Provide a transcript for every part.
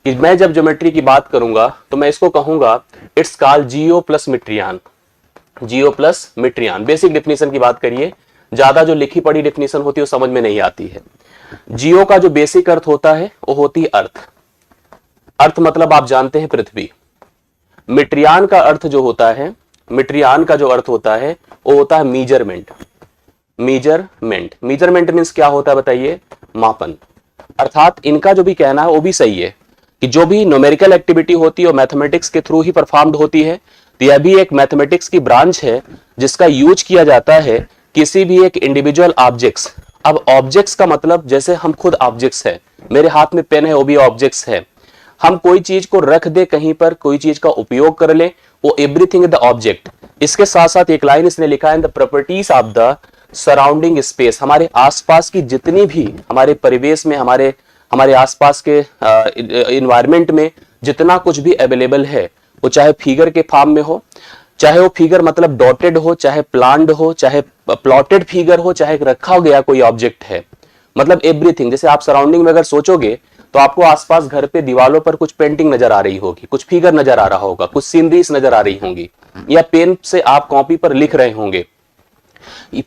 कि मैं जब ज्योमेट्री की बात करूंगा तो मैं इसको कहूंगा it's called geo plus metron. Geo plus metron, basic definition की बात करिए, ज्यादा जो लिखी पढ़ी डेफिनेशन होती है वो समझ में नहीं आती है। जियो का जो बेसिक अर्थ होता है वो होती है अर्थ। अर्थ मतलब आप जानते हैं पृथ्वी। मिट्रियान का अर्थ जो होता है, मिट्रियान का जो अर्थ होता है वो होता है मीजरमेंट। मीजरमेंट, मीजरमेंट मीन्स क्या होता है बताइए? मापन। अर्थात इनका जो भी कहना है वो भी सही है कि जो भी न्यूमेरिकल एक्टिविटी होती है वो मैथमेटिक्स के थ्रू ही परफॉर्म्ड होती है। तो यह भी एक मैथमेटिक्स की ब्रांच है जिसका यूज किया जाता है किसी भी एक इंडिविजुअल ऑब्जेक्ट्स। अब ऑब्जेक्ट्स का मतलब जैसे हम खुद ऑब्जेक्ट्स है, मेरे हाथ में पेन है वो भी ऑब्जेक्ट्स है। हम कोई चीज को रख दे कहीं पर, कोई चीज का उपयोग कर ले, वो एवरीथिंग इज द ऑब्जेक्ट। इसके साथ साथ एक लाइन इसने लिखा है the properties of the surrounding space. हमारे आसपास की जितनी भी हमारे परिवेश में, हमारे आसपास के इन्वायरमेंट में जितना कुछ भी अवेलेबल है, वो चाहे फिगर के फॉर्म में हो, चाहे वो फिगर मतलब डॉटेड हो, चाहे प्लान्ड हो, चाहे प्लॉटेड फिगर हो, चाहे रखा गया कोई ऑब्जेक्ट है, मतलब एवरीथिंग। जैसे आप सराउंडिंग में अगर सोचोगे तो आपको आसपास घर पे दीवालों पर कुछ पेंटिंग नजर आ रही होगी, कुछ फिगर नजर आ रहा होगा, कुछ सीनरीज नजर आ रही होंगी, या पेन से आप कॉपी पर लिख रहे होंगे,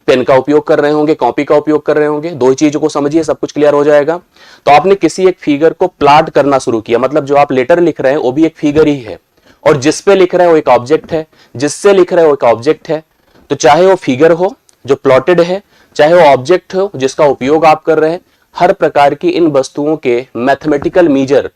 पेन का उपयोग कर रहे होंगे, कॉपी का उपयोग कर रहे होंगे। दो ही चीजों को समझिए, सब कुछ क्लियर हो जाएगा। तो आपने किसी एक फिगर को प्लॉट करना शुरू किया, मतलब जो आप लेटर लिख रहे हैं वो भी एक फिगर ही है, और जिस पे लिख रहे हैं वो एक ऑब्जेक्ट है, जिससे लिख रहे हैं वो एक ऑब्जेक्ट है। तो चाहे वो फिगर हो जो प्लॉटेड है, चाहे वो ऑब्जेक्ट हो जिसका उपयोग आप कर रहे हैं, हर प्रकार की इन वस्तुओं के मैथमेटिकल मीजर,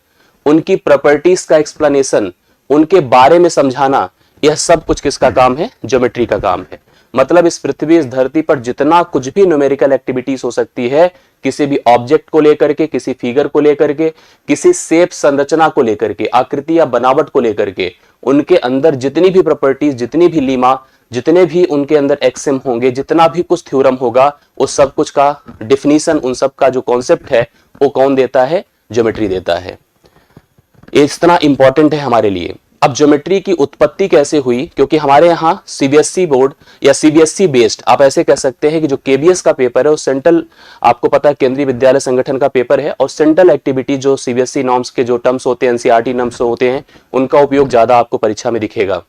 उनकी प्रॉपर्टीज का एक्सप्लेनेशन, उनके बारे में समझाना, यह सब कुछ किसका काम है? ज्योमेट्री का काम है। मतलब इस पृथ्वी, इस धरती पर जितना कुछ भी न्यूमेरिकल एक्टिविटीज हो सकती है, किसी भी ऑब्जेक्ट को लेकर के, किसी फिगर को लेकर के, किसी शेप संरचना को लेकर के, आकृति या बनावट को लेकर के, उनके अंदर जितनी भी प्रॉपर्टीज, जितनी भी लीमा, जितने भी उनके अंदर एक्सिम होंगे, जितना भी कुछ थ्योरम होगा, उस सब कुछ का डिफिनीशन, उन सब का जो कॉन्सेप्ट है वो कौन देता है? ज्योमेट्री देता है। इतना इंपॉर्टेंट है हमारे लिए। अब ज्योमेट्री की उत्पत्ति कैसे हुई? क्योंकि हमारे यहाँ सीबीएसई बोर्ड या सीबीएसई बेस्ड, आप ऐसे कह सकते हैं कि जो केबीएस का पेपर है वो सेंट्रल, आपको पता है केंद्रीय विद्यालय संगठन का पेपर है, और सेंट्रल एक्टिविटी जो सीबीएसई नॉर्म्स के जो टर्म्स होते हैं, एनसीईआरटी नॉर्म्स होते हैं, उनका उपयोग ज्यादा आपको परीक्षा में दिखेगा।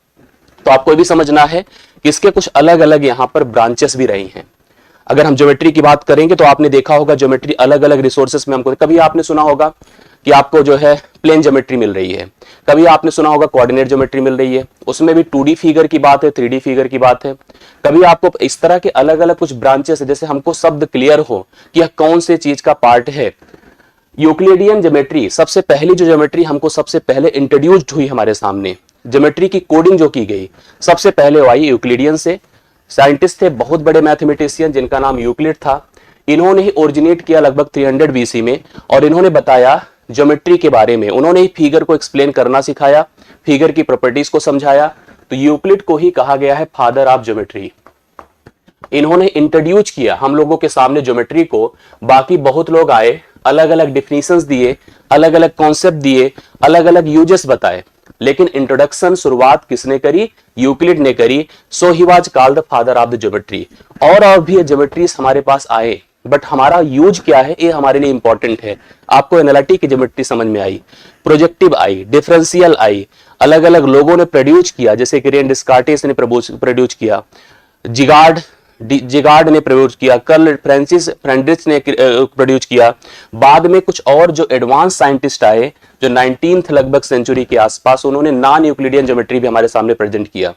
तो आपको ये भी समझना है कि इसके कुछ अलग अलग यहाँ पर ब्रांचेस भी रही हैं। अगर हम ज्योमेट्री की बात करेंगे तो आपने देखा होगा ज्योमेट्री अलग अलग रिसोर्सेस में हमको, कभी आपने सुना होगा कि आपको जो है प्लेन ज्योमेट्री मिल रही है, कभी आपने सुना होगा कोऑर्डिनेट ज्योमेट्री मिल रही है, उसमें भी 2D फिगर की बात है, 3D फिगर की बात है। कभी आपको इस तरह के अलग अलग कुछ ब्रांचेस है, जैसे हमको शब्द क्लियर हो कि यह कौन से चीज का पार्ट है। यूक्लिडियन ज्योमेट्री, सबसे पहली जो ज्योमेट्री हमको सबसे पहले इंट्रोड्यूस्ड हुई हमारे सामने, ज्योमेट्री की कोडिंग जो की गई सबसे पहले वो आई यूक्लिडियन से। साइंटिस्ट थे बहुत बड़े मैथमेटिशियन जिनका नाम यूक्लिड था। इन्होंने ही ओरिजिनेट किया लगभग 300 बीसी में, और इन्होंने बताया ज्योमेट्री के बारे में, उन्होंने ही फिगर को एक्सप्लेन करना सिखाया, फिगर की प्रॉपर्टीज को समझाया। तो यूक्लिड को ही कहा गया है फादर ऑफ ज्योमेट्री। इन्होंने इंट्रोड्यूस किया हम लोगों के सामने ज्योमेट्री को। बाकी बहुत लोग आए, अलग अलग डिफिनीशंस दिए, अलग अलग कॉन्सेप्ट दिए, अलग अलग यूजेस बताए, लेकिन इंट्रोडक्शन शुरुआत किसने करी? यूक्लिड ने करी। So he was called the father of the geometry. और भी ज्योमेट्रीज हमारे पास आए, बट हमारा यूज क्या है ये हमारे लिए इंपॉर्टेंट है। आपको एनालिटिक की ज्योमेट्री समझ में आई, प्रोजेक्टिव आई, डिफरेंशियल आई, अलग अलग लोगों ने प्रोड्यूस किया, जैसे कि रेन डिस्कार्टिस ने प्रोड्यूस किया, जिगार्ड ने प्रोड्यूस किया, कर्ल फ्रेंड्रिच ने प्रोड्यूस किया। बाद में कुछ और जो एडवांस साइंटिस्ट आए जो 19th लगभग सेंचुरी के आसपास, उन्होंने नॉन यूक्लिडियन ज्योमेट्री भी हमारे सामने प्रेजेंट किया।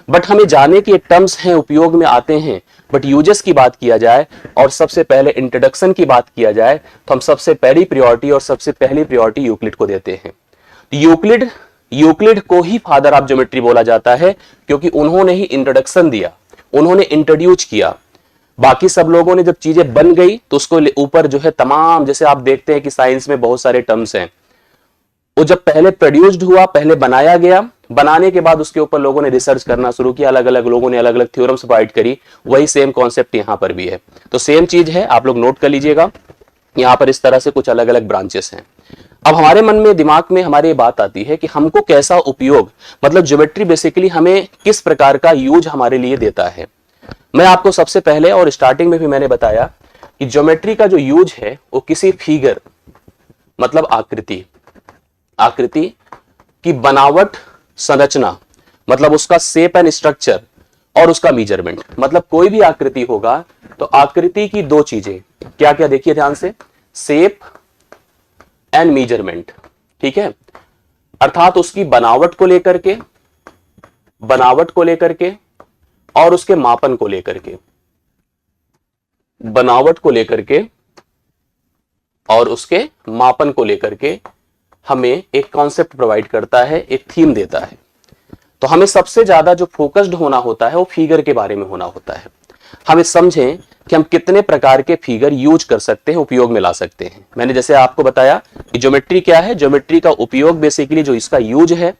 बट हमें जाने के टर्म्स हैं, उपयोग में आते हैं, बट यूजेस की बात किया जाए और सबसे पहले इंट्रोडक्शन की बात किया जाए तो हम सबसे पहली प्रायोरिटी और सबसे पहली प्रायोरिटी यूक्लिड को देते हैं। यूक्लिड को ही फादर ऑफ ज्योमेट्री बोला जाता है, क्योंकि उन्होंने ही इंट्रोडक्शन दिया, उन्होंने इंट्रोड्यूस किया। बाकी सब लोगों ने जब चीजें बन गई तो उसको ऊपर जो है तमाम, जैसे आप देखते हैं कि साइंस में बहुत सारे टर्म्स हैं, वो जब पहले प्रोड्यूस्ड हुआ, पहले बनाया गया, बनाने के बाद उसके ऊपर लोगों ने रिसर्च करना शुरू किया, अलग अलग लोगों ने अलग अलग थ्योरम्स प्रोवाइड करी। वही सेम कॉन्सेप्ट यहां पर भी है, तो सेम चीज है, आप लोग नोट कर लीजिएगा। यहां पर इस तरह से कुछ अलग अलग ब्रांचेस हैं। अब हमारे मन में, दिमाग में हमारे ये बात आती है कि हमको कैसा उपयोग, मतलब ज्योमेट्री बेसिकली हमें किस प्रकार का यूज हमारे लिए देता है। मैं आपको सबसे पहले और स्टार्टिंग में भी मैंने बताया कि ज्योमेट्री का जो यूज है वो किसी फिगर मतलब आकृति आकृति की बनावट, संरचना, मतलब उसका शेप एंड स्ट्रक्चर, और उसका मेजरमेंट। मतलब कोई भी आकृति होगा तो आकृति की दो चीजें क्या क्या, देखिए ध्यान से, शेप एंड मेजरमेंट, ठीक है। अर्थात उसकी बनावट को लेकर के, और उसके मापन को लेकर के, बनावट को लेकर के और उसके मापन को लेकर के हमें एक कॉन्सेप्ट प्रोवाइड करता है, एक थीम देता है। तो हमें सबसे ज्यादा जो फोकस्ड होना होता है वो फिगर के बारे में होना होता है। हमें समझें कि हम कितने प्रकार के फिगर यूज कर सकते हैं, उपयोग में ला सकते हैं। मैंने जैसे आपको बताया कि ज्योमेट्री क्या है, ज्योमेट्री का उपयोग बेसिकली जो इसका यूज है,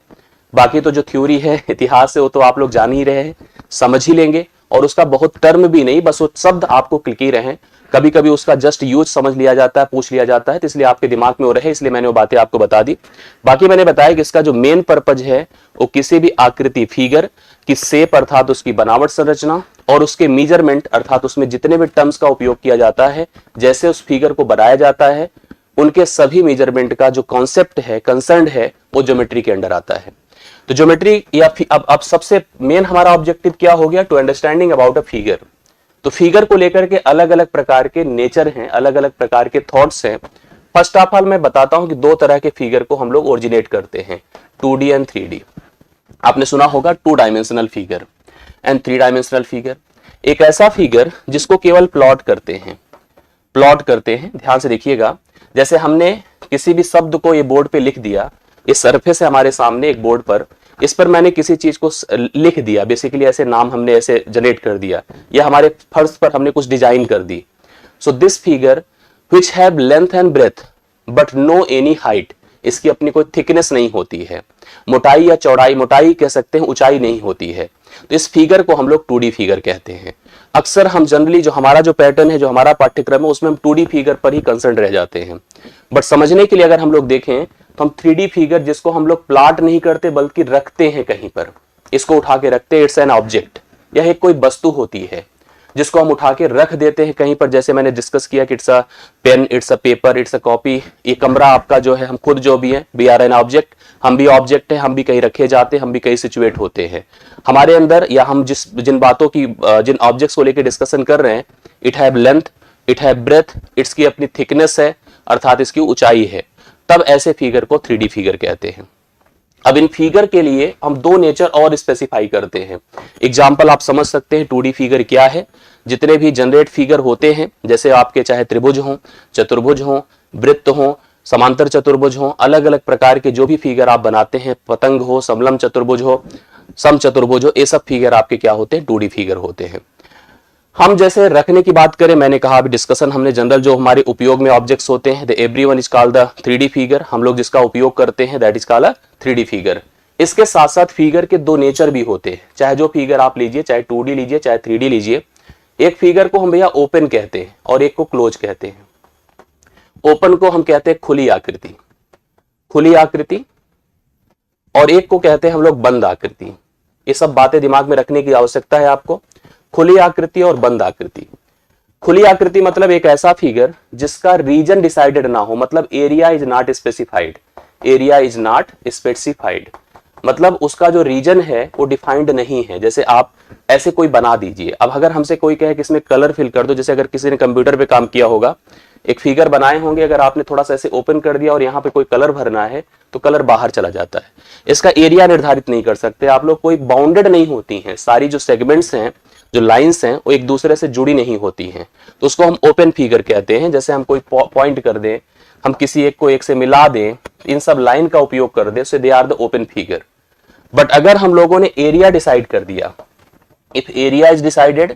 बाकी तो जो थ्योरी है, इतिहास है, वो तो आप लोग जान ही रहे हैं, समझ ही लेंगे, और उसका बहुत टर्म भी नहीं, बस वो शब्द आपको क्लिक ही रहे। कभी कभी उसका जस्ट यूज समझ लिया जाता है, पूछ लिया जाता है, तो इसलिए आपके दिमाग में वो रहे, इसलिए मैंने वो बातें आपको बता दी। बाकी मैंने बताया कि इसका जो मेन पर्पज है वो किसी भी आकृति, फिगर की शेप अर्थात उसकी बनावट, संरचना, और उसके मेजरमेंट अर्थात उसमें जितने भी टर्म्स का उपयोग किया जाता है, जैसे उस फिगर को बनाया जाता है, उनके सभी मेजरमेंट का जो कॉन्सेप्ट है, कंसर्न है, वो ज्योमेट्री के अंडर आता है। तो ज्योमेट्री या अब सबसे मेन हमारा ऑब्जेक्टिव क्या हो गया, to understanding about a figure. तो फिगर को लेकर के अलग अलग प्रकार के नेचर हैं, अलग अलग प्रकार के थॉट्स हैं। फर्स्ट ऑफ ऑल मैं बताता हूं कि दो तरह के फिगर को हम लोग ओरिजिनेट करते हैं, 2D एंड 3D। आपने सुना होगा 2 dimensional figure and 3 dimensional figure. एक ऐसा फिगर जिसको केवल प्लॉट करते हैं, ध्यान से देखिएगा। जैसे हमने किसी भी शब्द को ये बोर्ड पे लिख दिया, इस सरफेस है हमारे सामने एक बोर्ड पर, इस पर मैंने किसी चीज को लिख दिया, बेसिकली ऐसे नाम हमने ऐसे जनरेट कर दिया, या हमारे फर्श पर हमने कुछ डिजाइन कर दी। So this figure which have length and breadth but no any height, इसकी अपनी कोई थिकनेस नहीं होती है, मोटाई या चौड़ाई, मोटाई कह सकते हैं, ऊंचाई नहीं होती है, तो इस फिगर को हम लोग 2D फिगर कहते हैं। अक्सर हम जनरली जो हमारा जो पैटर्न है, जो हमारा पाठ्यक्रम है, उसमें हम 2D फिगर पर ही कंसर्न रह जाते हैं। बट समझने के लिए अगर हम लोग देखें तो हम 3D फिगर, जिसको हम लोग प्लॉट नहीं करते बल्कि रखते हैं कहीं पर, इसको उठा के रखते हैं, इट्स एन ऑब्जेक्ट। यह एक कोई वस्तु होती है जिसको हम उठा के रख देते हैं कहीं पर। जैसे मैंने डिस्कस किया कि it's a pen, it's a paper, it's a copy. ये कमरा आपका जो है, हम खुद जो भी है, वी आर एन ऑब्जेक्ट, हम भी ऑब्जेक्ट है, हम भी कहीं रखे जाते हैं, हम भी कहीं सिचुएट होते हैं। हमारे अंदर या हम जिन बातों की, जिन ऑब्जेक्ट्स को लेकर डिस्कशन कर रहे हैं, it have length, it have breadth, इसकी अपनी थिकनेस है अर्थात इसकी ऊंचाई है, तब ऐसे फिगर को 3D फिगर कहते हैं। अब इन फिगर के लिए हम दो नेचर और स्पेसिफाई करते हैं। एग्जाम्पल आप समझ सकते हैं 2D फिगर क्या है। जितने भी जनरेट फिगर होते हैं, जैसे आपके चाहे त्रिभुज हो, चतुर्भुज हो, वृत्त हो, समांतर चतुर्भुज हो, अलग अलग प्रकार के जो भी फिगर आप बनाते हैं, पतंग हो, समलम चतुर्भुज हो, सम चतुर्भुज हो, ये सब फिगर आपके क्या होते हैं, 2D फिगर होते हैं। हम जैसे रखने की बात करें, मैंने कहा अभी डिस्कशन हमने जनरल जो हमारे उपयोग में ऑब्जेक्ट्स होते हैं, the everyone is called the 3D figure. हम लोग जिसका उपयोग करते हैं that is called a 3D figure. इसके साथ साथ फिगर के दो नेचर भी होते हैं, चाहे जो फिगर आप लीजिए, चाहे 2D लीजिए, चाहे 3D लीजिए। एक फिगर को हम भैया ओपन कहते हैं और एक को क्लोज कहते हैं। ओपन को हम कहते हैं खुली आकृति, और एक को कहते हैं हम लोग बंद आकृति। ये सब बातें दिमाग में रखने की आवश्यकता है आपको। खुली आकृति और बंद आकृति। खुली आकृति मतलब एक ऐसा फिगर जिसका रीजन डिसाइडेड ना हो, मतलब एरिया इज नॉट स्पेसिफाइड, मतलब उसका जो रीजन है वो डिफाइंड नहीं है। जैसे आप ऐसे कोई बना दीजिए, अब अगर हमसे कोई कहे कि इसमें कलर फिल कर दो, जैसे अगर किसी ने कंप्यूटर पे काम किया होगा, एक फिगर बनाए होंगे, अगर आपने थोड़ा सा ऐसे ओपन कर दिया और यहाँ पे कोई कलर भरना है तो कलर बाहर चला जाता है। इसका एरिया निर्धारित नहीं कर सकते आप लोग, कोई बाउंडेड नहीं होती हैं, सारी जो सेगमेंट्स हैं, जो लाइंस हैं, वो एक दूसरे से जुड़ी नहीं होती हैं, तो उसको हम ओपन फिगर कहते हैं। जैसे हम कोई पॉइंट कर दें, हम किसी एक को एक से मिला दें, इन सब लाइन का उपयोग कर दें, so they are the open figure. But अगर हम लोगों ने एरिया डिसाइड कर दिया, if area is decided,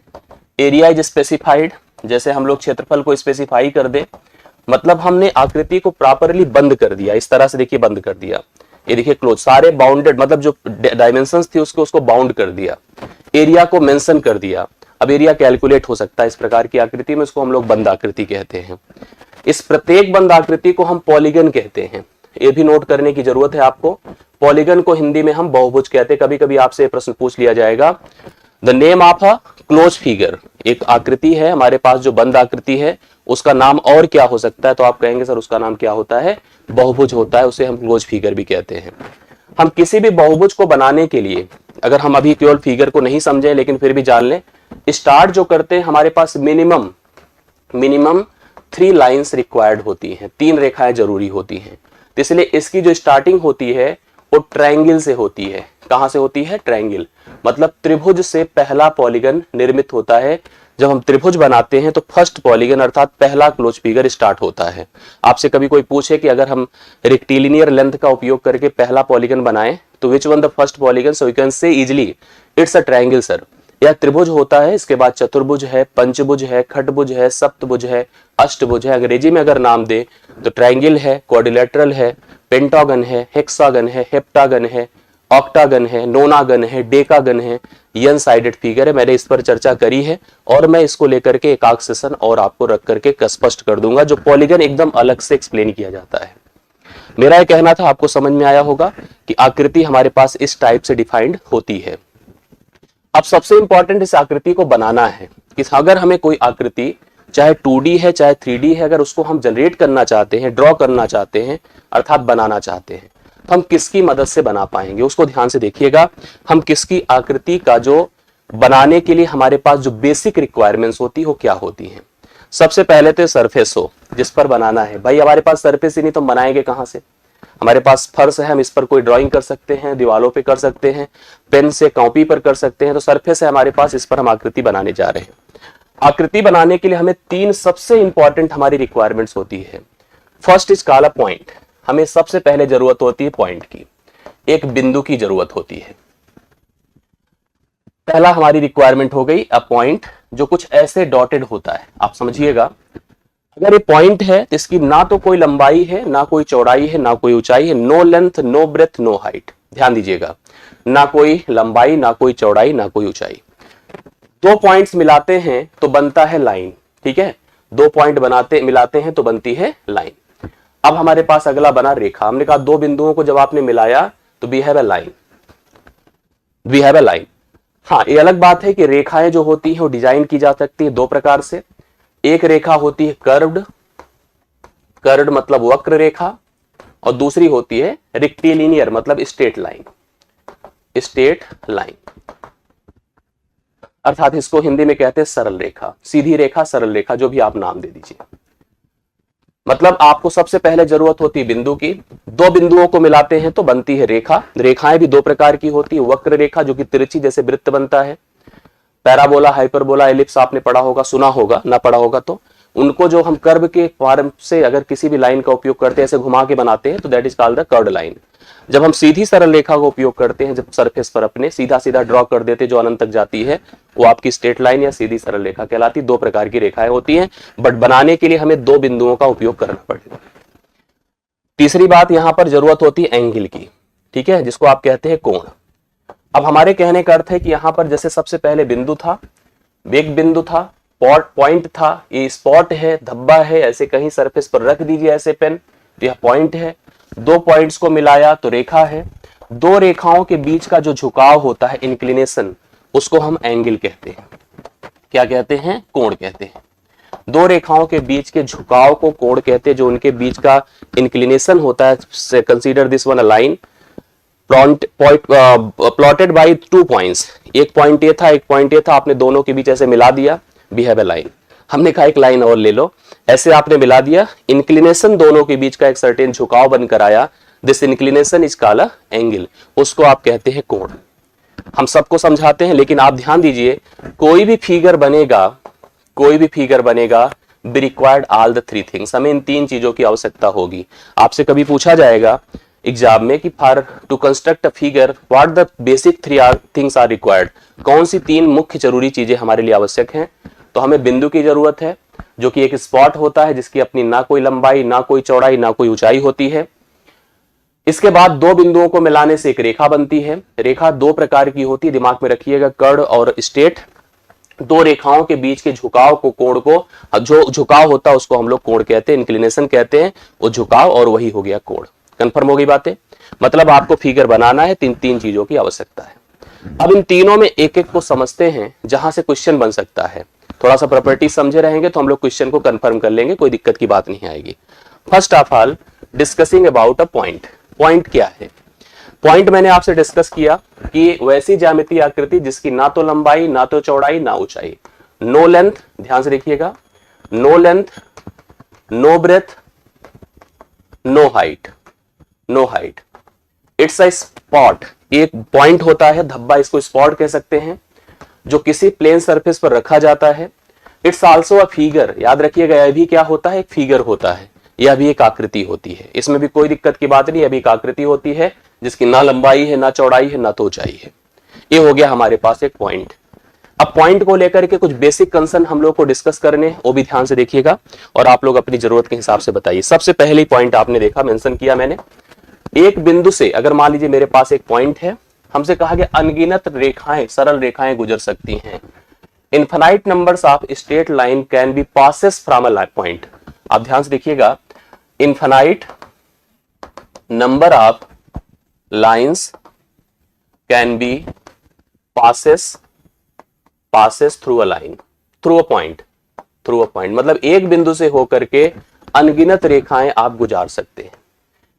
area is specified, जैसे हम लोग क्षेत्रफल को स्पेसिफाई कर दे, मतलब हमने आकृति को प्रॉपरली बंद कर दिया। इस तरह से देखिए बंद कर दिया, ये देखिए क्लोज, सारे बाउंडेड, मतलब जो डायमेंशंस थी उसको बाउंड कर दिया, एरिया को मेंशन कर दिया। अब एरिया कैलकुलेट हो सकता है इस प्रकार की आकृति में, इसको हम लोग बंद आकृति कहते हैं। इस प्रत्येक बंद आकृति को हम पॉलीगन कहते हैं। ये भी नोट करने की जरूरत है आपको। पॉलीगन को हिंदी में हम बहुभुज कहते हैं। कभी कभी आपसे प्रश्न पूछ लिया जाएगा, the name of a close figure, एक आकृति है हमारे पास जो बंद आकृति है, उसका नाम और क्या हो सकता है? तो आप कहेंगे सर उसका नाम क्या होता है? बहुभुज होता है, उसे हम क्लोज फिगर भी कहते हैं। हम किसी भी बहुभुज को बनाने के लिए, अगर हम अभी केवल फिगर को नहीं समझे लेकिन फिर भी जान लें, स्टार्ट जो करते हैं हमारे पास मिनिमम 3 लाइंस रिक्वायर्ड होती हैं, 3 रेखाएं जरूरी होती हैं। तो इसलिए इसकी जो स्टार्टिंग होती है वो ट्रायंगल से होती है। कहां से होती है? ट्रायंगल, मतलब त्रिभुज से पहला पॉलीगन निर्मित होता है। जब हम त्रिभुज बनाते हैं तो फर्स्ट पॉलीगन अर्थात पहला क्लोज फिगर स्टार्ट होता है। आपसे कभी कोई पूछे कि अगर हम रेक्टिलिनियर लेंथ का उपयोग करके पहला पॉलीगन बनाएं तो which one the first polygon, so you can say easily it's a triangle sir. यह त्रिभुज होता है, इसके बाद चतुर्भुज है, पंचभुज है, खटभुज है, सप्तभुज है, अष्टभुज है। अंग्रेजी में अगर नाम दे तो ट्रायंगल है, क्वाड्रिलेटरल है, पेंटागन है, हेक्सागन है, हेप्टागन है, ऑक्टागन है, नोनागन है, डेकागन है, एन साइडेड फिगर है। मैंने इस पर चर्चा करी है और मैं इसको लेकर के एक सेशन और आपको रख करके स्पष्ट कर दूंगा, जो पॉलीगन एकदम अलग से एक्सप्लेन किया जाता है। मेरा यह कहना था, आपको समझ में आया होगा कि आकृति हमारे पास इस टाइप से डिफाइंड होती है। अब सबसे इंपॉर्टेंट इस आकृति को बनाना है कि अगर हमें कोई आकृति चाहे 2D है चाहे 3D है, अगर उसको हम जनरेट करना चाहते हैं, ड्रॉ करना चाहते हैं, अर्थात बनाना चाहते हैं, तो हम किसकी मदद से बना पाएंगे? उसको ध्यान से देखिएगा। हम किसकी आकृति का जो बनाने के लिए हमारे पास जो बेसिक रिक्वायरमेंट्स होती है वो क्या होती हैं? सबसे पहले तो सरफेस हो जिस पर बनाना है। भाई हमारे पास सरफेस ही नहीं तो हम बनाएंगे कहां से? हमारे पास फर्श है, हम इस पर कोई ड्राइंग कर सकते हैं, दीवालों पे कर सकते हैं, पेन से कॉपी पर कर सकते हैं। तो सरफेस है हमारे पास, इस पर हम आकृति बनाने जा रहे हैं। आकृति बनाने के लिए हमें 3 सबसे इंपॉर्टेंट हमारी रिक्वायरमेंट्स होती है। First is called a point. हमें सबसे पहले जरूरत होती है पॉइंट की, एक बिंदु की जरूरत होती है। पहला हमारी रिक्वायरमेंट हो गई अ पॉइंट, जो कुछ ऐसे डॉटेड होता है। आप समझिएगा, अगर ये पॉइंट है तो इसकी ना तो कोई लंबाई है, ना कोई चौड़ाई है, ना कोई ऊंचाई है। No length, no breadth, no height. ध्यान दीजिएगा, ना कोई लंबाई, ना कोई चौड़ाई, ना कोई ऊंचाई। 2 पॉइंट्स मिलाते हैं तो बनता है लाइन। ठीक है, 2 पॉइंट मिलाते हैं तो बनती है लाइन। अब हमारे पास अगला बना रेखा। हमने कहा 2 बिंदुओं को जब आपने मिलाया तो we have a line, we have a line. हाँ, ये अलग बात है कि रेखाएं जो होती है वो डिजाइन की जा सकती है 2 प्रकार से। एक रेखा होती है कर्व्ड, कर्व्ड मतलब वक्र रेखा, और दूसरी होती है रेक्टिलिनियर मतलब स्ट्रेट लाइन, स्ट्रेट लाइन, अर्थात इसको हिंदी में कहते हैं सरल रेखा, सीधी रेखा, सरल रेखा, जो भी आप नाम दे दीजिए। मतलब आपको सबसे पहले जरूरत होती है बिंदु की। 2 बिंदुओं को मिलाते हैं तो बनती है रेखा। रेखाएं भी 2 प्रकार की होती है। वक्र रेखा जो कि तिरछी जैसे वृत्त बनता है, पैराबोला, हाइपरबोला, एलिप्स आपने पढ़ा होगा, सुना होगा, ना पढ़ा होगा तो उनको जो हम कर्व के फॉर्म से अगर किसी भी लाइन का उपयोग करते हैं, ऐसे घुमा के बनाते हैं, तो that is called the curved line. जब हम सीधी सरल रेखा का उपयोग करते हैं, जब सरफेस पर अपने सीधा सीधा ड्रॉ कर देते जो अनंत तक जाती है, वो आपकी स्ट्रेट लाइन या सीधी सरल रेखा कहलाती। 2 प्रकार की रेखाएं होती हैं, बट बनाने के लिए हमें 2 बिंदुओं का उपयोग करना पड़ेगा। तीसरी बात, यहां पर जरूरत होती है एंगल की। ठीक है, जिसको आप कहते हैं कोण। अब हमारे कहने का अर्थ है कि यहां पर जैसे सबसे पहले बिंदु था, एक बिंदु था, पॉइंट था, ये स्पॉट है, धब्बा है, ऐसे कहीं सरफेस पर रख दीजिए ऐसे पेन, तो यह पॉइंट है। 2 पॉइंट्स को मिलाया तो रेखा है। 2 रेखाओं के बीच का जो झुकाव होता है, इंक्लिनेशन, उसको हम एंगल कहते हैं। क्या कहते हैं? कोण कहते हैं। 2 रेखाओं के बीच के झुकाव को कोण कहते हैं। जो उनके बीच का इंक्लिनेशन होता है, consider this one a line plotted by 2 points. एक पॉइंट ये था, एक पॉइंट ये था, आपने दोनों के बीच ऐसे मिला दिया, वी हैव अ लाइन। हमने कहा एक लाइन और ले लो, ऐसे आपने मिला दिया, इंक्लिनेशन दोनों के बीच का एक सर्टेन झुकाव बनकर आया, this inclination is called angle, उसको आप कहते हैं कोण। हम सबको समझाते हैं, लेकिन आप ध्यान दीजिए, कोई भी फिगर बनेगा, कोई भी फिगर बनेगा, be required all the 3 things. हमें इन 3 चीजों की आवश्यकता होगी। आपसे कभी पूछा जाएगा एग्जाम में कि for to construct a figure what the basic 3 things are required, कौन सी 3 मुख्य जरूरी चीजें हमारे लिए आवश्यक हैं? तो हमें बिंदु की जरूरत है, जो कि एक स्पॉट होता है जिसकी अपनी ना कोई लंबाई, ना कोई चौड़ाई, ना कोई ऊंचाई होती है। इसके बाद 2 बिंदुओं को मिलाने से एक रेखा बनती है। रेखा 2 प्रकार की होती है, दिमाग में रखिएगा, कर्व और स्ट्रेट। 2 रेखाओं के बीच के झुकाव को, कोण को, जो झुकाव होता है उसको हम लोग कोण कहते हैं, इंक्लिनेशन कहते हैं, वो झुकाव, और वही हो गया कोण। कंफर्म हो गई बातें? मतलब आपको फिगर बनाना है, 3 चीजों की आवश्यकता है। अब इन तीनों में एक एक को समझते हैं, जहां से क्वेश्चन बन सकता है। थोड़ा सा प्रॉपर्टी समझे रहेंगे तो हम लोग क्वेश्चन को कंफर्म कर लेंगे, कोई दिक्कत की बात नहीं आएगी। First of all discussing about a point. Point क्या है? पॉइंट मैंने आपसे डिस्कस किया कि वैसी ज्यामितीय आकृति जिसकी ना तो लंबाई, ना तो चौड़ाई, ना ऊंचाई, नो लेंथ, ध्यान से देखिएगा, no length, no breadth, no height, no height. It's a spot, एक पॉइंट होता है, धब्बा, इसको स्पॉट कह सकते हैं, जो किसी प्लेन सरफेस पर रखा जाता है। इट्स आल्सो अ फिगर, याद रखिएगा यह भी क्या होता है? एक फिगर होता है, यह भी एक आकृति होती है। इसमें भी कोई दिक्कत की बात नहीं, यह भी एक आकृति होती है जिसकी ना लंबाई है, ना चौड़ाई है, ना तो ऊंचाई है। ये हो गया हमारे पास एक पॉइंट। अब पॉइंट को लेकर के कुछ बेसिक कंसर्न हम लोग को डिस्कस करने, वो भी ध्यान से देखिएगा और आप लोग अपनी जरूरत के हिसाब से बताइए। सबसे पहले पॉइंट आपने देखा, मेंशन किया मैंने, एक बिंदु से अगर मान लीजिए मेरे पास एक पॉइंट है, हमसे कहा गया अनगिनत रेखाएं, सरल रेखाएं गुजर सकती हैं। Infinite numbers of straight line can be passes from a point. आप ध्यान से देखिएगा, infinite number of lines can be passes through a line, through a point, through a point, मतलब एक बिंदु से होकर के अनगिनत रेखाएं आप गुजार सकते हैं।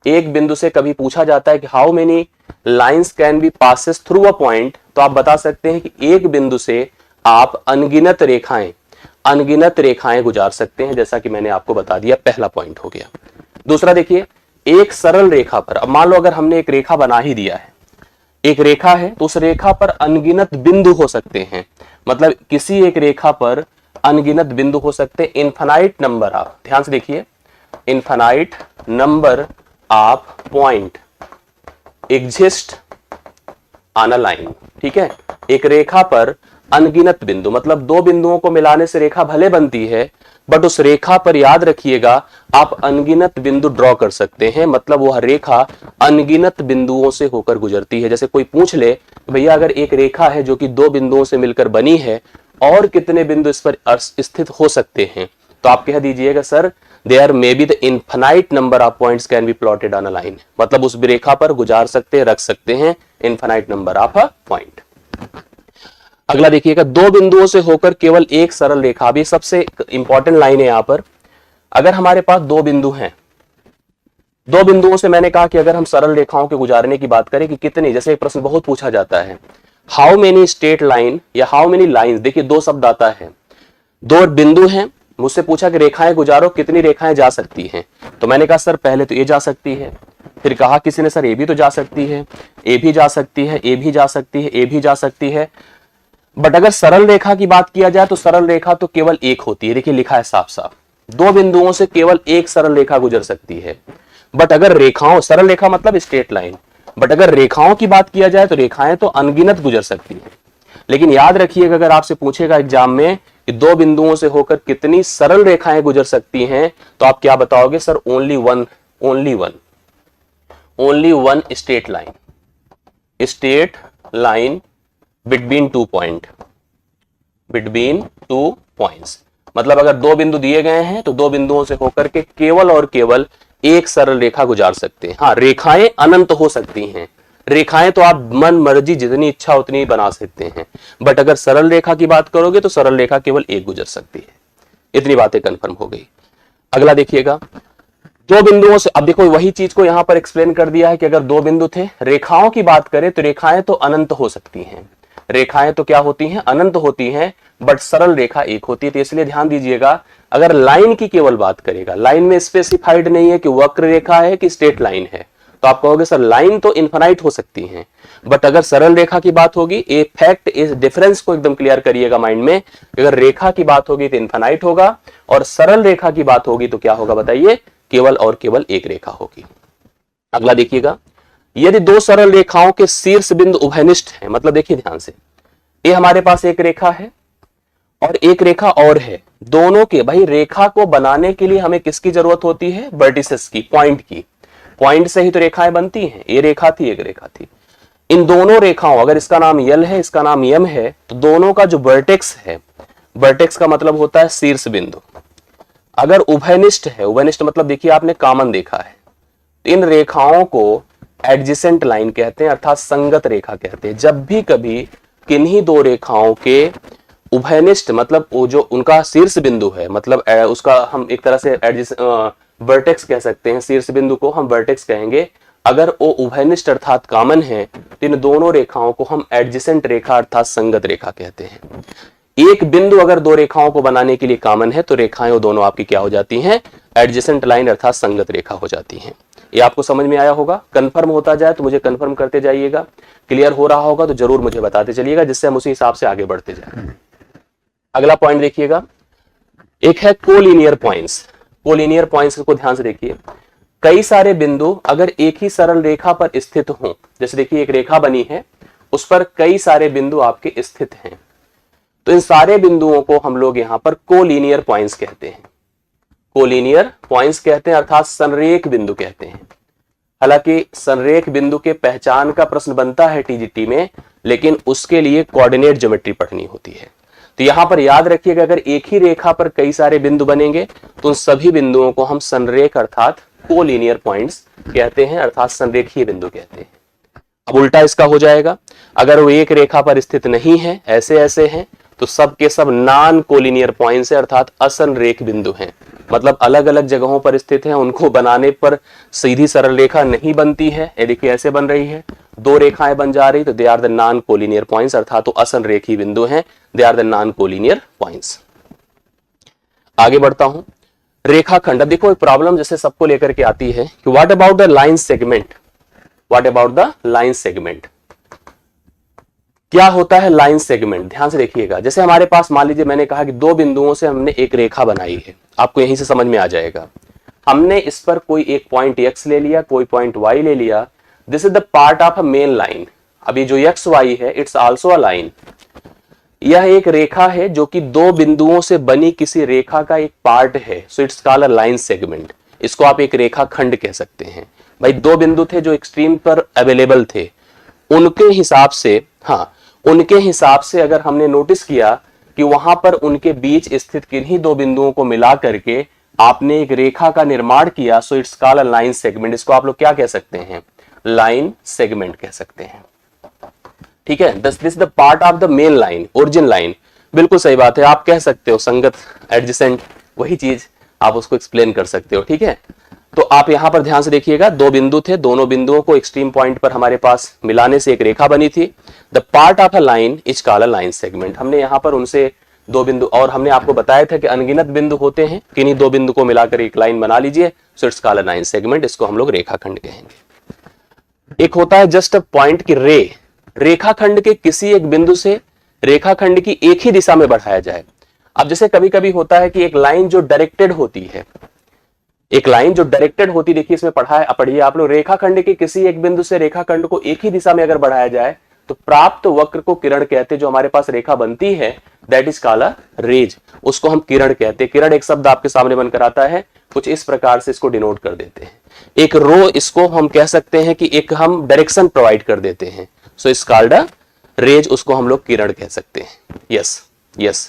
एक बिंदु से कभी पूछा जाता है कि how many lines can be passes through a point, तो आप बता सकते हैं कि एक बिंदु से आप अनगिनत रेखाएं गुजार सकते हैं, जैसा कि मैंने आपको बता दिया, पहला पॉइंट हो गया। दूसरा देखिए, एक सरल रेखा पर, अब मान लो अगर हमने एक रेखा बना ही दिया है, एक रेखा है, तो उस रेखा पर अनगिनत बिंदु हो सकते हैं, मतलब किसी एक रेखा पर अनगिनत बिंदु हो सकते हैं। इनफाइनाइट नंबर ऑफ, ध्यान से देखिए, infinite number of point exist on a line, ठीक है। एक रेखा पर अनगिनत बिंदु, मतलब दो बिंदुओं को मिलाने से रेखा भले बनती है, बट उस रेखा पर याद रखिएगा आप अनगिनत बिंदु ड्रॉ कर सकते हैं, मतलब वह रेखा अनगिनत बिंदुओं से होकर गुजरती है। जैसे कोई पूछ ले भैया अगर एक रेखा है जो कि दो बिंदुओं से मिलकर बनी है, और कितने बिंदु इस पर स्थित हो सकते हैं, तो आप कह दीजिएगा sir there may be the infinite number of points can be plotted on a line, मतलब उस रेखा पर गुजार सकते हैं, रख सकते हैं infinite number of a point. अगला देखिएगा, दो बिंदुओं से होकर केवल एक सरल रेखा, भी सबसे इंपॉर्टेंट लाइन है यहां पर। अगर हमारे पास दो बिंदु हैं, दो बिंदुओं से मैंने कहा कि अगर हम सरल रेखाओं के गुजारने की बात करें कि कितनी, जैसे एक प्रश्न बहुत पूछा जाता है, हाउ मेनी स्ट्रेट लाइन या हाउ मेनी लाइंस, देखिए दो शब्द आता है, दो बिंदु हैं, मुझसे पूछा कि रेखाएं गुजारो, कितनी रेखाएं जा सकती हैं, तो मैंने कहा सर पहले तो ये जा सकती है, फिर कहा किसी ने सर ए भी तो जा सकती है, ए भी जा सकती है, ए भी जा सकती है, ए भी जा सकती है। बट अगर सरल रेखा की बात किया जाए तो सरल रेखा तो केवल एक होती है, देखिए लिखा है साफ साफ, दो बिंदुओं से केवल एक सरल रेखा गुजर सकती है। बट अगर रेखाओं, सरल रेखा मतलब स्ट्रेट लाइन, बट अगर रेखाओं की बात किया जाए तो रेखाएं तो अनगिनत गुजर सकती हैं। लेकिन याद रखिएगा अगर आपसे पूछेगा एग्जाम में कि दो बिंदुओं से होकर कितनी सरल रेखाएं गुजर सकती हैं, तो आप क्या बताओगे sir? Only one, only one, only one straight line, straight line between two point, between two points, मतलब अगर दो बिंदु दिए गए हैं तो दो बिंदुओं से होकर के केवल और केवल एक सरल रेखा गुजार सकते हैं। हाँ, रेखाएं अनंत हो सकती हैं, रेखाएं तो आप मन मर्जी जितनी इच्छा उतनी बना सकते हैं, बट अगर सरल रेखा की बात करोगे तो सरल रेखा केवल एक गुजर सकती है। इतनी बातें कंफर्म हो गई। अगला देखिएगा, दो बिंदुओं से, अब देखो वही चीज को यहां पर एक्सप्लेन कर दिया है कि अगर दो बिंदु थे, रेखाओं की बात करें तो रेखाएं तो अनंत हो सकती हैं, रेखाएं तो क्या होती हैं? अनंत होती हैं, बट सरल रेखा एक होती है। तो इसलिए ध्यान दीजिएगा, अगर लाइन की केवल बात करेगा, लाइन में स्पेसिफाइड नहीं है कि वक्र रेखा है कि स्ट्रेट लाइन है, तो आप कहोगे सर लाइन तो इनफाइनाइट हो सकती है, बट अगर सरल रेखा की बात होगी, ए फैक्ट, इस डिफरेंस को एकदम क्लियर करिएगा माइंड में, अगर रेखा की बात होगी तो इनफाइनाइट होगा, और सरल रेखा की बात होगी तो क्या होगा बताइए? केवल और केवल एक रेखा होगी। अगला देखिएगा, यदि दो सरल रेखाओं के शीर्ष बिंदु उभयनिष्ठ है, मतलब देखिए ध्यान से, ये हमारे पास एक रेखा है और एक रेखा और है, दोनों के, भाई रेखा को बनाने के लिए हमें किसकी जरूरत होती है? वर्टिसेस की, पॉइंट की, पॉइंट से ही तो रेखाएं बनती हैं। ये रेखा थी, एक रेखा थी, इन दोनों रेखाओं, अगर इसका नाम यल है, इसका नाम यम है, तो दोनों का जो वर्टेक्स है, वर्टेक्स का मतलब होता है शीर्ष बिंदु, अगर उभयनिष्ठ है, उभयनिष्ठ मतलब देखिए आपने कॉमन देखा है, इन रेखाओं को एडजेसेंट लाइन कहते हैं, अर्थात संगत रेखा कहते हैं। जब भी कभी किन्हीं दो रेखाओं के उभयनिष्ठ मतलब वो जो उनका शीर्ष बिंदु है, मतलब उसका हम एक तरह से वर्टेक्स कह सकते हैं, शीर्ष बिंदु को हम वर्टेक्स कहेंगे। अगर वो उभयनिष्ठ अर्थात कॉमन है तो इन दोनों रेखाओं को हम एडजेसेंट रेखा अर्थात संगत रेखा कहते हैं। एक बिंदु अगर दो रेखाओं को बनाने के लिए कॉमन है तो रेखाएं वो दोनों आपकी क्या हो जाती हैं, एडजेसेंट लाइन अर्थात संगत रेखा हो जाती हैं। ये आपको समझ में आया होगा। कंफर्म होता जाए तो मुझे कंफर्म करते जाइएगा, क्लियर हो रहा होगा तो जरूर मुझे बताते चलिएगा, जिससे हम उसी हिसाब से आगे बढ़ते जाए। अगला पॉइंट देखिएगा, एक है कोलिनियर पॉइंट्स। कोलिनियर पॉइंट्स को ध्यान से देखिए। कई सारे बिंदु अगर एक ही सरल रेखा पर स्थित हों, जैसे देखिए एक रेखा बनी है उस पर कई सारे बिंदु आपके स्थित हैं, तो इन सारे बिंदुओं को हम लोग यहां पर कोलिनियर पॉइंट्स कहते हैं। कोलिनियर पॉइंट्स कहते हैं अर्थात संरेख बिंदु कहते हैं। हालांकि संरेख बिंदु के पहचान का प्रश्न बनता है टीजीटी में, लेकिन उसके लिए कोऑर्डिनेट ज्योमेट्री पढ़नी होती है। तो यहां पर याद रखिएगा, अगर एक ही रेखा पर कई सारे बिंदु बनेंगे तो उन सभी बिंदुओं को हम संरेख अर्थात कोलिनियर पॉइंट्स कहते हैं, अर्थात संरेखीय बिंदु कहते हैं। अब उल्टा इसका हो जाएगा, अगर वो एक रेखा पर स्थित नहीं है, ऐसे ऐसे हैं, तो सब के सब नॉन कोलिनियर पॉइंट्स है अर्थात असंरेख बिंदु हैं। मतलब अलग अलग जगहों पर स्थित हैं, उनको बनाने पर सीधी सरल रेखा नहीं बनती है। ये देखिए ऐसे बन रही है, दो रेखाएं बन जा रही, तो they are the non collinear points अर्थात तो असंरेखीय बिंदु हैं, they are the non collinear points. आगे बढ़ता हूं, रेखाखंड। अब देखो एक प्रॉब्लम जैसे सबको लेकर के आती है कि what about the line segment, what about the line segment, क्या होता है लाइन सेगमेंट। ध्यान से देखिएगा, जैसे हमारे पास मान लीजिए मैंने कहा कि दो बिंदुओं से हमने एक रेखा बनाई है, आपको यहीं से समझ में आ जाएगा। हमने इस पर कोई एक पॉइंट x ले लिया, कोई पॉइंट y ले लिया, this is the part of a main line. अभी जो x y है इट्स आल्सो अ लाइन, यह एक रेखा है जो कि दो बिंदुओं से बनी किसी रेखा का एक पार्ट है, सो it's called a line segment. इसको आप एक रेखा खंड कह सकते हैं। भाई दो बिंदु थे जो एक्सट्रीम पर अवेलेबल थे, उनके हिसाब से, हाँ उनके हिसाब से अगर हमने नोटिस किया कि वहां पर उनके बीच स्थित किन्हीं दो बिंदुओं को मिला करके आपने एक रेखा का निर्माण किया, सो it's called a line segment. इसको आप लोग क्या कह सकते हैं, लाइन सेगमेंट कह सकते हैं। ठीक है, this the part of the main line, origin line. बिल्कुल सही बात है, आप कह सकते हो संगत, एडजेसेंट, वही चीज आप उसको एक्सप्लेन कर सकते हो। ठीक है, तो आप यहां पर ध्यान से देखिएगा, दो बिंदु थे, दोनों बिंदुओं को एक्सट्रीम पॉइंट पर हमारे पास मिलाने से एक रेखा बनी थी। The part of a line is called a line segment. हमने यहां पर उनसे दो बिंदु, और हमने आपको बताया था कि अनगिनत बिंदु होते हैं, किन्हीं दो बिंदु को मिलाकर एक लाइन बना लीजिए, सो it's called a line segment. इसको हम लोग रेखाखंड कहेंगे। एक होता है जस्ट अ पॉइंट की रे, रेखाखंड के किसी एक बिंदु से रेखाखंड की एक ही दिशा में बढ़ाया जाए। अब जैसे कभी कभी होता है कि एक लाइन जो डायरेक्टेड होती है, एक लाइन जो डायरेक्टेड होती, देखिए इसमें पढ़िए आप लोग, रेखाखंड के किसी एक बिंदु से रेखाखंड को एक ही दिशा में अगर बढ़ाया जाए तो प्राप्त वक्र को किरण कहते हैं। जो हमारे पास रेखा बनती है that is called a rays, उसको हम किरण कहते हैं। किरण एक शब्द आपके सामने बनकर आता है, कुछ इस प्रकार से इसको डिनोट कर देते हैं। एक रो, इसको हम कह सकते हैं कि एक हम डायरेक्शन प्रोवाइड कर देते हैं, so it's called a rays, उसको हम लोग किरण कह सकते हैं। यस यस,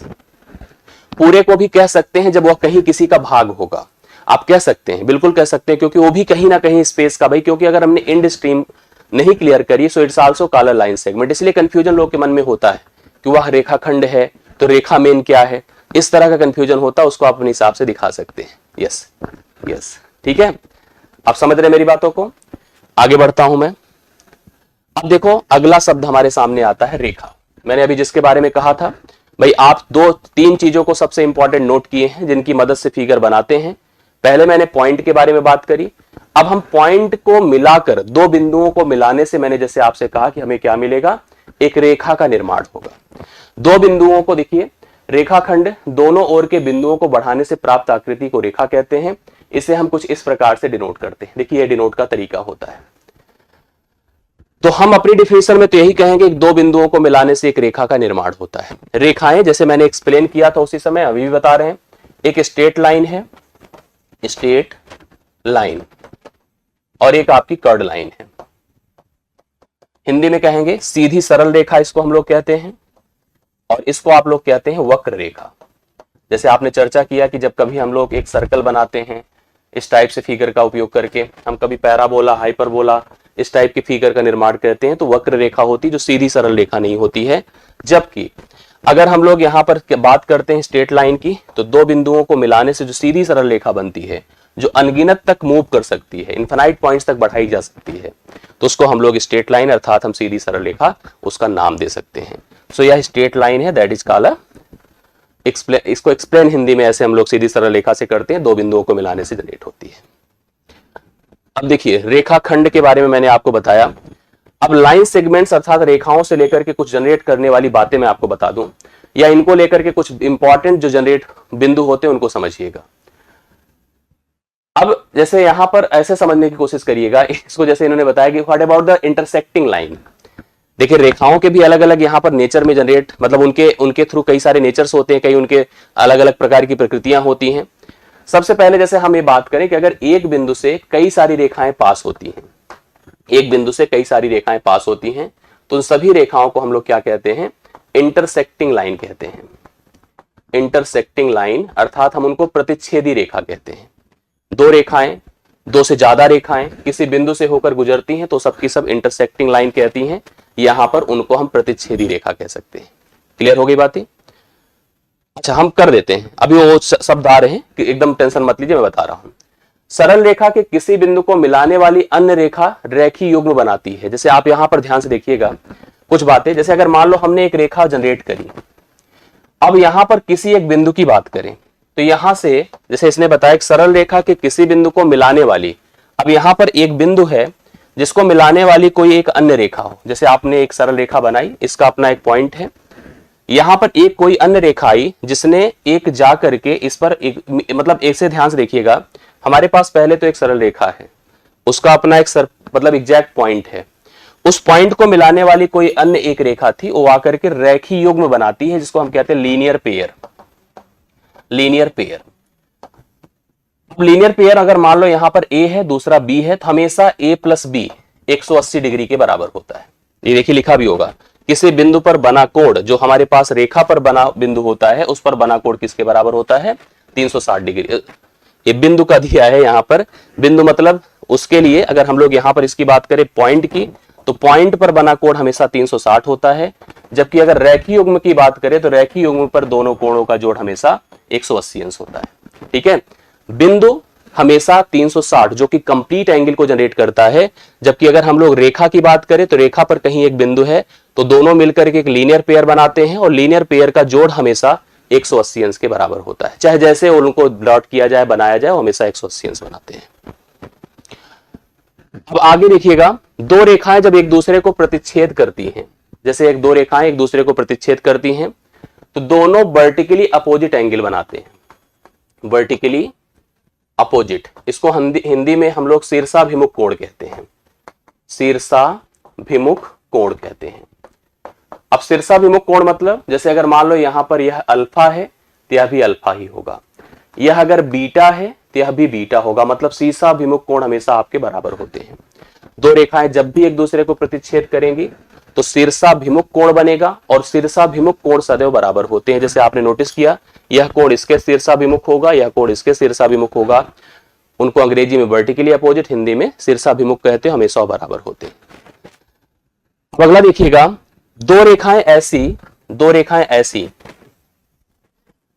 पूरे को भी कह सकते हैं जब वह कहीं किसी का भाग होगा, आप कह सकते हैं, बिल्कुल कह सकते हैं, क्योंकि वो भी कहीं ना कहीं स्पेस का, भाई क्योंकि अगर हमने एंड स्ट्रीम नहीं क्लियर करी, so it's also called a line segment. इसलिए कंफ्यूजन लोग के मन में होता है कि वह रेखाखंड है तो रेखा मेन क्या है, इस तरह का कंफ्यूजन होता है, उसको आप अपने हिसाब से दिखा सकते हैं। यस यस, ठीक है, आप समझ रहे हैं मेरी बातों को। आगे बढ़ता हूं मैं। अब देखो अगला शब्द हमारे सामने आता है रेखा। मैंने अभी जिसके बारे में कहा था, भाई आप दो तीन चीजों को सबसे इंपॉर्टेंट नोट किए हैं जिनकी मदद से फिगर बनाते हैं। पहले मैंने पॉइंट के बारे में बात करी, अब हम पॉइंट को मिलाकर, दो बिंदुओं को मिलाने से मैंने जैसे आपसे कहा कि हमें क्या मिलेगा, एक रेखा का निर्माण होगा। दो बिंदुओं को देखिए, रेखाखंड दोनों ओर के बिंदुओं को बढ़ाने से प्राप्त आकृति को रेखा कहते हैं। इसे हम कुछ इस प्रकार से डिनोट करते हैं। देखिए ये डिनोट का तरीका होता है। तो हम अपनी डिफिनेशन में तो यही कहेंगे कि दो बिंदुओं को मिलाने से एक रेखा का निर्माण होता है। रेखाएं जैसे मैंने एक्सप्लेन किया था उसी समय अभी भी बता रहे हैं, एक स्ट्रेट लाइन है, स्ट्रेट लाइन, और एक आपकी कर्ड लाइन है। हिंदी में कहेंगे सीधी सरल रेखा, इसको हम लोग कहते हैं, और इसको आप लोग कहते हैं वक्र रेखा। जैसे आपने चर्चा किया कि जब कभी हम लोग एक सर्कल बनाते हैं इस टाइप से फिगर का उपयोग करके, हम कभी पैराबोला, हाइपरबोला इस टाइप की फिगर का निर्माण करते हैं तो वक्र रेखा होती है जो सीधी सरल रेखा नहीं होती है। जबकि अगर हम लोग यहाँ पर बात करते हैं स्ट्रेट लाइन की, तो दो बिंदुओं को मिलाने से जो सीधी सरल रेखा बनती है, जो अनगिनत तक मूव कर सकती है, इनफाइनाइट पॉइंट्स तक बढ़ाई जा सकती है, तो उसको हम लोग स्ट्रेट लाइन अर्थात हम सीधी सरल रेखा उसका नाम दे सकते हैं। सो यह स्ट्रेट लाइन है, दैट इज कॉल्ड इसको एक्सप्लेन हिंदी में ऐसे हम लोग सीधी सरल रेखा से करते हैं, दो बिंदुओं को मिलाने से जनरेट होती है। अब देखिए रेखाखंड के बारे में मैंने आपको बताया। अब लाइन सेगमेंट्स अर्थात रेखाओं से लेकर के कुछ जनरेट करने वाली बातें मैं आपको बता दूं, या इनको लेकर के कुछ इंपॉर्टेंट जो जनरेट बिंदु होते हैं उनको समझिएगा। अब जैसे यहां पर ऐसे समझने की कोशिश करिएगा इसको, जैसे इन्होंने बताया कि what about the intersecting line. देखिए रेखाओं के भी अलग अलग यहाँ पर नेचर में जनरेट, मतलब उनके थ्रू कई सारे नेचर्स होते हैं, कई उनके अलग अलग प्रकार की प्रकृतियां होती हैं। सबसे पहले जैसे हम ये बात करें कि अगर एक बिंदु से कई सारी रेखाएं पास होती हैं, एक बिंदु से कई सारी रेखाएं पास होती हैं, तो उन सभी रेखाओं को हम लोग क्या कहते हैं, इंटरसेक्टिंग लाइन कहते हैं। इंटरसेक्टिंग लाइन अर्थात हम उनको प्रतिच्छेदी रेखा कहते हैं। दो रेखाएं, दो से ज्यादा रेखाएं किसी बिंदु से होकर गुजरती हैं तो सबकी सब इंटरसेक्टिंग लाइन कहती हैं। यहां पर उनको हम प्रतिच्छेदी रेखा कह सकते हैं। क्लियर हो गई बातें? अच्छा हम कर देते हैं, अभी वो शब्द आ रहे हैं कि एकदम टेंशन मत लीजिए, मैं बता रहा हूं। सरल रेखा के किसी बिंदु को मिलाने वाली अन्य रेखा रेखीय युग्म बनाती है। जैसे आप यहां पर ध्यान से देखिएगा कुछ बातें, जैसे अगर मान लो हमने एक रेखा जनरेट करी, अब यहां पर किसी एक बिंदु की बात करें तो यहां से जैसे इसने बताया एक सरल रेखा के किसी बिंदु को मिलाने वाली, अब यहां पर एक बिंदु है जिसको मिलाने वाली कोई एक अन्य रेखा हो। जैसे आपने एक सरल रेखा बनाई, इसका अपना एक पॉइंट है, यहां पर एक कोई अन्य रेखा आई जिसने एक जा करके इस पर एक, मतलब एक से ध्यान से देखिएगा, हमारे पास पहले तो एक सरल रेखा है, उसका अपना एक मतलब एग्जैक्ट पॉइंट है, उस पॉइंट को मिलाने वाली कोई अन्य एक रेखा थी, वो आकर के रेखीय युग्म बनाती है जिसको हम कहते हैं linear pair. Linear pair, linear pair अगर मान लो यहां पर ए है दूसरा बी है, तो हमेशा ए प्लस बी 180 डिग्री के बराबर होता है। ये देखिए लिखा भी होगा, किसी बिंदु पर बना कोण, जो हमारे पास रेखा पर बना बिंदु होता है उस पर बना कोण किसके बराबर होता है, 360 डिग्री। ये बिंदु का दिया है यहां पर, बिंदु मतलब उसके लिए अगर हम लोग यहां पर इसकी बात करें पॉइंट की, तो पॉइंट पर बना कोण हमेशा 360 होता है। जबकि अगर रेखीय युग्म की बात करें तो रेखीय युग्म पर दोनों कोणों का जोड़ हमेशा 180 अंश होता है। ठीक है, बिंदु हमेशा 360 जो कि कंप्लीट एंगल को जनरेट करता है। जबकि अगर हम लोग रेखा की बात करें तो रेखा पर कहीं एक बिंदु है तो दोनों मिलकर के एक लीनियर पेयर बनाते हैं, और लीनियर पेयर का जोड़ हमेशा 180 अंश के बराबर होता है। चाहे जैसे उनको डॉट किया जाए, बनाया जाए, वो हमेशा 180 अंश बनाते हैं। अब आगे देखिएगा, दो रेखाएं जब एक दूसरे को प्रतिच्छेद करती हैं, जैसे एक दो रेखाएं एक दूसरे को प्रतिच्छेद करती हैं, तो दोनों वर्टिकली अपोजिट एंगल बनाते हैं। वर्टिकली अपोजिट, इसको हिंदी में हम लोग शीर्षाभिमुख कोण कहते हैं। शीर्षाभिमुख कोण कहते हैं। अब शीर्षाभिमुख कोण मतलब जैसे अगर मान लो यहां पर यह अल्फा है तो यह भी अल्फा ही होगा, यह अगर बीटा है तो यह भी बीटा होगा, मतलब शीर्षाभिमुख कोण हमेशा आपके बराबर होते हैं। दो रेखाएं जब भी एक दूसरे को प्रतिच्छेद करेंगी तो शीर्षाभिमुख कोण बनेगा, और शीर्षाभिमुख कोण सदैव बराबर होते हैं। जैसे आपने नोटिस किया, यह कोण इसके शीर्षाभिमुख होगा, यह कोण इसके शीर्षाभिमुख होगा। उनको अंग्रेजी में वर्टिकली अपोजिट, हिंदी में शीर्षाभिमुख कहते हैं, हमेशा बराबर होते हैं। अगला देखिएगा, दो रेखाएं ऐसी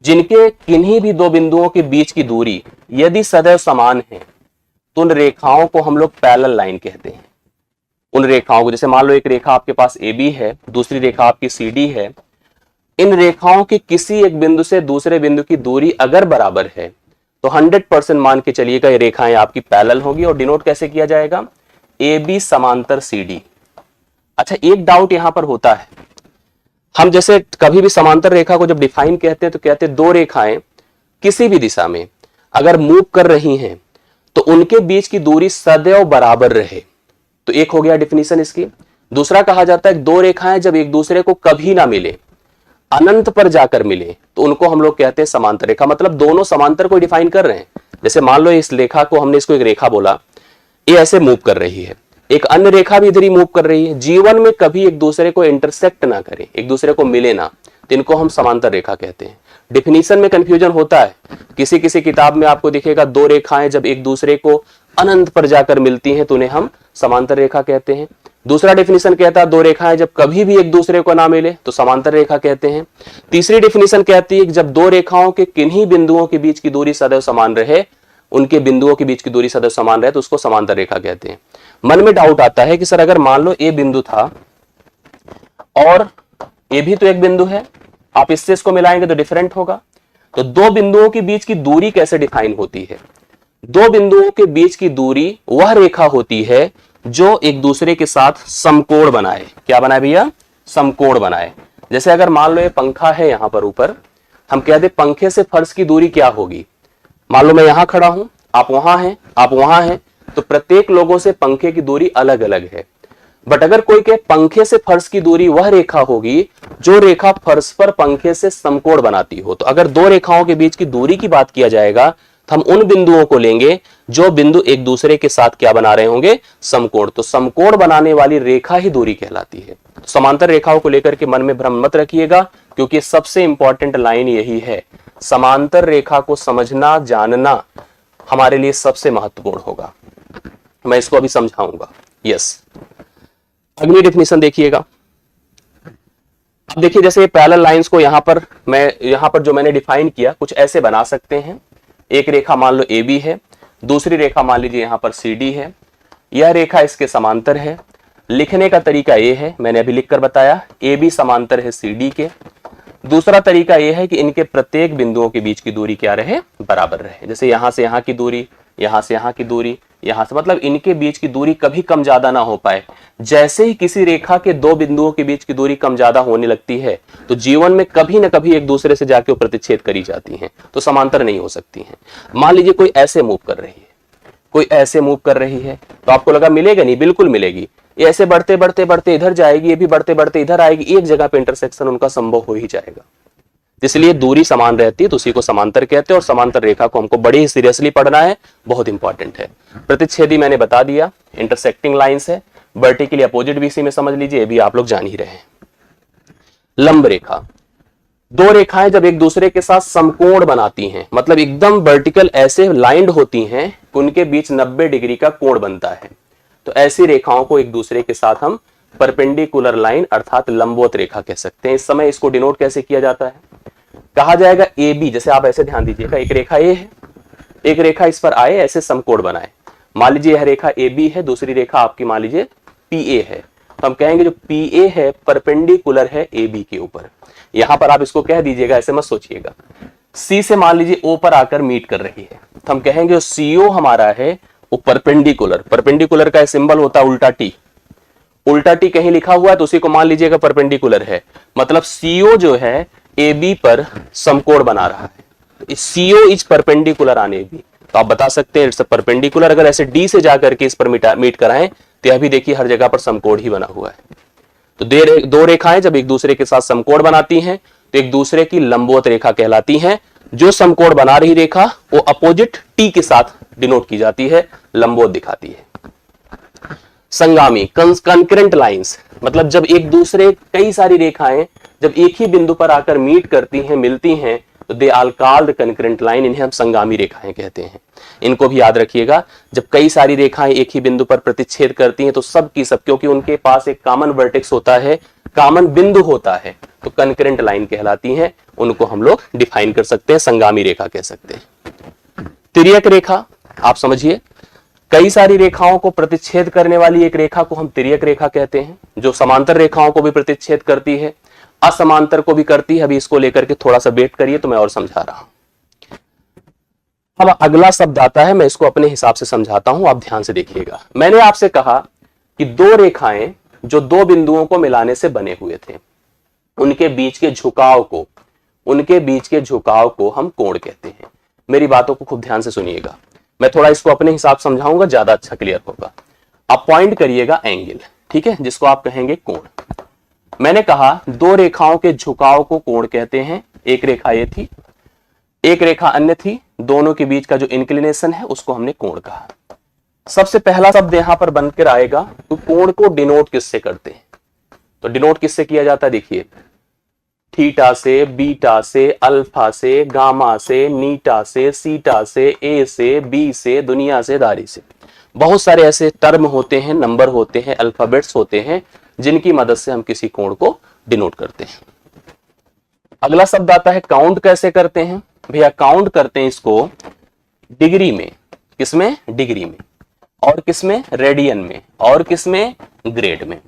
जिनके किन्हीं भी दो बिंदुओं के बीच की दूरी यदि सदैव समान है तो उन रेखाओं को हम लोग पैरेलल लाइन कहते हैं। उन रेखाओं को, जैसे मान लो एक रेखा आपके पास AB है, दूसरी रेखा आपकी CD है, इन रेखाओं के किसी एक बिंदु से दूसरे बिंदु की दूरी अगर बराबर है तो 100% मान के चलिएगा ये रेखाएं आपकी पैरेलल होगी। और डिनोट कैसे किया जाएगा, AB समांतर CD। अच्छा एक डाउट यहां पर होता है, हम जैसे कभी भी समांतर रेखा को जब डिफाइन कहते हैं तो कहते हैं दो रेखाएं किसी भी दिशा में अगर मूव कर रही हैं तो उनके बीच की दूरी सदैव बराबर रहे, तो एक हो गया डिफिनीशन इसकी। दूसरा कहा जाता है दो रेखाएं जब एक दूसरे को कभी ना मिले, अनंत पर जाकर मिले, तो उनको हम लोग कहते हैं समांतर रेखा। मतलब दोनों समांतर को डिफाइन कर रहे हैं। जैसे मान लो इस रेखा को हमने इसको एक रेखा बोला, ये ऐसे मूव कर रही है, एक अन्य रेखा भी इधर ही मूव कर रही है, जीवन में कभी एक दूसरे को इंटरसेक्ट ना करे, एक दूसरे को मिले ना, तो इनको हम समांतर रेखा कहते हैं। डिफिनीशन में कंफ्यूजन होता है, किसी किसी किताब में आपको दिखेगा दो रेखाएं जब एक दूसरे को अनंत पर जाकर मिलती हैं तो उन्हें हम समांतर रेखा कहते हैं। दूसरा डेफिनेशन कहता है दो रेखाएं जब कभी भी एक दूसरे को ना मिले तो समांतर रेखा कहते हैं। तीसरी डेफिनेशन कहती है कि जब दो रेखाओं के किन्हीं बिंदुओं के बीच की दूरी सदैव समान रहे, उनके बिंदुओं के बीच की दूरी सदैव समान रहे तो उसको समांतर रेखा कहते हैं। मन में डाउट आता है कि सर अगर मान लो ए बिंदु था और ए भी तो एक बिंदु है, आप इससे इसको मिलाएंगे तो डिफरेंट होगा, तो दो बिंदुओं के बीच की दूरी कैसे डिफाइन होती है? दो बिंदुओं के बीच की दूरी वह रेखा होती है जो एक दूसरे के साथ समकोण बनाए। क्या बनाए भैया? समकोण बनाए। जैसे अगर मान लो ये पंखा है यहां पर ऊपर, हम कह दे पंखे से फर्श की दूरी क्या होगी? मान लो मैं यहां खड़ा हूं, आप वहां हैं, आप वहां हैं, तो प्रत्येक लोगों से पंखे की दूरी अलग अलग है। बट अगर कोई के पंखे से फर्श की दूरी वह रेखा होगी जो रेखा फर्श पर पंखे से समकोण बनाती हो। तो अगर दो रेखाओं के बीच की दूरी की बात किया जाएगा तो हम उन बिंदुओं को लेंगे जो बिंदु एक दूसरे के साथ क्या बना रहे होंगे? समकोण। तो समकोण बनाने वाली रेखा ही दूरी कहलाती है। तो समांतर रेखाओं को लेकर के मन में भ्रम मत रखिएगा, क्योंकि सबसे इंपॉर्टेंट लाइन यही है। समांतर रेखा को समझना जानना हमारे लिए सबसे महत्वपूर्ण होगा। मैं इसको अभी समझाऊंगा। यस, अगली डेफिनेशन देखिएगा। अब देखिए जैसे पैरेलल लाइंस को यहां पर जो मैंने डिफाइन किया कुछ ऐसे बना सकते हैं। एक रेखा मान लो ए बी है, दूसरी रेखा मान लीजिए यहां पर सी डी है, यह रेखा इसके समांतर है। लिखने का तरीका ये है, मैंने अभी लिखकर बताया, ए बी समांतर है सी डी के। दूसरा तरीका यह है कि इनके प्रत्येक बिंदुओं के बीच की दूरी क्या रहे? बराबर रहे। जैसे यहां से यहां की दूरी, यहां से यहां की दूरी, यहां से, मतलब इनके बीच की दूरी कभी कम ज्यादा ना हो पाए। जैसे ही किसी रेखा के दो बिंदुओं के बीच की दूरी कम ज्यादा होने लगती है तो जीवन में कभी ना कभी एक दूसरे से जाके वो प्रतिच्छेद करी जाती हैं, तो समांतर नहीं हो सकती हैं। मान लीजिए कोई ऐसे मूव कर रही है, कोई ऐसे मूव कर रही है, तो आपको लगा मिलेगा नहीं? बिल्कुल मिलेगी। ये ऐसे बढ़ते बढ़ते बढ़ते इधर जाएगी, ये भी बढ़ते बढ़ते इधर आएगी, एक जगह पे इंटरसेक्शन उनका संभव हो ही जाएगा। इसलिए दूरी समान रहती है तो उसी को समांतर कहते हैं। और समांतर रेखा को हमको बड़ी ही सीरियसली पढ़ना है, बहुत इंपॉर्टेंट है। प्रतिच्छेदी मैंने बता दिया, इंटरसेक्टिंग लाइंस है। वर्टिकली अपोजिट भी इसी में समझ लीजिए, ये भी आप लोग जान ही रहे हैं। लंब रेखा, दो रेखाएं जब एक दूसरे के साथ समकोण बनाती हैं, मतलब एकदम वर्टिकल ऐसे लाइंड होती हैं, उनके बीच 90 डिग्री का कोण बनता है, तो ऐसी रेखाओं को एक दूसरे के साथ हम परपेंडिकुलर लाइन अर्थात लंबवत रेखा कह सकते हैं। इस समय इसको डिनोट कैसे किया जाता है? कहा जाएगा ए बी, जैसे आप ऐसे ध्यान दीजिएगा, एक रेखा ए है, एक रेखा इस पर आए, ऐसे समकोण बनाए। मान लीजिए यह रेखा ए बी है, दूसरी रेखा आपकी मान लीजिए पी ए है, तो हम कहेंगे जो पी ए है परपेंडिकुलर है ए बी के ऊपर। यहां पर आप इसको कह दीजिएगा, ऐसे मत सोचिएगा। सी से मान लीजिए ओ पर आकर मीट कर रही है, तो हम कहेंगे जो सीओ हमारा है वो परपेंडिकुलर, परपेंडिकुलर का सिंबल होता है उल्टा टी, उल्टा टी कहीं लिखा हुआ है तो उसी को मान लीजिएगा परपेंडिकुलर है, मतलब सीओ जो है ए बी पर समकोण बना रहा है। CO is perpendicular on A B, तो आप बता सकते हैं इट्स परपेंडिकुलर। अगर ऐसे डी से जाकर के इस पर मीट कराएं तो यह भी देखिए हर जगह पर समकोण ही बना हुआ है। तो दो रेखाएं जब एक दूसरे के साथ समकोण बनाती हैं तो एक दूसरे की लंबवत रेखा कहलाती हैं। जो समकोण बना रही रेखा वो अपोजिट टी के साथ डिनोट की जाती है, लंबवत दिखाती है। संगामी, कंकरेंट लाइंस, मतलब जब एक दूसरे कई सारी रेखाएं जब एक ही बिंदु पर आकर मीट करती हैं, मिलती हैं, तो they are called concurrent line, इन्हें हम संगामी रेखाएं कहते हैं। इनको भी याद रखिएगा, जब कई सारी रेखाएं एक ही बिंदु पर प्रतिच्छेद करती हैं तो सब की सब, क्योंकि उनके पास एक कॉमन वर्टेक्स होता है, कॉमन बिंदु होता है, तो कंकरेंट लाइन कहलाती हैं। उनको हम लोग डिफाइन कर सकते हैं, संगामी रेखा कह सकते हैं। तिर्यक रेखा, आप समझिए, कई सारी रेखाओं को प्रतिच्छेद करने वाली एक रेखा को हम तिर्यक रेखा कहते हैं, जो समांतर रेखाओं को भी प्रतिच्छेद करती है, असमांतर को भी करती है। अभी इसको लेकर के थोड़ा सा वेट करिए तो मैं और समझा रहा हूं। अब अगला शब्द आता है, मैं इसको अपने हिसाब से समझाता हूं, आप ध्यान से देखिएगा। मैंने आपसे कहा कि दो रेखाएं जो दो बिंदुओं को मिलाने से बने हुए थे, उनके बीच के झुकाव को हम कोण कहते हैं। मेरी बातों को खूब ध्यान से सुनिएगा, मैं थोड़ा इसको अपने हिसाब समझाऊंगा, ज्यादा अच्छा क्लियर होगा। आप पॉइंट करिएगा एंगल, ठीक है, जिसको आप कहेंगे कोण। मैंने कहा दो रेखाओं के झुकाव को कोण कहते हैं। एक रेखा ये थी, एक रेखा अन्य थी, दोनों के बीच का जो इंक्लिनेशन है उसको हमने कोण कहा। सबसे पहला शब्द यहां पर बनकर आएगा, तो कोण को डिनोट किससे करते हैं? तो डिनोट किससे किया जाता है? देखिए, थीटा से, बीटा से, अल्फा से, गामा से, नीटा से, सीटा से, ए से, बी से, दुनिया से, दारी से। बहुत सारे ऐसे टर्म होते हैं, नंबर होते हैं, अल्फाबेट्स होते हैं जिनकी मदद से हम किसी कोण को डिनोट करते हैं। अगला शब्द आता है काउंट। कैसे करते हैं भैया? काउंट करते हैं इसको डिग्री में। किसमें? डिग्री में। और किसमें? रेडियन में। और किसमें? ग्रेड में।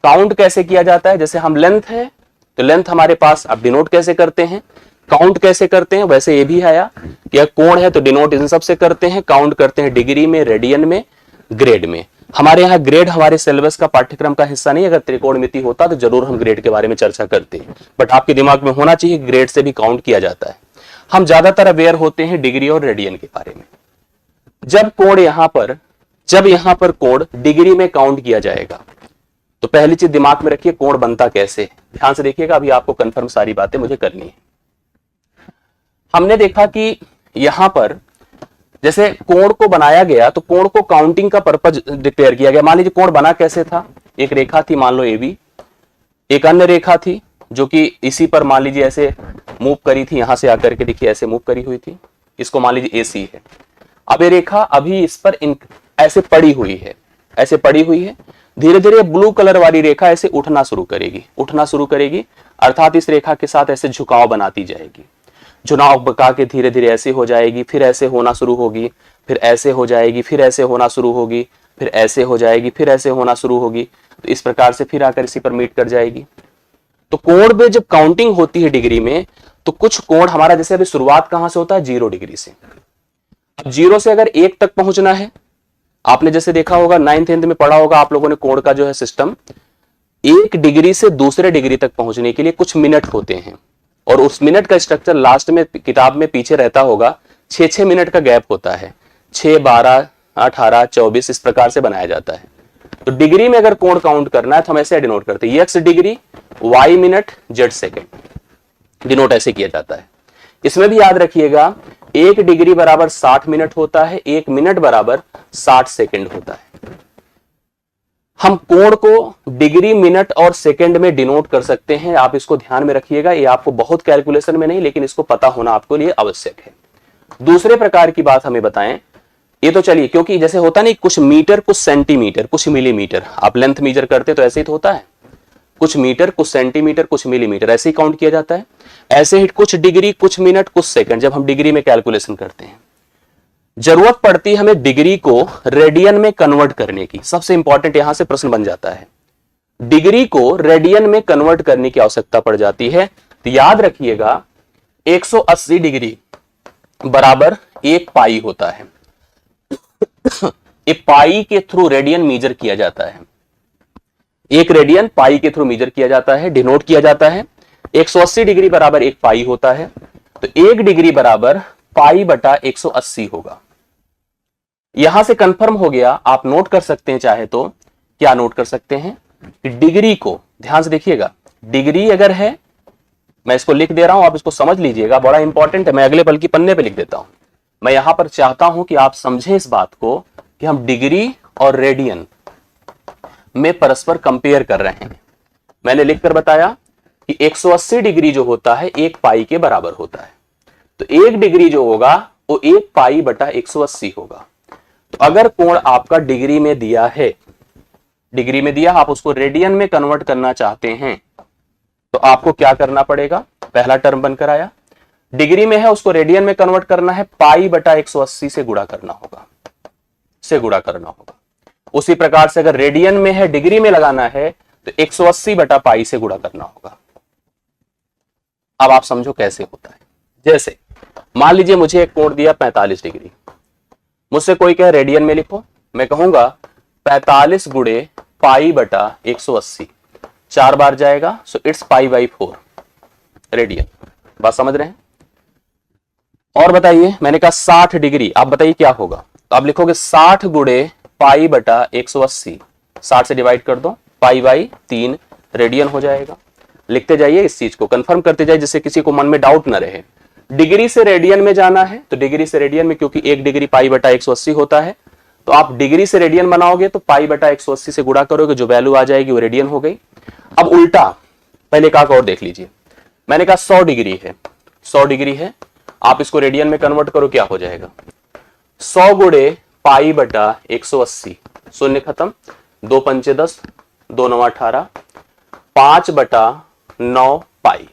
काउंट कैसे किया जाता है? जैसे हम लेंथ है तो लेंथ हमारे पास, अब डिनोट कैसे करते हैं, काउंट कैसे करते हैं, वैसे ये भी आया कि यह कोण है तो डिनोट इन सब से करते हैं। काउंट करते हैं डिग्री में, रेडियन में, ग्रेड में। हमारे यहाँ ग्रेड हमारे सिलेबस का पाठ्यक्रम का हिस्सा नहीं। अगर त्रिकोणमिति होता तो जरूर हम ग्रेड के बारे में चर्चा करते, बट आपके दिमाग में होना चाहिए ग्रेड से भी काउंट किया जाता है। हम ज्यादातर अवेयर होते हैं डिग्री और रेडियन के बारे में। जब यहां पर कोण डिग्री में काउंट किया जाएगा तो पहली चीज दिमाग में रखिए, कोण बनता कैसे। ध्यान से देखिएगा, अभी आपको कंफर्म सारी बातें मुझे करनी है। हमने देखा कि यहां पर जैसे कोण को बनाया गया तो कोण को काउंटिंग का पर्पज डिक्लेयर किया गया। मान लीजिए कोण बना कैसे था? एक रेखा थी मान लो AB, एक अन्य रेखा थी जो कि इसी पर मान लीजिए ऐसे मूव करी थी, यहां से आकर के देखिए ऐसे मूव करी हुई थी, इसको मान लीजिए AC है। अब ये रेखा अभी इस पर ऐसे पड़ी हुई है, ऐसे पड़ी हुई है। धीरे धीरे ब्लू कलर वाली रेखा ऐसे उठना शुरू करेगी, अर्थात इस रेखा के साथ ऐसे झुकाव बनाती जाएगी। झुकाव बका के धीरे धीरे ऐसे हो जाएगी, फिर ऐसे होना शुरू होगी, फिर ऐसे हो जाएगी, फिर ऐसे होना शुरू होगी, फिर ऐसे हो जाएगी, फिर ऐसे होना शुरू होगी। तो इस प्रकार से फिर आकर इसी पर मीट कर जाएगी। तो कोण में जब काउंटिंग होती है डिग्री में तो कुछ कोण हमारा, जैसे अभी शुरुआत कहां से होता है? 0 डिग्री से। अब 0 से अगर 1 तक पहुंचना है, आपने जैसे देखा होगा 9th 10th में पढ़ा होगा आप लोगों ने कोण का जो है सिस्टम, 1 डिग्री से दूसरे डिग्री तक पहुंचने के लिए कुछ मिनट होते हैं और उस मिनट का स्ट्रक्चर लास्ट में किताब में पीछे रहता होगा। 6 मिनट का गैप होता है, 6, 12, 18, 24 इस प्रकार से बनाया जाता है। तो डिग्री में अगर कोण काउंट करना है तो हम ऐसे डिनोट करते हैं, x degree, y minute, z second. Denote ऐसे किया जाता है। इसमें भी याद रखिएगा 1 डिग्री बराबर 60 मिनट होता है, 1 मिनट बराबर 60 सेकेंड होता है। हम कोण को डिग्री, मिनट और सेकेंड में डिनोट कर सकते हैं। आप इसको ध्यान में रखिएगा, ये आपको बहुत कैलकुलेशन में नहीं लेकिन इसको पता होना आपके लिए आवश्यक है। दूसरे प्रकार की बात हमें बताएं, ये तो चलिए, क्योंकि जैसे होता नहीं कुछ मीटर, कुछ सेंटीमीटर, कुछ मिलीमीटर, आप लेंथ मेजर करते तो ऐसे ही तो होता है, कुछ मीटर, कुछ सेंटीमीटर, कुछ मिलीमीटर, ऐसे ही काउंट किया जाता है। ऐसे ही कुछ डिग्री, कुछ मिनट, कुछ सेकंड, जब हम डिग्री में कैलकुलेशन करते हैं। जरूरत पड़ती है हमें डिग्री को रेडियन में कन्वर्ट करने की। सबसे इंपॉर्टेंट यहां से प्रश्न बन जाता है, डिग्री को रेडियन में कन्वर्ट करने की आवश्यकता पड़ जाती है। तो याद रखिएगा 180 डिग्री बराबर 1 पाई होता है। एक पाई के थ्रू रेडियन मेजर किया जाता है, 1 रेडियन पाई के थ्रू मेजर किया जाता है, डिनोट किया जाता है। 180 डिग्री बराबर 1 पाई होता है, तो 1 डिग्री बराबर पाई बटा 180 होगा। यहां से कंफर्म हो गया। आप नोट कर सकते हैं चाहे तो, क्या नोट कर सकते हैं कि डिग्री को, ध्यान से देखिएगा, डिग्री अगर है, मैं इसको लिख दे रहा हूं, आप इसको समझ लीजिएगा, बड़ा इंपॉर्टेंट है। मैं अगले पल की पन्ने पे लिख देता हूं। मैं यहां पर चाहता हूं कि आप समझें इस बात को कि हम डिग्री और रेडियन में परस्पर कंपेयर कर रहे हैं। मैंने लिखकर बताया कि 180 डिग्री जो होता है 1 पाई के बराबर होता है, तो 1 डिग्री जो होगा वो 1 पाई बटा 180 होगा। तो अगर कोण आपका डिग्री में दिया है, डिग्री में दिया, आप उसको रेडियन में कन्वर्ट करना चाहते हैं तो आपको क्या करना पड़ेगा? पहला टर्म बनकर आया, डिग्री में है उसको रेडियन में कन्वर्ट करना है, पाई बटा 180 से गुणा करना होगा, से गुणा करना होगा। उसी प्रकार से अगर रेडियन में है, डिग्री में लगाना है तो 180 बटा पाई से गुणा करना होगा। अब आप समझो कैसे होता है। जैसे मान लीजिए मुझे एक कोण दिया 45 डिग्री, मुझसे कोई कहे रेडियन में लिखो, मैं कहूंगा 45 गुणे पाई बटा 180, 4 बार जाएगा, so it's pi by 4 radian. बात समझ रहे हैं? और बताइए, मैंने कहा 60 डिग्री, आप बताइए क्या होगा? तो आप लिखोगे 60 गुणे पाई बटा 180, 60 से डिवाइड कर दो, पाई बाई 3 रेडियन हो जाएगा। लिखते जाइए, इस चीज को कंफर्म करते जाइए जिससे किसी को मन में डाउट ना रहे। डिग्री से रेडियन में जाना है तो डिग्री से रेडियन में, क्योंकि 1 डिग्री पाई बटा 180 होता है, तो आप डिग्री से रेडियन बनाओगे तो पाई बटा 180 से गुणा करोगे, जो वैल्यू आ जाएगी वो रेडियन हो गई। अब उल्टा, पहले का और देख लीजिए, मैंने कहा 100 डिग्री है, 100 डिग्री है, आप इसको रेडियन में कन्वर्ट करो, क्या हो जाएगा? 100 गुणे पाई बटा 180, शून्य खत्म, 2 पंचे 10, 2 9 18, 5/9 पाई,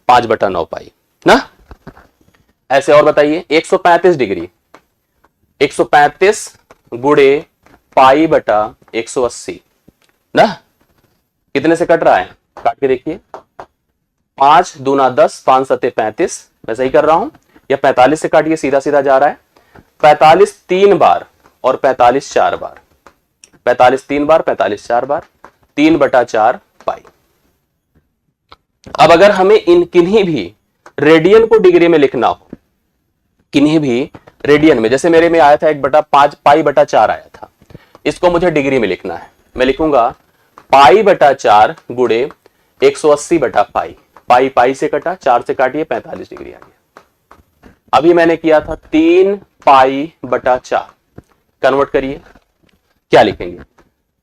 5/9 पाई ना। ऐसे और बताइए 135 डिग्री, 135 गुणे पाई बटा 180 ना, कितने से कट रहा है, काट के देखिए, 5 दूना 10, 5 सत्ते 35, मैं सही कर रहा हूं, या 45 से काटिए, सीधा सीधा जा रहा है, 45 3 बार और 45 4 बार, 45 3 बार 45 4 बार, 3/4 पाई। अब अगर हमें इन किन्हीं भी रेडियन को डिग्री में लिखना हो, किन्हीं भी रेडियन में, जैसे मेरे में आया था 1/5 पाई बटा 4 आया था, इसको मुझे डिग्री में लिखना है, मैं लिखूंगा पाई बटा 4 गुणे 180 बटा पाई, पाई पाई से कटा, 4 से काटिए, 45 डिग्री आ गया। अभी मैंने किया था 3 पाई बटा 4, कन्वर्ट करिए, क्या लिखेंगे,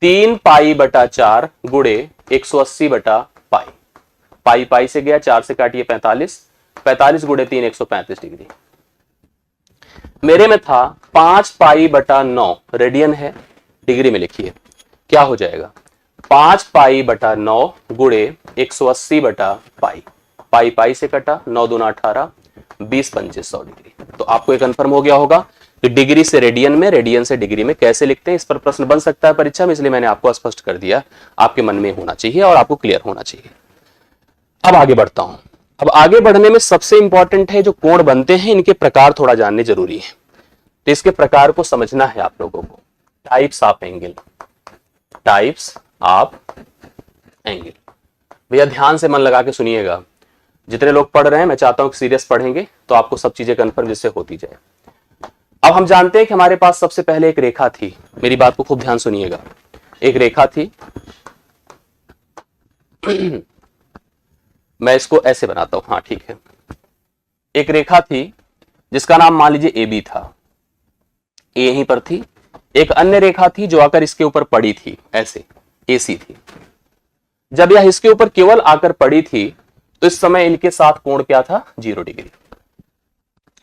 3 पाई बटा 4 गुणे 180 बटा पाई, पाई पाई से गया, 4 से काटिए 45, 45 गुणे 3 135 डिग्री। मेरे में था 5 पाई बटा 9, रेडियन है, डिग्री में लिखिए, क्या हो जाएगा, 5 पाई बटा 9 गुणे 180 बटा पाई, पाई पाई से कटा, 9 दूना 18, 20 पंचे 100 डिग्री। तो आपको ये कंफर्म हो गया होगा कि डिग्री से रेडियन में, रेडियन से डिग्री में कैसे लिखते हैं। इस पर प्रश्न बन सकता है परीक्षा में, इसलिए मैंने आपको स्पष्ट कर दिया, आपके मन में होना चाहिए और आपको क्लियर होना चाहिए। अब आगे बढ़ता हूं। अब आगे बढ़ने में सबसे इंपॉर्टेंट है जो कोण बनते हैं, इनके प्रकार थोड़ा जानने जरूरी है, तो इसके प्रकार को समझना है आप लोगों को। Types of angle, types of angle, भैया ध्यान से मन लगा के सुनिएगा, जितने लोग पढ़ रहे हैं मैं चाहता हूं कि सीरियस पढ़ेंगे तो आपको सब चीजें कंफर्म जिससे होती जाए। अब हम जानते हैं कि हमारे पास सबसे पहले एक रेखा थी, मेरी बात को खूब ध्यान सुनिएगा, एक रेखा थी मैं इसको ऐसे बनाता हूं, हाँ ठीक है, एक रेखा थी जिसका नाम मान लीजिए ए बी था, ए यहीं पर थी, एक अन्य रेखा थी जो आकर इसके ऊपर पड़ी थी, ऐसे एसी थी। जब यह इसके ऊपर केवल आकर पड़ी थी तो इस समय इनके साथ कोण क्या था, 0 डिग्री,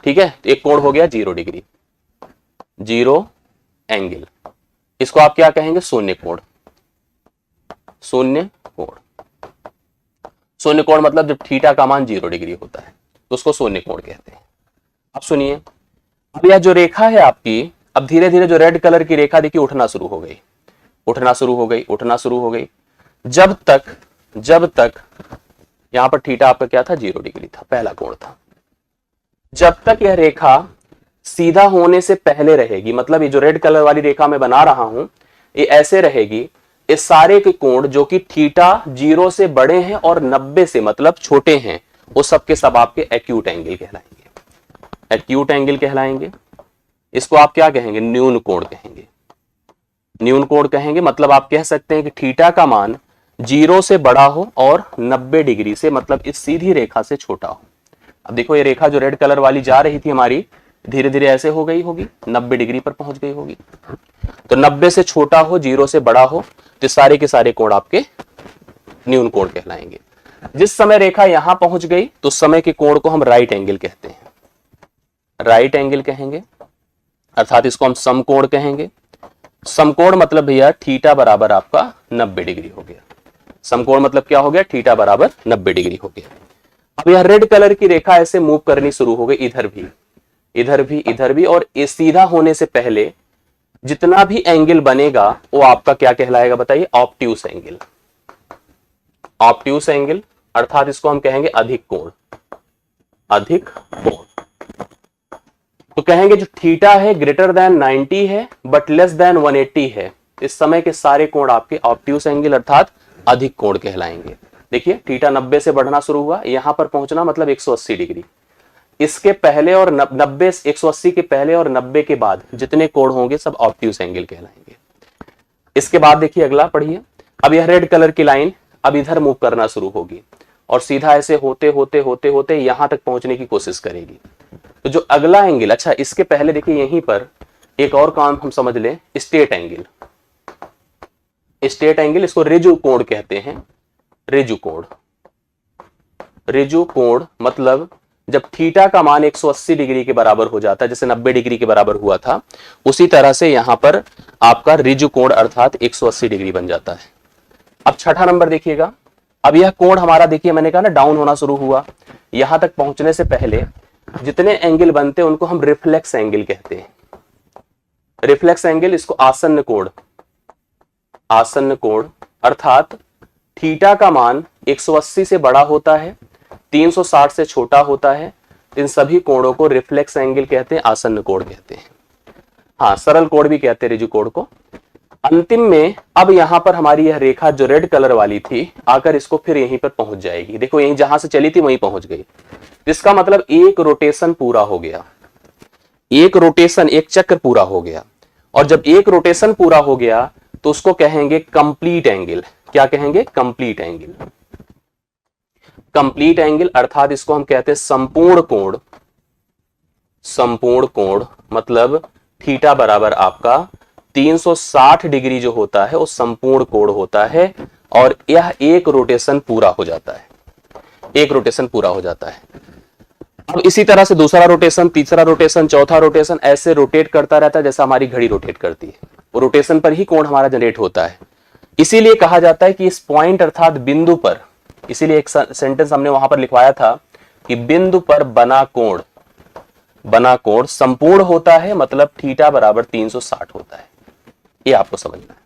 ठीक है, तो एक कोण हो गया 0 डिग्री, 0 एंगल, इसको आप क्या कहेंगे, शून्य कोण, शून्य कोण, शून्य कोण मतलब जब थीटा का मान 0 डिग्री होता है तो उसको शून्य कोण कहते हैं। अब सुनिए, अब यह जो रेखा है आपकी, अब धीरे धीरे जो रेड कलर की रेखा देखिए उठना शुरू हो गई, उठना शुरू हो गई, उठना शुरू हो गई, जब तक यहां पर थीटा आपका क्या था, 0 डिग्री था, पहला कोण था। जब तक यह रेखा सीधा होने से पहले रहेगी, मतलब ये जो रेड कलर वाली रेखा मैं बना रहा हूं ये ऐसे रहेगी, इस सारे के कोण जो कि थीटा 0 से बड़े हैं और 90 से मतलब छोटे हैं, वो सब के सब आपके एक्यूट एंगल कहलाएंगे, एक्यूट एंगल कहलाएंगे। इसको आप क्या कहेंगे, न्यून कोण कहेंगे, न्यून कोण कहेंगे, मतलब आप कह सकते हैं कि थीटा का मान 0 से बड़ा हो और 90 डिग्री से मतलब इस सीधी रेखा से छोटा हो। अब देखो ये रेखा जो रेड कलर वाली जा रही थी हमारी, धीरे धीरे ऐसे हो गई होगी, 90 डिग्री पर पहुंच गई होगी, तो 90 से छोटा हो, 0 से बड़ा हो, तो सारे के सारे कोण आपके न्यून कोण कहलाएंगे। जिस समय रेखा यहां पहुंच गई तो उस समय के कोण को हम राइट एंगल कहते हैं, राइट एंगल कहेंगे, अर्थात इसको हम समकोण कहेंगे। समकोण मतलब भैया थीटा बराबर आपका 90 डिग्री हो गया, समकोण मतलब क्या हो गया, थीटा बराबर 90 डिग्री हो गया। अब यह रेड कलर की रेखा ऐसे मूव करनी शुरू हो गई, इधर भी, इधर भी, इधर भी, और ये सीधा होने से पहले जितना भी एंगल बनेगा वो आपका क्या कहलाएगा बताइए, ऑब्ट्यूस एंगल, ऑब्ट्यूस एंगल, अर्थात इसको हम कहेंगे अधिक कोण, अधिक कोण। तो कहेंगे जो थीटा है ग्रेटर देन 90 है बट लेस देन 180 है, इस समय के सारे कोण आपके ऑब्ट्यूस एंगल अर्थात अधिक कोण कहलाएंगे। देखिए थीटा 90 से बढ़ना शुरू हुआ, यहां पर पहुंचना मतलब 180 डिग्री, इसके पहले और 90 180 के पहले और 90 के बाद जितने कोण होंगे सब ऑब्ट्यूस एंगल कहलाएंगे। इसके बाद देखिए अगला पढ़िए, अब यह रेड कलर की लाइन अब इधर मूव करना शुरू होगी और सीधा ऐसे होते होते होते होते यहां तक पहुंचने की कोशिश करेगी। तो जो अगला एंगल, अच्छा इसके पहले देखिए यहीं पर एक और काम हम समझ लें, स्ट्रेट एंगल, स्ट्रेट एंगल इसको रिजु कोण कहते हैं, रिजु कोण, रिजु कोण मतलब जब थीटा का मान 180 डिग्री के बराबर हो जाता है, जैसे 90 डिग्री के बराबर हुआ था, उसी तरह से यहां पर आपका ऋजु कोण अर्थात 180 डिग्री बन जाता है। अब छठा नंबर देखिएगा। अब यह कोण हमारा देखिए, मैंने कहा ना डाउन होना शुरू हुआ। यहां तक पहुंचने से पहले जितने एंगल बनते हैं उनको हम रिफ्लेक्स एंगल कहते हैं। रिफ्लेक्स एंगल, इसको आसन्न कोण, आसन्न कोण अर्थात थीटा का मान 180 से बड़ा होता है, 360 से छोटा होता है। इन सभी कोणों को रिफ्लेक्स एंगल कहते हैं, आसन्न कोण कहते हैं। हाँ, सरल कोण भी कहते हैं ऋजु कोण को। अंतिम में अब यहां पर हमारी यह रेखा जो रेड कलर वाली थी आकर इसको फिर यहीं पर पहुंच जाएगी। देखो यहीं जहां से चली थी वहीं पहुंच गई। इसका मतलब एक रोटेशन पूरा हो गया, एक रोटेशन, एक चक्र पूरा हो गया। और जब एक रोटेशन पूरा हो गया तो उसको कहेंगे कंप्लीट एंगल। क्या कहेंगे? Complete angle. कंप्लीट एंगल अर्थात इसको हम कहते हैं संपूर्ण कोण। संपूर्ण कोण मतलब थीटा बराबर आपका 360 डिग्री जो होता है वो संपूर्ण कोण होता है, और यह एक रोटेशन पूरा हो जाता है, एक रोटेशन पूरा हो जाता है। अब इसी तरह से दूसरा रोटेशन, तीसरा रोटेशन, चौथा रोटेशन, ऐसे रोटेट करता रहता है जैसा हमारी घड़ी रोटेट करती है। वो रोटेशन पर ही कोण हमारा जनरेट होता है। इसीलिए कहा जाता है कि इस पॉइंट अर्थात बिंदु पर, इसीलिए एक सेंटेंस हमने वहां पर लिखवाया था कि बिंदु पर बना कोण, बना कोण संपूर्ण होता है, मतलब थीटा बराबर 360 होता है। ये आपको समझना है,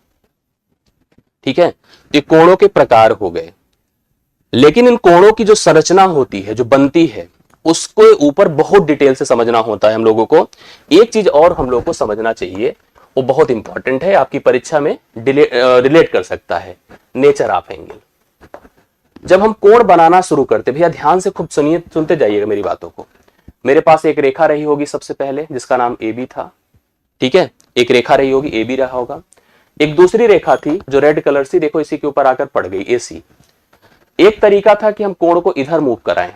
ठीक है। ये कोणों के प्रकार हो गए, लेकिन इन कोणों की जो संरचना होती है, जो बनती है, उसको ऊपर बहुत डिटेल से समझना होता है हम लोगों को। एक चीज और हम लोग को समझना चाहिए, वो बहुत इंपॉर्टेंट है, आपकी परीक्षा में रिलेट कर सकता है, नेचर ऑफ एंगल। जब हम कोण बनाना शुरू करते, भैया ध्यान से खूब सुनिए, सुनते जाइएगा मेरी बातों को। मेरे पास एक रेखा रही होगी सबसे पहले जिसका नाम ए बी था, ठीक है। एक रेखा रही होगी, ए बी रहा होगा। एक दूसरी रेखा थी जो रेड कलर से, देखो इसी के ऊपर आकर पड़ गई, ए सी। एक तरीका था कि हम कोण को इधर मूव कराएं,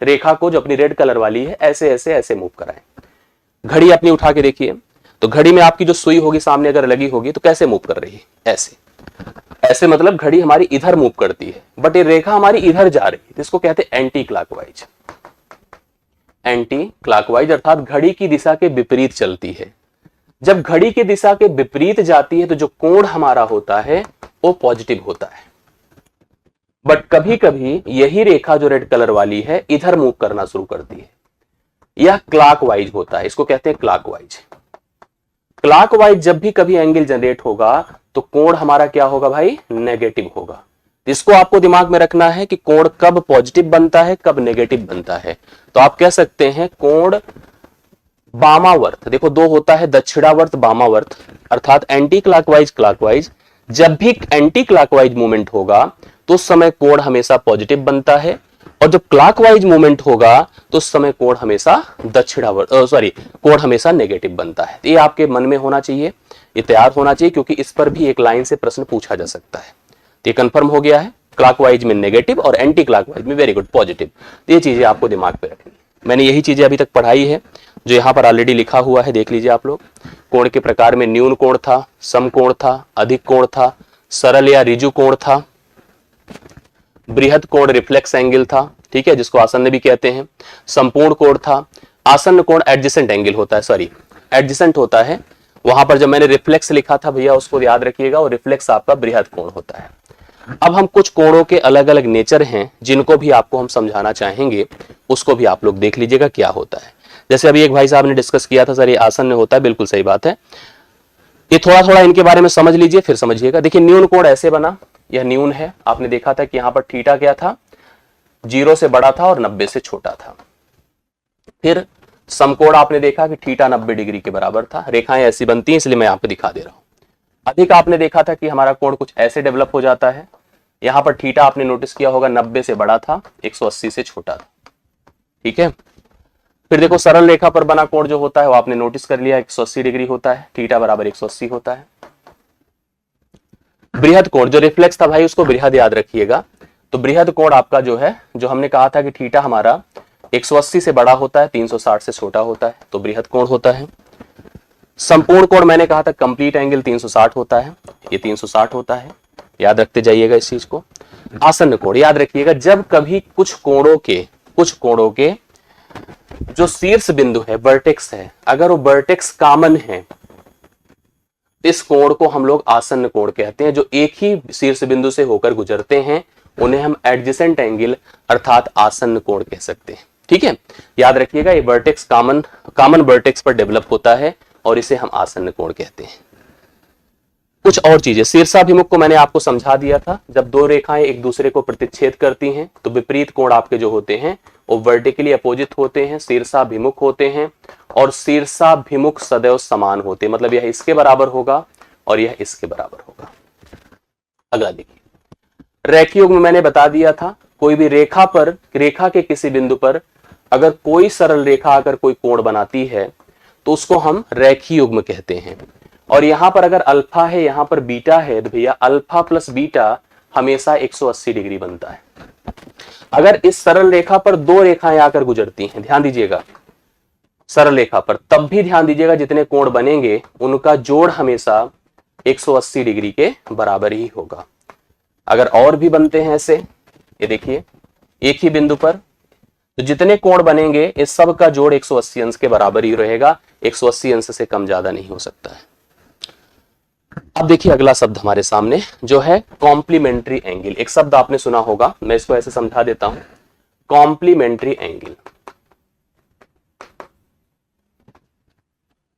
रेखा को जो अपनी रेड कलर वाली है ऐसे ऐसे ऐसे मूव कराएं। घड़ी अपनी उठा के देखिए, तो घड़ी में आपकी जो सुई होगी सामने अगर लगी होगी तो कैसे मूव कर रही है? ऐसे ऐसे, मतलब घड़ी हमारी इधर मूव करती है, बट ये रेखा हमारी इधर जा रही है। इसको कहते हैं एंटी क्लॉकवाइज। एंटी क्लॉकवाइज अर्थात घड़ी की दिशा के विपरीत चलती है। जब घड़ी की दिशा के विपरीत जाती है तो जो कोण हमारा होता है वो पॉजिटिव होता है। बट कभी कभी यही रेखा जो रेड कलर वाली है इधर मूव करना शुरू करती है, यह क्लॉकवाइज होता है। इसको कहते हैं क्लॉकवाइज। क्लॉकवाइज जब भी कभी एंगल जनरेट होगा तो कोण हमारा क्या होगा भाई? नेगेटिव होगा। इसको आपको दिमाग में रखना है कि कोण कब पॉजिटिव बनता है, कब नेगेटिव बनता है। तो आप कह सकते हैं कोण वामावर्त, देखो दो होता है, दक्षिणावर्त, वामावर्त, अर्थात एंटी क्लॉकवाइज, क्लॉकवाइज। जब भी एंटी क्लॉकवाइज मूवमेंट होगा तो उस समय कोण हमेशा पॉजिटिव बनता है, और जब क्लॉकवाइज मूवमेंट होगा तो उस समय कोण हमेशा कोण हमेशा नेगेटिव बनता है। ये आपके मन में होना चाहिए, ये तैयार होना चाहिए, क्योंकि इस पर भी एक लाइन से प्रश्न पूछा जा सकता है। तो ये कंफर्म हो गया है, क्लॉकवाइज में नेगेटिव और एंटी क्लॉकवाइज में वेरी गुड पॉजिटिव। ये चीजें आपको दिमाग पे रखनी। मैंने यही चीजें अभी तक पढ़ाई है जो यहाँ पर ऑलरेडी लिखा हुआ है, देख लीजिए आप लोग। कोण के प्रकार में न्यून कोण था, सम कोण था, अधिक कोण था, सरल या ऋजु कोण था, बृहद कोण रिफ्लेक्स एंगल था, ठीक है, जिसको आसन्न भी कहते हैं, संपूर्ण कोण था, आसन्न कोण एडजेसेंट एंगल होता है, एडजेसेंट होता है। वहां पर जब मैंने रिफ्लेक्स लिखा था भैया उसको याद रखिएगा, और रिफ्लेक्स आपका बृहद कोण होता है। अब हम कुछ कोणों के अलग अलग नेचर हैं जिनको भी आपको हम समझाना चाहेंगे, उसको भी आप लोग देख लीजिएगा क्या होता है। जैसे अभी एक भाई साहब ने डिस्कस किया था, सर ये आसन्न होता है, बिल्कुल सही बात है। ये थोड़ा थोड़ा इनके बारे में समझ लीजिए फिर समझिएगा। देखिए न्यून कोण ऐसे बना, यह न्यून है। आपने देखा था कि यहां पर थीटा क्या था? 0 से बड़ा था और 90 से छोटा था। फिर समकोण आपने देखा कि थीटा 90 डिग्री के बराबर था। रेखाएं ऐसी बनती हैं, इसलिए मैं आपको दिखा दे रहा हूं। अधिक आपने देखा था कि हमारा कोण कुछ ऐसे डेवलप हो जाता है। यहां पर थीटा आपने नोटिस किया होगा 90 से बड़ा था, 180 से छोटा था, ठीक है। फिर देखो सरल रेखा पर बना कोण जो होता है वो आपने नोटिस कर लिया 180 डिग्री होता है, थीटा बराबर 180 होता है। बृहद कोण जो रिफ्लेक्स था भाई उसको बृहद याद रखिएगा। तो बृहद कोण आपका जो है, जो हमने कहा था कि थीटा हमारा 180 से बड़ा होता है, 360 से छोटा होता है, तो बृहद कोण होता है। संपूर्ण कोण मैंने कहा था कंप्लीट एंगल 360 होता है, ये 360 होता है, याद रखते जाइएगा इस चीज को। आसन्न कोण याद रखिएगा, जब कभी कुछ कोणों के जो शीर्ष बिंदु है, वर्टेक्स है, अगर वो वर्टेक्स कॉमन है, इस कोण को हम लोग आसन्न कोण कहते हैं। जो एक ही शीर्ष बिंदु से होकर गुजरते हैं उन्हें हम एडजेसेंट एंगल अर्थात आसन्न कोण कह सकते हैं। ठीक है, याद रखिएगा, ये वर्टेक्स कॉमन वर्टेक्स पर डेवलप होता है और इसे हम आसन्न कोण कहते हैं। कुछ और चीजें, शीर्षाभिमुख को मैंने आपको समझा दिया था। जब दो रेखाएं एक दूसरे को प्रतिच्छेद करती हैं तो विपरीत कोण आपके जो होते हैं वो वर्टिकली अपोजिट होते हैं, शीर्षाभिमुख होते हैं, और शीर्षाभिमुख सदैव समान होते हैं, मतलब यह इसके बराबर होगा और यह इसके बराबर होगा। अगला देखिए, रेखीय युग्म मैंने बता दिया था, कोई भी रेखा के किसी बिंदु पर अगर कोई सरल रेखा आकर कोई कोण बनाती है तो उसको हम रेखीय युग्म कहते हैं। और यहां पर अगर अल्फा है, यहां पर बीटा है, तो भैया अल्फा प्लस बीटा हमेशा 180 डिग्री बनता है। अगर इस सरल रेखा पर दो रेखाएं आकर गुजरती हैं, ध्यान दीजिएगा, सरल रेखा पर, तब भी ध्यान दीजिएगा जितने कोण बनेंगे उनका जोड़ हमेशा 180 डिग्री के बराबर ही होगा। अगर और भी बनते हैं ऐसे, ये देखिए, एक ही बिंदु पर तो जितने कोण बनेंगे इस सब का जोड़ 180 अंश के बराबर ही रहेगा, 180 अंश से कम ज्यादा नहीं हो सकता है। अब देखिए अगला शब्द हमारे सामने जो है कॉम्प्लीमेंट्री एंगल। एक शब्द आपने सुना होगा, मैं इसको ऐसे समझा देता हूं, कॉम्प्लीमेंट्री एंगल।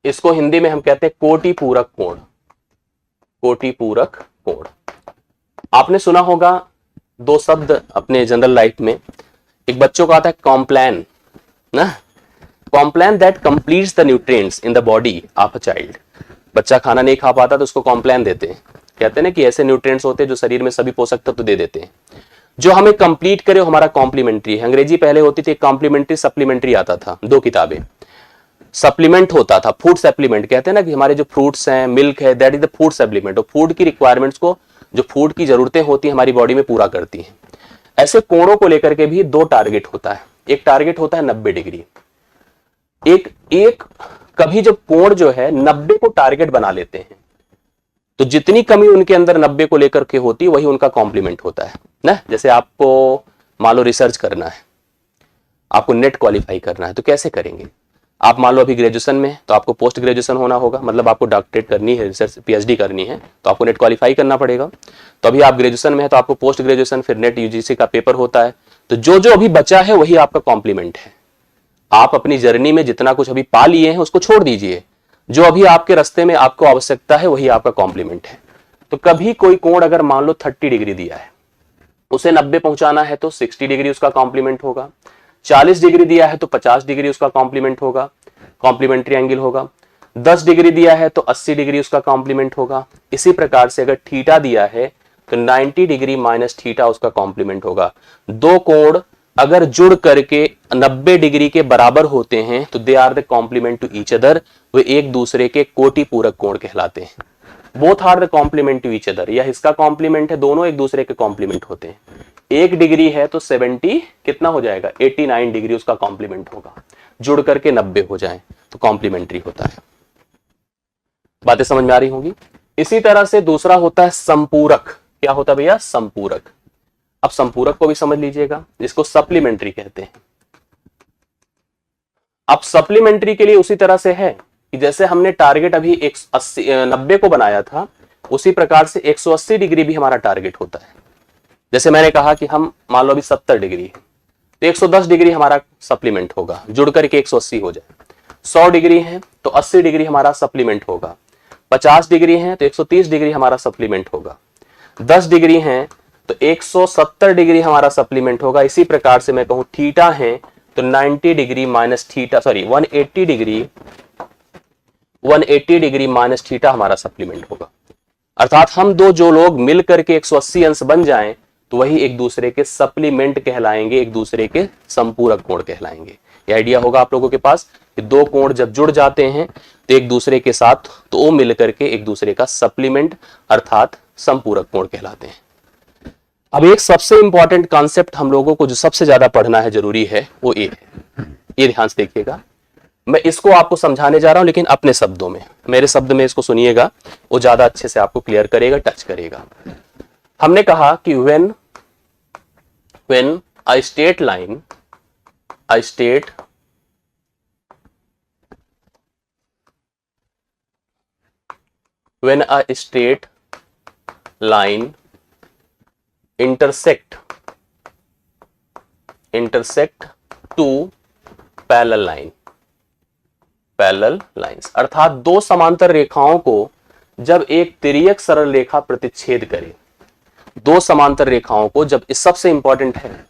इसको हिंदी में हम कहते हैं कोटि पूरक कोण। कोटि पूरक कोण आपने सुना होगा, दो शब्द अपने जनरल लाइफ में। एक बच्चों का आता है कॉम्प्लान ना, Complan that completes the nutrients in the body of a child. बच्चा खाना नहीं खा पाता तो उसको कॉम्प्लान देते हैं, कहते हैं ना कि ऐसे न्यूट्रिएंट्स होते हैं जो शरीर में सभी पोषक तत्व दे देते हैं, जो हमें कंप्लीट करे, हमारा कॉम्प्लीमेंट्री है। अंग्रेजी पहले होती थी, कॉम्प्लीमेंट्री सप्लीमेंट्री आता था, दो किताबें, सप्लीमेंट होता था, फूड सप्लीमेंट कहते हैं ना कि हमारे जो फ्रूट्स हैं, मिल्क है, that is the food supplement, और फूड की रिक्वायरमेंट्स को, जो फूड की जरूरतें होती है हमारी बॉडी में, पूरा करती हैं। ऐसे कोणों को लेकर के भी दो टारगेट होता है। एक टारगेट होता है 90 डिग्री, एक कभी जब कोण जो है 90 को टारगेट बना लेते हैं तो जितनी कमी उनके अंदर 90 को लेकर के होती है वही उनका कॉम्प्लीमेंट होता है ना। जैसे आपको मान लो रिसर्च करना है, आपको नेट क्वालिफाई करना है, तो कैसे करेंगे आप? मान लो अभी ग्रेजुएशन में तो आपको पोस्ट ग्रेजुएशन होना होगा, मतलब आपको डॉक्टरेट करनी है, रिसर्च पीएचडी करनी है, तो आपको नेट क्वालिफाई करना पड़ेगा। तो अभी आप ग्रेजुएशन में है तो आपको पोस्ट ग्रेजुएशन, फिर नेट यूजीसी का पेपर होता है, तो जो जो अभी बचा है वही आपका कॉम्प्लीमेंट है। आप अपनी जर्नी में जितना कुछ अभी पा लिए हैं उसको छोड़ दीजिए, जो अभी आपके रास्ते में आपको आवश्यकता है वही आपका कॉम्प्लीमेंट है। तो कभी कोई कोण अगर मान लो 30 डिग्री दिया है, उसे 90 पहुंचाना है तो 60 डिग्री उसका कॉम्प्लीमेंट होगा। 40 डिग्री दिया है तो 50 डिग्री उसका कॉम्प्लीमेंट होगा, कॉम्प्लीमेंट्री एंगल होगा। 10 डिग्री दिया है तो 80 डिग्री उसका कॉम्प्लीमेंट होगा। इसी प्रकार से अगर थीटा दिया है तो 90 डिग्री माइनस थीटा उसका कॉम्प्लीमेंट होगा। दो कोण अगर जुड़ करके 90 डिग्री के बराबर होते हैं तो they are the complement to each other, वे एक दूसरे के कोटि पूरक कोण कहलाते हैं। Both are the complement to each other, यह इसका कॉम्प्लीमेंट है, दोनों एक दूसरे के कॉम्प्लीमेंट होते हैं। 1 डिग्री है तो 70 कितना हो जाएगा, 89 डिग्री उसका कॉम्प्लीमेंट होगा, जुड़ करके 90 हो जाए तो कॉम्प्लीमेंट्री होता है। बातें समझ में आ रही होंगी। इसी तरह से दूसरा होता है संपूरक। क्या होता है भैया? संपूरक। अब संपूरक को भी समझ लीजिएगा, जिसको सप्लीमेंट्री कहते हैं। अब सप्लीमेंट्री के लिए उसी तरह से है कि जैसे हमने टारगेट अभी 90 को बनाया था, उसी प्रकार से 180 डिग्री भी हमारा टारगेट होता है। जैसे मैंने कहा कि हम मान लो अभी 70 डिग्री तो 110 डिग्री हमारा सप्लीमेंट होगा, जुड़ करके 180 हो जाए। 100 डिग्री है तो 80 डिग्री हमारा सप्लीमेंट होगा। 50 डिग्री है तो 130 डिग्री हमारा सप्लीमेंट होगा। 10 डिग्री है तो 170 डिग्री हमारा सप्लीमेंट होगा। इसी प्रकार से मैं कहूं थीटा है तो 90 degree minus theta, sorry 180 degree minus theta हमारा सप्लीमेंट होगा। अर्थात हम दो जो लोग मिल करके 180 अंश बन जाएं तो वही एक दूसरे के सप्लीमेंट कहलाएंगे, एक दूसरे के संपूरक कोण कहलाएंगे। ये आइडिया होगा आप लोगों के पास कि दो कोण जब जुड़ जाते हैं तो एक दूसरे के साथ तो वो मिल करके एक दूसरे का सप्लीमेंट अर्थात संपूरक कोण कहलाते हैं। अब एक सबसे इंपॉर्टेंट कॉन्सेप्ट हम लोगों को जो सबसे ज्यादा पढ़ना है, जरूरी है, वो ये है। ये ध्यान से देखिएगा, मैं इसको आपको समझाने जा रहा हूं लेकिन अपने शब्दों में, मेरे शब्द में इसको सुनिएगा, वो ज्यादा अच्छे से आपको क्लियर करेगा, टच करेगा। हमने कहा कि when a straight line when a straight line intersect two parallel line, parallel lines, अर्थात दो समांतर रेखाओं को जब एक तिर्यक सरल रेखा प्रतिच्छेद करे, दो समांतर रेखाओं को जब, इस सबसे इंपॉर्टेंट है,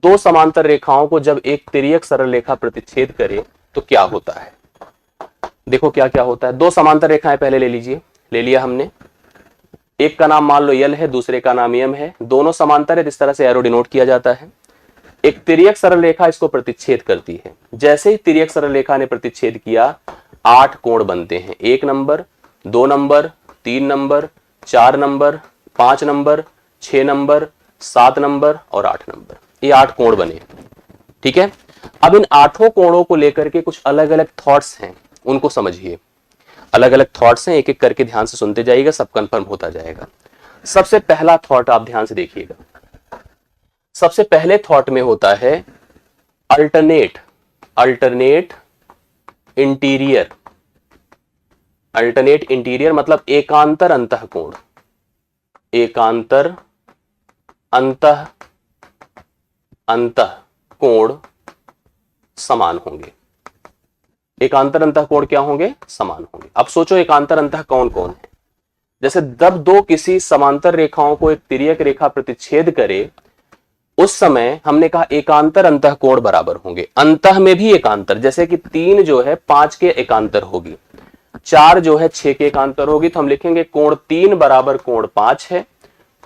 दो समांतर रेखाओं को जब एक तिर्यक सरल रेखा प्रतिच्छेद करे तो क्या होता है। देखो क्या क्या होता है। दो समांतर रेखाएं पहले ले लीजिए, ले लिया हमने, एक का नाम मान लो यल है, दूसरे का नाम यम है, दोनों समांतर है, इस तरह से एरो डिनोट किया जाता है। एक तिर्यक सरल रेखा इसको प्रतिच्छेद करती है, जैसे ही तिर्यक सरल रेखा ने प्रतिच्छेद किया 8 कोण बनते हैं, 1 number, 2 number, 3 number, 4 number, 5 number, 6 number, 7 number और 8 नंबर, ये 8 कोण बने। ठीक है, अब इन 8 कोणों को लेकर के कुछ अलग अलग थॉट्स हैं, उनको समझिए। अलग अलग थॉट्स हैं, एक एक करके ध्यान से सुनते जाइएगा, सब कंफर्म होता जाएगा। सबसे पहला थॉट आप ध्यान से देखिएगा, सबसे पहले थॉट में होता है अल्टरनेट इंटीरियर। अल्टरनेट इंटीरियर मतलब एकांतर अंतःकोण, एकांतर अंतःकोण समान होंगे। एकांतर अंतःकोण क्या होंगे, समान होंगे। अब सोचो एकांतर अंतःकोण कौन है। जैसे जब दो किसी समांतर रेखाओं को एक तिर्यक रेखा प्रतिच्छेद करे, उस समय हमने कहा एकांतर अंतःकोण बराबर होंगे। अंतः में भी एकांतर, जैसे कि 3 जो है 5 के एकांतर होगी, 4 जो है 6 के एकांतर होगी, तो हम लिखेंगे कोण 3 बराबर कोण 5 है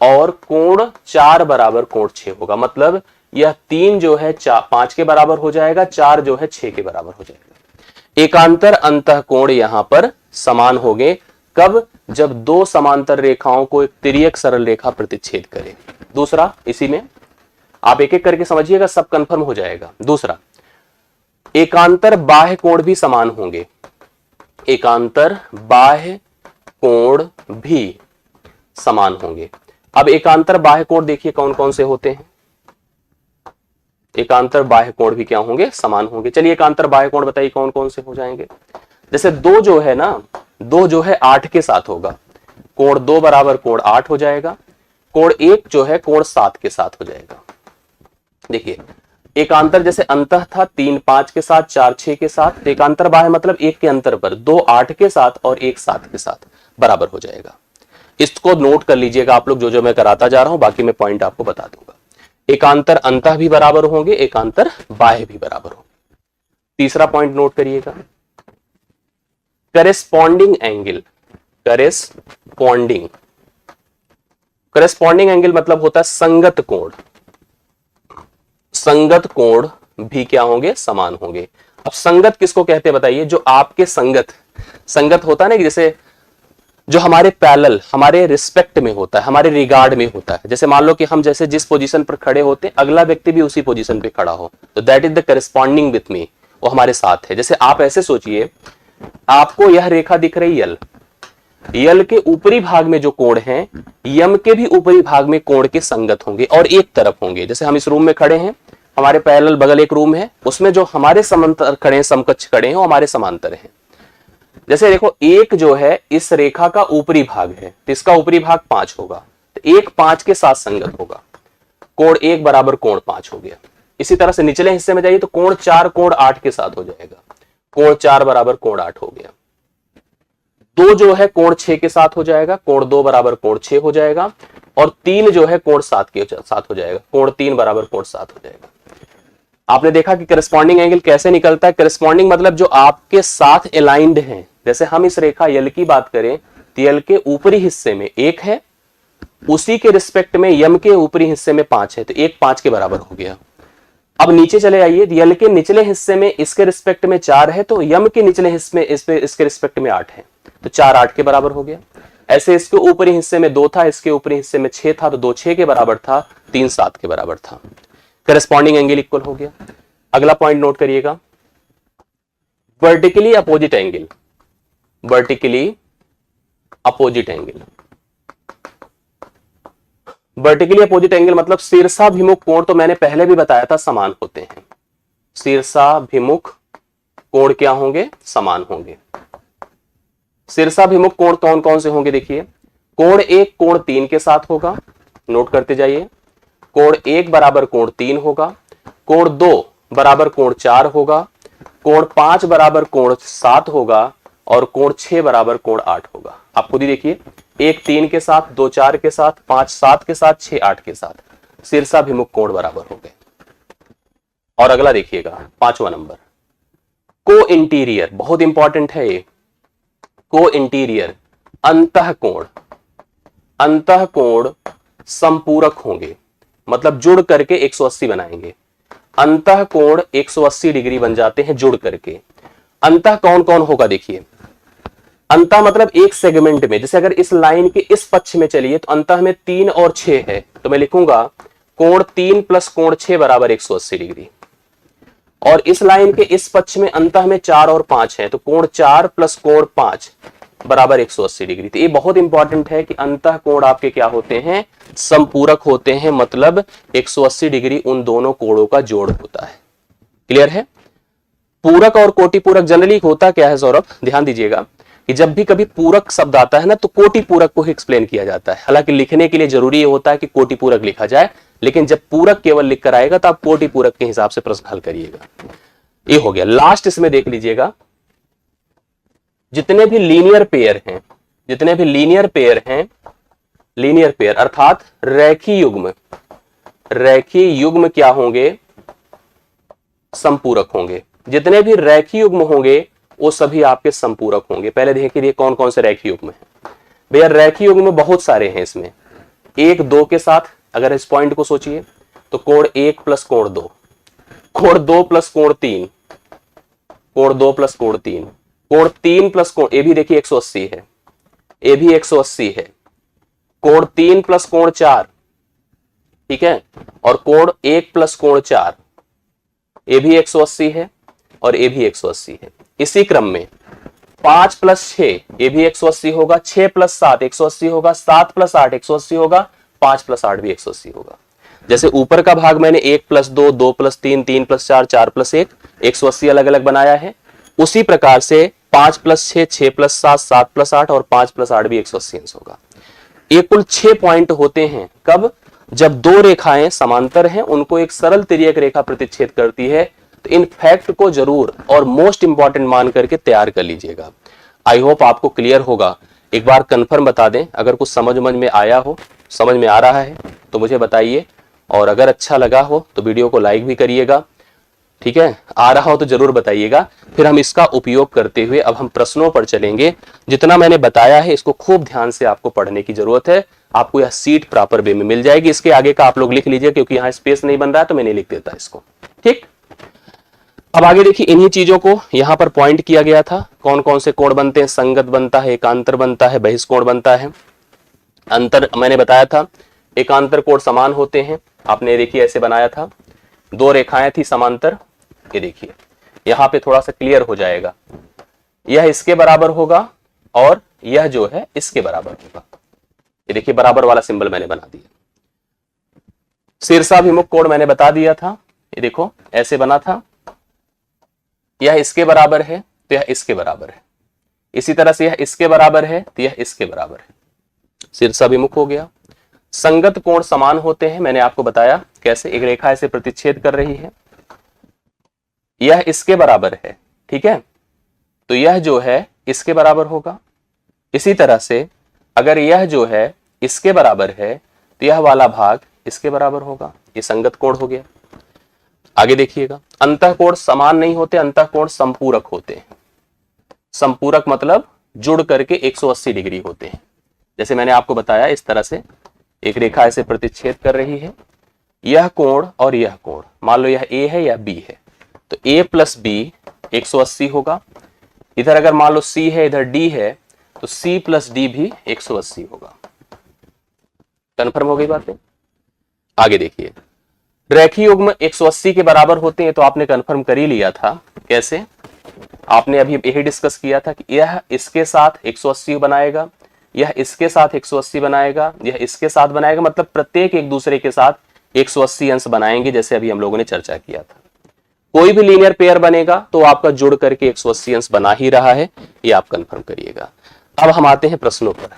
और कोण 4 बराबर कोण 6 होगा। मतलब यह 3 जो है 5 के बराबर हो जाएगा, 4 जो है 6 के बराबर हो जाएगा। एकांतर अंतःकोण यहां पर समान होंगे। कब? जब दो समांतर रेखाओं को एक तिर्यक सरल रेखा प्रतिच्छेद करे। दूसरा, इसी में आप एक एक करके समझिएगा, सब कंफर्म हो जाएगा। दूसरा, एकांतर बाह्य कोण भी समान होंगे। एकांतर बाह्य कोण भी समान होंगे। अब एकांतर बाह्य कोण देखिए कौन कौन से होते हैं। एकांतर बाह्य कोण भी क्या होंगे, समान होंगे। चलिए एकांतर बाह्य कोण बताइए कौन कौन से हो जाएंगे। जैसे 2 जो है ना, 2 जो है 8 के साथ होगा, कोण 2 बराबर कोण 8 हो जाएगा। कोण 1 जो है कोण 7 के साथ हो जाएगा। देखिए एकांतर जैसे अंतः था 3 5 के साथ, 4 6 के साथ, एकांतर बाह्य मतलब 1 के अंतर पर 2 8 के साथ और 1 7 के साथ बराबर हो जाएगा। इसको नोट कर लीजिएगा आप लोग, जो जो मैं कराता जा रहा हूं, बाकी मैं पॉइंट आपको बता दूंगा। एकांतर अंतः भी बराबर होंगे, एकांतर बाह्य भी बराबर होंगे। तीसरा पॉइंट नोट करिएगा, करेस्पॉन्डिंग एंगल। करेस्पॉन्डिंग एंगल मतलब होता है संगत कोण। संगत कोण भी क्या होंगे, समान होंगे। अब संगत किसको कहते हैं बताइए? जो आपके संगत होता है ना, कि जैसे जो हमारे पैरेलल, हमारे रिस्पेक्ट में होता है, हमारे रिगार्ड में होता है। जैसे मान लो कि हम जैसे जिस पोजीशन पर खड़े होते हैं, अगला व्यक्ति भी उसी पोजीशन पे खड़ा हो, तो that is the corresponding with me, वो हमारे साथ है। जैसे आप ऐसे सोचिए, आपको यह रेखा दिख रही यल, यल के ऊपरी भाग में जो कोण है, यम के भी ऊपरी भाग में कोण के संगत होंगे और एक तरफ होंगे। जैसे हम इस रूम में खड़े हैं, हमारे पैरेलल बगल एक रूम है, उसमें जो हमारे समांतर खड़े हैं, समकक्ष खड़े हैं, वो हमारे समांतर हैं। जैसे देखो, एक जो है इस रेखा का ऊपरी भाग है, तो इसका ऊपरी भाग 5 होगा, तो 1 5 के साथ संगत होगा, कोण 1 बराबर कोण 5 हो गया। इसी तरह से निचले हिस्से में जाइए तो कोण 4 कोण 8 के साथ हो जाएगा, कोण 4 बराबर कोण 8 हो गया। 2 जो है कोण 6 के साथ हो जाएगा, कोण 2 बराबर कोण 6 हो जाएगा, और 3 जो है कोण 7 के साथ हो जाएगा, कोण 3 बराबर कोण 7 हो जाएगा। आपने देखा कि करस्पॉन्डिंग एंगल कैसे निकलता है। करस्पॉन्डिंग मतलब जो आपके साथ अलाइंड है। जैसे हम इस रेखा यल की बात करें, तो यल के ऊपरी हिस्से में 1 है, उसी के रिस्पेक्ट में यम के ऊपरी हिस्से में 5 है, तो 1 5 के बराबर हो गया। अब नीचे चले आइए, यल के निचले हिस्से में इसके रिस्पेक्ट में 4 है, तो यम के निचले हिस्से में इसके रिस्पेक्ट में 8 है, तो 4 8 के बराबर हो गया। ऐसे इसके ऊपरी हिस्से में 2 था, इसके ऊपरी हिस्से में 6 था, तो 2 6 के बराबर था, 3 7 के बराबर था। करस्पॉन्डिंग एंगल इक्वल हो गया। अगला पॉइंट नोट करिएगा, vertically opposite angle. Vertically opposite angle, vertically opposite angle मतलब शीर्षाभिमुख कोण, तो मैंने पहले भी बताया था समान होते हैं। शीर्षाभिमुख कोण क्या होंगे, समान होंगे। शीर्षाभिमुख कोण कौन कौन से होंगे देखिए, कोण 1 कोण 3 के साथ होगा, नोट करते जाइए। कोण 1 बराबर कोण 3 होगा, कोण 2 बराबर कोण 4 होगा, कोण 5 बराबर कोण 7 होगा और कोण 6 बराबर कोण 8 होगा। आप खुद ही देखिए, 1 3 के साथ, 2 4 के साथ, 5 7 के साथ, 6 8 के साथ शीर्षाभिमुख कोण बराबर हो गए। और अगला देखिएगा 5वां नंबर, को इंटीरियर, बहुत इंपॉर्टेंट है ये। को इंटीरियर अंतःकोण, अंतःकोण संपूरक होंगे, मतलब जुड़ करके 180 बनाएंगे। अंतःकोण 180 डिग्री बन जाते हैं जुड़ करके। अंतः कौन कौन होगा देखिए, अंतः मतलब एक सेगमेंट में, जैसे अगर इस लाइन के इस पक्ष में चलिए तो अंतः में 3 और 6 है, तो मैं लिखूंगा कोण 3 प्लस कोण 6 बराबर 180 डिग्री। और इस लाइन के इस पक्ष में अंतः में 4 और 5 है, तो कोण 4 प्लस कोण 5 बराबर 180 डिग्री। तो ये बहुत इंपॉर्टेंट है कि अंतः कोण आपके क्या होते हैं, संपूरक होते हैं, मतलब 180 डिग्री उन दोनों कोणों का जोड़ होता है। क्लियर है? पूरक और कोटि पूरक जनरली होता क्या है सौरभ, ध्यान दीजिएगा कि जब भी कभी पूरक शब्द आता है ना तो कोटि पूरक को ही एक्सप्लेन किया जाता है। हालांकि लिखने के लिए जरूरी होता है कि कोटि पूरक लिखा जाए, लेकिन जब पूरक केवल लिख कर आएगा तो आप कोटि पूरक के हिसाब से प्रश्न हल करिएगा। ये हो गया। लास्ट इसमें देख लीजिएगा, जितने भी लीनियर पेयर हैं, जितने भी लीनियर पेयर हैं, लीनियर पेयर अर्थात रेखीय युग्म, रेखीय युग्म क्या होंगे, संपूरक होंगे। जितने भी रेखीय युग्म होंगे वो सभी आपके संपूरक होंगे। पहले देखिए कौन कौन से रेखीय युग्म हैं। भैया रेखीय युग्म बहुत सारे हैं इसमें। 1 2 के साथ अगर इस पॉइंट को सोचिए तो कोण 1 प्लस कोण 2, कोण 2 प्लस कोण 3, कोण 2 प्लस कोण 3, कोण 3 प्लस कोण, ये भी देखिए 180 है, ये भी 180 है, कोण 3 प्लस कोण 4, ठीक है, और कोण 1 प्लस कोण 4, ये भी 180 है और ये भी 180 है। इसी क्रम में 5 प्लस 6 ये भी 180 होगा, 6 प्लस 7 180 होगा, 7 प्लस 8 180 होगा, 5 प्लस 8 भी 180 होगा। जैसे ऊपर का भाग मैंने 1 प्लस 2, 2 प्लस 3, 3 प्लस 4, 4 प्लस 1 180 अलग अलग बनाया है, उसी प्रकार से 5 प्लस 6, 6 प्लस 7, 7 प्लस 8 और 5 प्लस 8 भी 180 अंश होगा। ये कुल 6 पॉइंट होते हैं। कब? जब दो रेखाएं समांतर हैं, उनको एक सरल तिर्यक रेखा प्रतिच्छेद करती है। तो इन फैक्ट को जरूर और मोस्ट इंपॉर्टेंट मान करके तैयार कर लीजिएगा। आई होप आपको क्लियर होगा। एक बार कंफर्म बता दें, अगर कुछ समझ में आया हो, समझ में आ रहा है तो मुझे बताइए, और अगर अच्छा लगा हो तो वीडियो को लाइक भी करिएगा, ठीक है। आ रहा हो तो जरूर बताइएगा। फिर हम इसका उपयोग करते हुए अब हम प्रश्नों पर चलेंगे। जितना मैंने बताया है इसको खूब ध्यान से आपको पढ़ने की जरूरत है। आपको यह सीट प्रॉपर वे में मिल जाएगी। इसके आगे का आप लोग लिख लीजिए, क्योंकि यहाँ स्पेस नहीं बन रहा है तो मैं नहीं लिख देता इसको, ठीक। अब आगे देखिए, इन्हीं चीजों को यहाँ पर पॉइंट किया गया था। कौन कौन से कोण बनते हैं, संगत बनता है, एकांतर बनता है, बहिष्कोण बनता है। अंतर मैंने बताया था, एकांतर कोण समान होते हैं। आपने देखिए ऐसे बनाया था, दो रेखाएं थी समांतर। ये देखिए यहाँ पे थोड़ा सा क्लियर हो जाएगा, यह इसके बराबर होगा और यह जो है इसके बराबर होगा। ये देखिए बराबर वाला सिंबल मैंने बना दिया। शीर्षाभिमुख कोण मैंने बता दिया था, ये देखो ऐसे बना था। यह इसके बराबर है तो यह इसके बराबर है, इसी तरह से यह इसके बराबर है तो यह इसके बराबर है। शीर्षाभिमुख हो गया। संगत कोण समान होते हैं, मैंने आपको बताया कैसे। एक रेखा ऐसे प्रतिच्छेद कर रही है, यह इसके बराबर है, ठीक है, तो यह जो है इसके बराबर होगा। इसी तरह से अगर यह जो है इसके बराबर है तो यह वाला भाग इसके बराबर होगा। ये संगत कोण हो गया। आगे देखिएगा, अंतःकोण समान नहीं होते, अंतःकोण संपूरक होते हैं। संपूरक मतलब जुड़ करके 180 डिग्री होते हैं। जैसे मैंने आपको बताया, इस तरह से एक रेखा ऐसे प्रतिच्छेद कर रही है, यह कोण और यह कोण, मान लो यह A है या B है, तो A प्लस B 180 होगा। इधर अगर मान लो C है, इधर D है, तो C प्लस D भी 180 होगा। कन्फर्म हो गई बातें? आगे देखिए, रेखीय युग्म 180 के बराबर होते हैं, तो आपने कन्फर्म कर ही लिया था। कैसे? आपने अभी यही डिस्कस किया था कि यह इसके साथ 180 बनाएगा, यह इसके साथ 180 बनाएगा, यह इसके साथ बनाएगा, मतलब प्रत्येक एक दूसरे के साथ 180 अंश बनाएंगे, जैसे अभी हम लोगों ने चर्चा किया था। कोई भी लीनियर पेयर बनेगा तो आपका जुड़ करके 180 अंश बना ही रहा है, ये आप कंफर्म करिएगा। अब हम आते हैं प्रश्नों पर।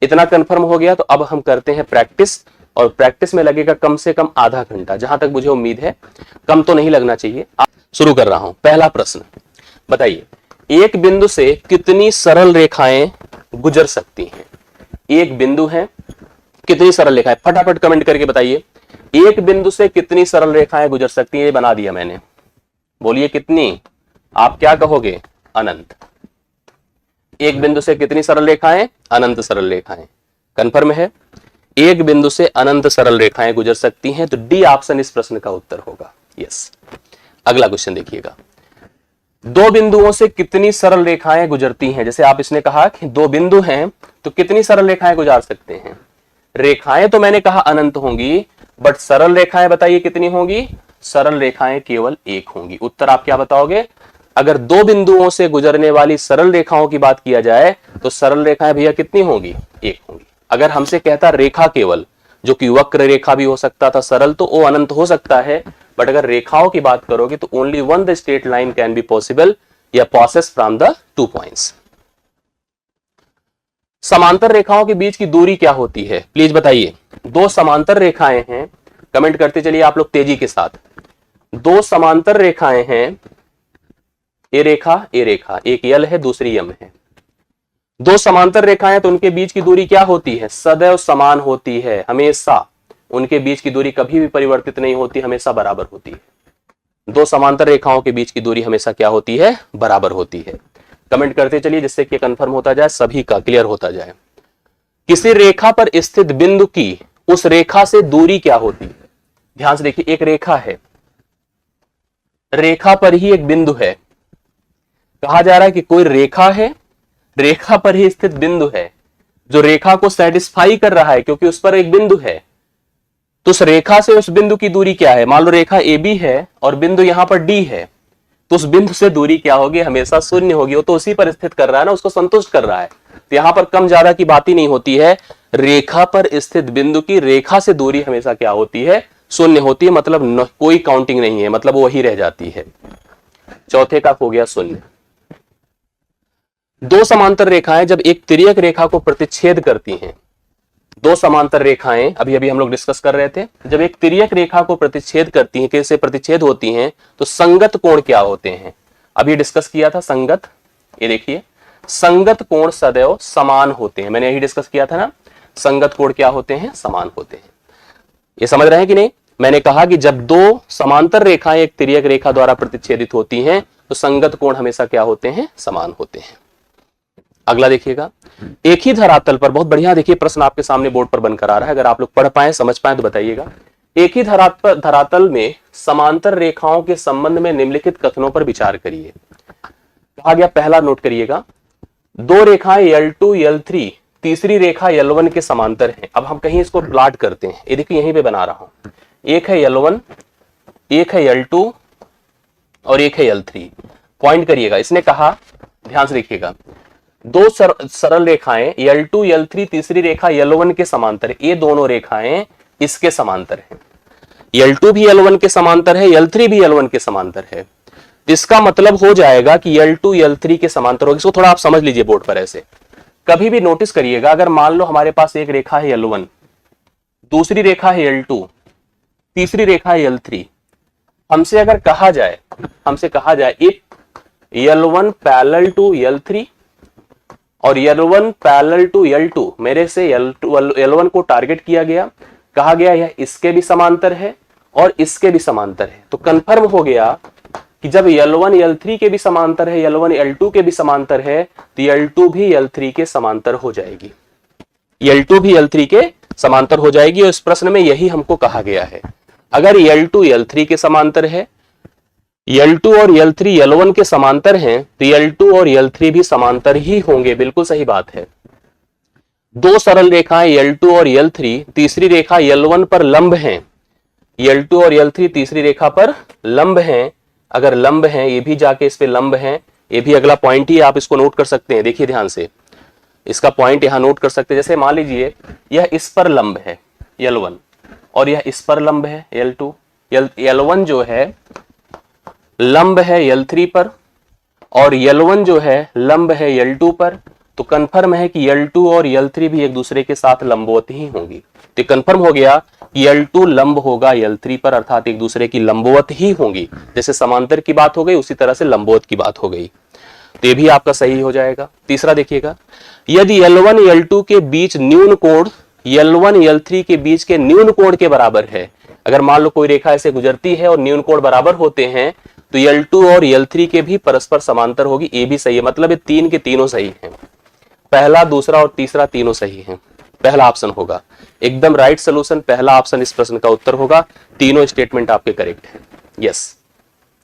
इतना कंफर्म हो गया तो अब हम करते हैं प्रैक्टिस, और प्रैक्टिस में लगेगा कम से कम आधा घंटा, जहां तक मुझे उम्मीद है कम तो नहीं लगना चाहिए। शुरू कर रहा हूं। पहला प्रश्न बताइए, एक बिंदु से कितनी सरल रेखाएं गुजर सकती हैं? एक बिंदु है, कितनी सरल रेखाएं, फटाफट कमेंट करके बताइए। एक बिंदु से कितनी सरल रेखाएं गुजर सकती हैं? ये बना दिया मैंने, बोलिए कितनी? आप क्या कहोगे? अनंत। एक बिंदु से कितनी सरल रेखाएं? अनंत सरल रेखाएं। कंफर्म है? एक बिंदु से अनंत सरल रेखाएं गुजर सकती हैं, तो डी ऑप्शन इस प्रश्न का उत्तर होगा। यस। अगला क्वेश्चन देखिएगा, दो बिंदुओं से कितनी सरल रेखाएं गुजरती हैं? जैसे आप इसने कहा कि दो बिंदु हैं तो कितनी सरल रेखाएं गुजार सकते हैं? रेखाएं तो मैंने कहा अनंत होंगी, बट सरल रेखाएं बताइए कितनी होंगी? सरल रेखाएं केवल एक होंगी। उत्तर आप क्या बताओगे? अगर दो बिंदुओं से गुजरने वाली सरल रेखाओं की बात किया जाए तो सरल रेखाएं भैया कितनी होंगी? एक होंगी। अगर हमसे कहता रेखा केवल, जो कि वक्र रेखा भी हो सकता था सरल, तो वो अनंत हो सकता है, बट अगर रेखाओं की बात करोगे तो only one the straight line can be possible या पासेस फ्रॉम द 2 पॉइंट्स। समांतर रेखाओं के बीच की दूरी क्या होती है? प्लीज बताइए। दो समांतर रेखाएं हैं, कमेंट करते चलिए आप लोग तेजी के साथ। दो समांतर रेखाएं हैं, ए रेखा ए रेखा, एक यल है दूसरी यम है। दो समांतर रेखाएं तो उनके बीच की दूरी क्या होती है? सदैव समान होती है, हमेशा। उनके बीच की दूरी कभी भी परिवर्तित नहीं होती, हमेशा बराबर होती है। दो समांतर रेखाओं के बीच की दूरी हमेशा क्या होती है? बराबर होती है। कमेंट करते चलिए जिससे कि कंफर्म होता जाए, सभी का क्लियर होता जाए। किसी रेखा पर स्थित बिंदु की उस रेखा से दूरी क्या होती है? ध्यान से देखिए, एक रेखा है, रेखा पर ही एक बिंदु है। कहा जा रहा है कि कोई रेखा है, रेखा पर ही स्थित बिंदु है, जो रेखा को सेटिस्फाई कर रहा है क्योंकि उस पर एक बिंदु है। तो उस रेखा से उस बिंदु की दूरी क्या है? मान लो रेखा ए बी है और बिंदु यहां पर डी है, तो उस बिंदु से दूरी क्या होगी? हमेशा शून्य होगी। वो तो उसी पर स्थित कर रहा है ना, उसको संतुष्ट कर रहा है। तो यहां पर कम ज्यादा की बात ही नहीं होती है। रेखा पर स्थित बिंदु की रेखा से दूरी हमेशा क्या होती है? शून्य होती है। मतलब कोई काउंटिंग नहीं है, मतलब वो वही रह जाती है। चौथे का हो गया शून्य। दो समांतर रेखाएं जब एक तिर्यक रेखा को प्रतिच्छेद करती हैं, दो समांतर रेखाएं अभी अभी हम लोग डिस्कस कर रहे थे, जब एक तिर्यक रेखा को प्रतिच्छेद करती हैं, कैसे प्रतिच्छेद होती हैं, तो संगत कोण क्या होते हैं? अभी डिस्कस किया था संगत। ये देखिए, संगत कोण सदैव समान होते हैं। मैंने यही डिस्कस किया था ना, संगत कोण क्या होते हैं? समान होते हैं। ये समझ रहे हैं कि नहीं? मैंने कहा कि जब दो समांतर रेखाएं एक तिर्यक रेखा द्वारा प्रतिच्छेदित होती हैं तो संगत कोण हमेशा क्या होते हैं? समान होते हैं। अगला देखिएगा, एक ही धरातल पर, बहुत बढ़िया देखिए प्रश्न आपके सामने बोर्ड पर बनकर आ रहा है, अगर आप लोग पढ़ पाए समझ पाए तो बताइएगा। एक ही धरातल में समांतर रेखाओं के संबंध में निम्नलिखित कथनों पर विचार करिए। कहा गया, पहला नोट करिएगा, दो रेखाएं L2 L3 तीसरी रेखा L1 के समांतर हैं। अब हम कहीं इसको प्लॉट करते हैं, ये देखिए यहीं पे बना रहा हूं। एक है L1, एक है L2 और एक है L3। पॉइंट करिएगा, इसने कहा, ध्यान से देखिएगा, दो सरल रेखाएं L2 L3 तीसरी रेखा L1 के समांतर है। ये दोनों रेखाएं इसके समांतर हैं। L2 भी L1 के समांतर है, L3 भी L1 के समांतर है। इसका मतलब हो जाएगा कि L2 L3 के समांतर होगा। इसको थोड़ा आप समझ लीजिए बोर्ड पर ऐसे। कभी भी नोटिस करिएगा, अगर मान लो हमारे पास एक रेखा है L1, दूसरी रेखा है L2, तीसरी रेखा है L3, हमसे अगर कहा जाए if L1 parallel to L3 और L1 पैरेलल टू L2, मेरे से L1 को टारगेट किया गया, कहा गया यह इसके भी समांतर है और इसके भी समांतर है, तो कंफर्म हो गया कि जब L1 L3 के भी समांतर है, L1 L2 के भी समांतर है, तो L2 भी L3 के समांतर हो जाएगी। L2 भी L3 के समांतर हो जाएगी, और इस प्रश्न में यही हमको कहा गया है। अगर L2 L3 के समांतर है, L2 और L3 L1 के समांतर हैं, तो L2 और L3 भी समांतर ही होंगे। बिल्कुल सही बात है। दो सरल रेखाएं L2 और L3 तीसरी रेखा L1 पर लंब हैं। L2 और L3 तीसरी रेखा पर लंब हैं। अगर लंब हैं, ये भी जाके इस पे लंब हैं, ये भी अगला पॉइंट ही, आप इसको नोट कर सकते हैं। देखिए ध्यान से, इसका पॉइंट यहां नोट कर सकते हैं। जैसे मान लीजिए यह इस पर लंब है L1 और यह इस पर लंब है L2। L1 जो है लंब है L3 पर और L1 जो है लंब है L2 पर, तो कंफर्म है कि L2 और L3 भी एक दूसरे के साथ लंबवत ही होंगी। तो कंफर्म हो गया कि L2 लंब होगा L3 पर, अर्थात एक दूसरे की लंबवत ही होंगी। जैसे समांतर की बात हो गई उसी तरह से लंबवत की बात हो गई, तो ये भी आपका सही हो जाएगा। तीसरा देखिएगा, यदि L1 L2 के बीच न्यून कोण L1 L3 के बीच के न्यून कोण के बराबर है, अगर मान लो कोई रेखा ऐसे गुजरती है और न्यून कोण बराबर होते हैं, तो L2 और L3 के भी परस्पर समांतर होगी। ये भी सही है, मतलब ये तीन के तीनों सही हैं। पहला, दूसरा और तीसरा तीनों सही हैं। पहला ऑप्शन होगा एकदम राइट सोल्यूशन, पहला ऑप्शन इस प्रश्न का उत्तर होगा। तीनों स्टेटमेंट आपके करेक्ट हैं। यस,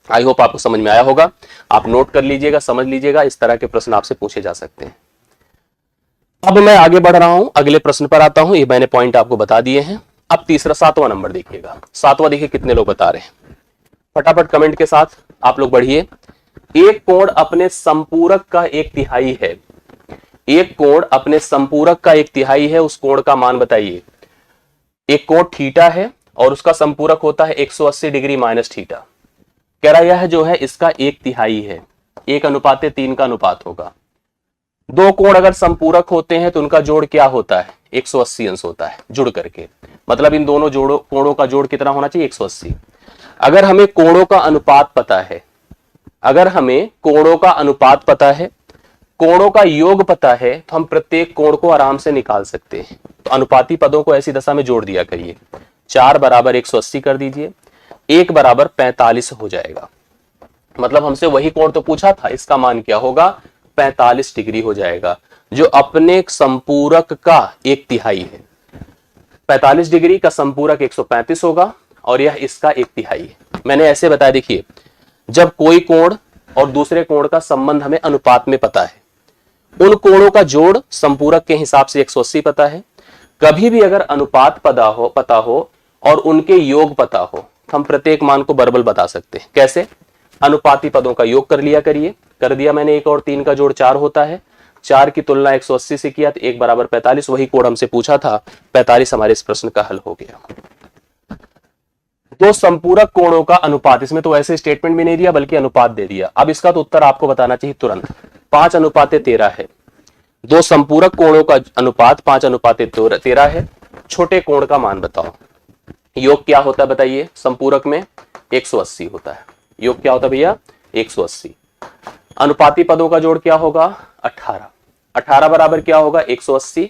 आई होप आपको समझ में आया होगा। आप नोट कर लीजिएगा, समझ लीजिएगा, इस तरह के प्रश्न आपसे पूछे जा सकते हैं। अब मैं आगे बढ़ रहा हूं, अगले प्रश्न पर आता हूं। ये मैंने पॉइंट आपको बता दिए हैं। अब तीसरा, सातवां नंबर देखिएगा। सातवां देखिए कितने लोग बता रहे हैं, फटाफट कमेंट के साथ आप लोग बढ़िए। एक कोण अपने संपूरक का एक तिहाई है। एक कोण अपने संपूरक का एक तिहाई है, उस कोण का मान बताइए। एक कोण थीटा है और उसका संपूरक होता है 180 डिग्री माइनस थीटा। कह रहा यह जो है इसका एक तिहाई है, 1:3 का अनुपात होगा। दो कोण अगर संपूरक होते हैं तो उनका जोड़ क्या होता है, 180 अंश होता है जुड़ करके। मतलब इन दोनों कोणों का जोड़ कितना होना चाहिए, 180। अगर हमें कोणों का अनुपात पता है, अगर हमें कोणों का अनुपात पता है, कोणों का योग पता है, तो हम प्रत्येक कोण को आराम से निकाल सकते हैं। तो अनुपाती पदों को ऐसी दशा में जोड़ दिया करिए। 4 बराबर 180 कर दीजिए, 1 बराबर 45 हो जाएगा। मतलब हमसे वही कोण तो पूछा था, इसका मान क्या होगा, 45 डिग्री हो जाएगा, जो अपने संपूरक का एक तिहाई है। 45 डिग्री का संपूरक 135 होगा और यह इसका एक तिहाई है। मैंने ऐसे बताया, देखिए जब कोई कोण और दूसरे कोण का संबंध हमें अनुपात में पता है, उन कोणों का जोड़ संपूरक के हिसाब से 180 पता है। कभी भी अगर अनुपात पता हो और उनके योग पता हो, तो हम प्रत्येक मान को बराबर बता सकते हैं। कैसे, अनुपाती पदों का योग कर लिया करिए। कर दिया मैंने, 1 और 3 का जोड़ 4 होता है। 4 की तुलना 180 से किया तो 1 बराबर 45, वही कोण हमसे पूछा था, 45 हमारे इस प्रश्न का हल हो गया। दो संपूरक कोणों का अनुपात, इसमें तो ऐसे स्टेटमेंट भी नहीं दिया बल्कि अनुपात दे दिया। अब इसका तो उत्तर आपको बताना चाहिए तुरंत। 5:13 है। दो संपूरक कोणों का अनुपात 5:13 है। छोटे कोण का मान बताओ। योग क्या होता है बताइए, संपूरक में 180 होता है। योग क्या होता है भैया, 180। अनुपाती पदों का जोड़ क्या होगा, 18। 18 बराबर क्या होगा, 180।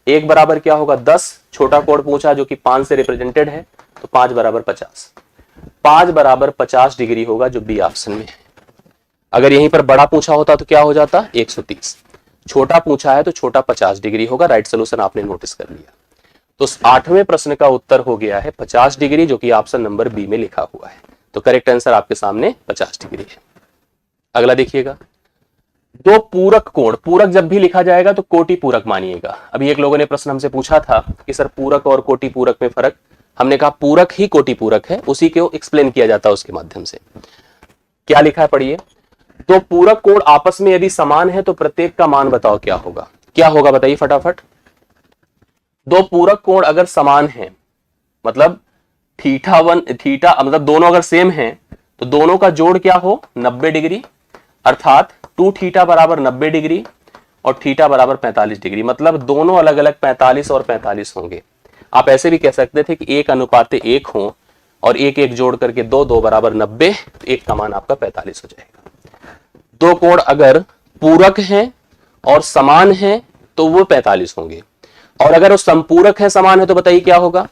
1 बराबर क्या होगा, 10। छोटा कोण पूछा जो कि 5 से रिप्रेजेंटेड है, तो 5 बराबर 50। 5 बराबर 50 डिग्री होगा, जो बी ऑप्शन में है। अगर यहीं पर बड़ा पूछा होता तो क्या हो जाता, 130। छोटा पूछा है तो छोटा 50 डिग्री होगा। राइट सोल्यूशन आपने नोटिस कर लिया। तो 8वें प्रश्न का उत्तर हो गया है 50 डिग्री, जो कि ऑप्शन नंबर बी में लिखा हुआ है। तो करेक्ट आंसर आपके सामने 50 डिग्री है। अगला देखिएगा, दो पूरक कोण। पूरक जब भी लिखा जाएगा तो कोटि पूरक मानिएगा। अभी एक लोगों ने प्रश्न हमसे पूछा था कि सर पूरक और कोटि पूरक में फर्क। हमने कहा पूरक ही कोटि पूरक है, उसी को एक्सप्लेन किया जाता है उसके माध्यम से। क्या लिखा है पढ़िए, तो पूरक कोण आपस में यदि समान है तो प्रत्येक का मान बताओ क्या होगा। क्या होगा बताइए फटाफट। दो पूरक कोण अगर समान है, मतलब थीटा मतलब दोनों अगर सेम हैं, तो दोनों का जोड़ क्या हो, 90 डिग्री। अर्थात 2 थीटा बराबर 90 डिग्री और थीटा बराबर 45 डिग्री। मतलब दोनों अलग अलग 45 और 45 होंगे। आप ऐसे भी कह सकते थे कि 1:1 हो और 1 जोड़ करके 2 बराबर 90, तो एक का मान आपका 45 हो जाएगा। दो कोण अगर पूरक हैं और समान हैं तो वो 45 होंगे, और अगर वो संपूरक है, समान है, तो बताइए क्या होगा।